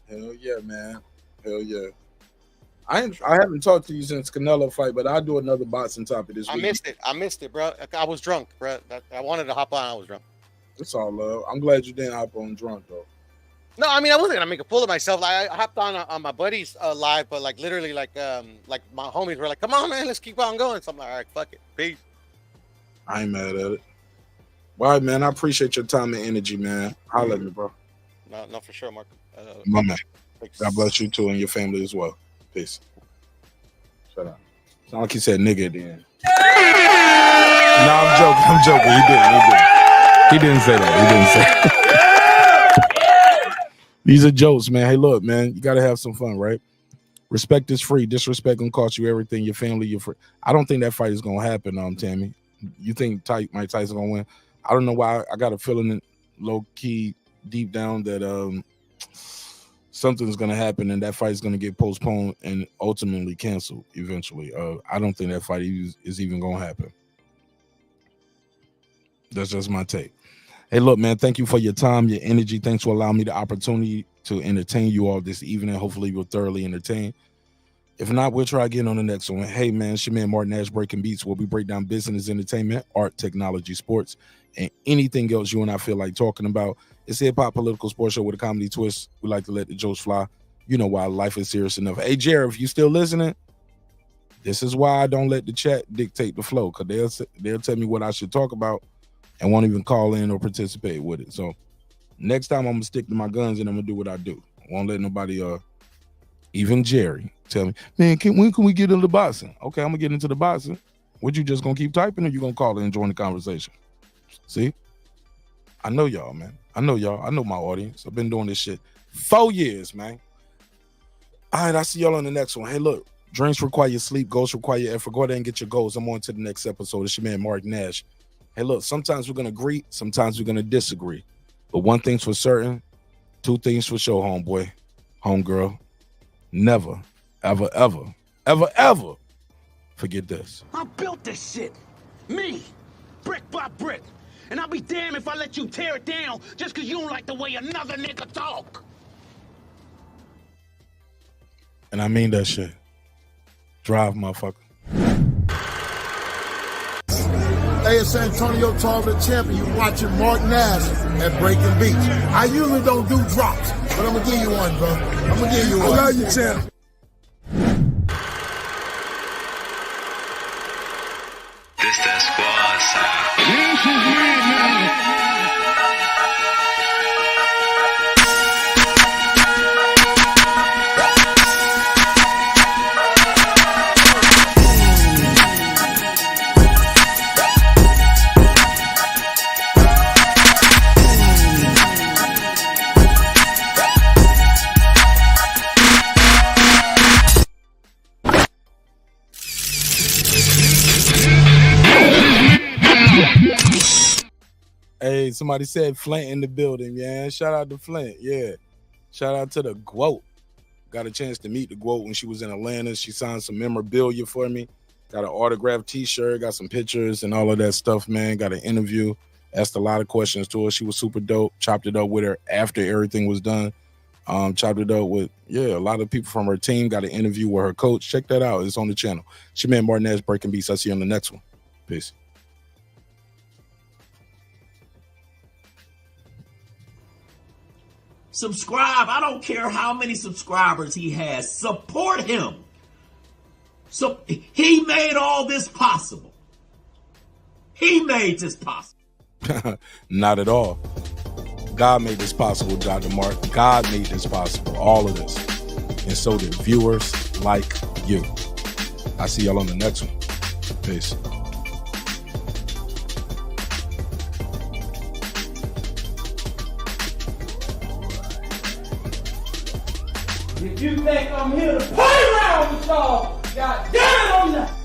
Hell yeah, man. Hell yeah. I haven't talked to you since Canelo fight, but I'll do another boxing topic this week. I missed it, bro. I was drunk, bro. I wanted to hop on. I was drunk. It's all love. I'm glad you didn't hop on drunk, though. No, I mean, I wasn't gonna make a fool of myself. Like, I hopped on my buddy's live, but like literally, like my homies were like, "Come on, man, let's keep on going." So I'm like, "All right, fuck it, peace." I ain't mad at it. All right, man. I appreciate your time and energy, man. Holla at me, bro. No, for sure, Mark. My man. God bless you too and your family as well. Peace. Shut up. Sound like he said nigga at the end. No, I'm joking. He didn't say that. These are jokes, man. Hey, look, man, you gotta have some fun, right? Respect is free. Disrespect gonna cost you everything. Your family, your friend. I don't think that fight is gonna happen, Tammy. You think Mike Tyson gonna win? I don't know why. I got a feeling low key, deep down that something's gonna happen and that fight is gonna get postponed and ultimately canceled eventually. I don't think that fight is even gonna happen. That's just my take. Hey, look, man, thank you for your time, your energy. Thanks for allowing me the opportunity to entertain you all this evening. Hopefully you'll thoroughly entertain. If not, we'll try again on the next one. Hey, man, it's your man Martin Nash, Breaking Beats, where we break down business, entertainment, art, technology, sports, and anything else you and I feel like talking about. It's a hip-hop political sports show with a comedy twist. We like to let the jokes fly. You know why life is serious enough. Hey, Jared, if you still listening, this is why I don't let the chat dictate the flow, because they'll tell me what I should talk about and won't even call in or participate with it. So next time I'm gonna stick to my guns and I'm gonna do what I do. I won't let nobody, even Jerry, tell me, man, when can we get into the boxing? Okay, I'm gonna get into the boxing. What, you just gonna keep typing, or you gonna call in and join the conversation? See, I know y'all, man. I know y'all. I know my audience. I've been doing this shit 4 years, man. All right, I'll see y'all on the next one. Hey, look, drinks require sleep, goals require effort. Go ahead and get your goals. I'm on to the next episode. It's your man, Mark Nash. Hey, look, sometimes we're gonna agree, sometimes we're gonna disagree. But one thing's for certain, two things for sure, homeboy, homegirl. Never, ever, ever, ever, ever forget this. I built this shit. Me. Brick by brick. And I'll be damned if I let you tear it down just because you don't like the way another nigga talk. And I mean that shit. Drive, motherfucker. Hey, it's Antonio Tarver, champion. You're watching Mark Nash at Breaking Beach. I usually don't do drops, but I'm going to give you one, bro. I'm going to give you one. I love you, champ. This that squad sound. This is me, Hey, somebody said Flint in the building, man. Shout out to Flint, yeah. Shout out to the GWOAT. Got a chance to meet the GWOAT when she was in Atlanta. She signed some memorabilia for me. Got an autographed t-shirt, got some pictures and all of that stuff, man. Got an interview. Asked a lot of questions to her. She was super dope. Chopped it up with her after everything was done. Chopped it up with, a lot of people from her team. Got an interview with her coach. Check that out. It's on the channel. She man Martin Nash, Breaking Beats. I'll see you on the next one. Peace. Subscribe. I don't care how many subscribers he has. Support him. So he made all this possible. He made this possible. Not at all. God made this possible, Dr. Mark. God made this possible. All of this. And so did viewers like you. I'll see y'all on the next one. Peace. If you think I'm here to play around with y'all, God damn it, I'm not.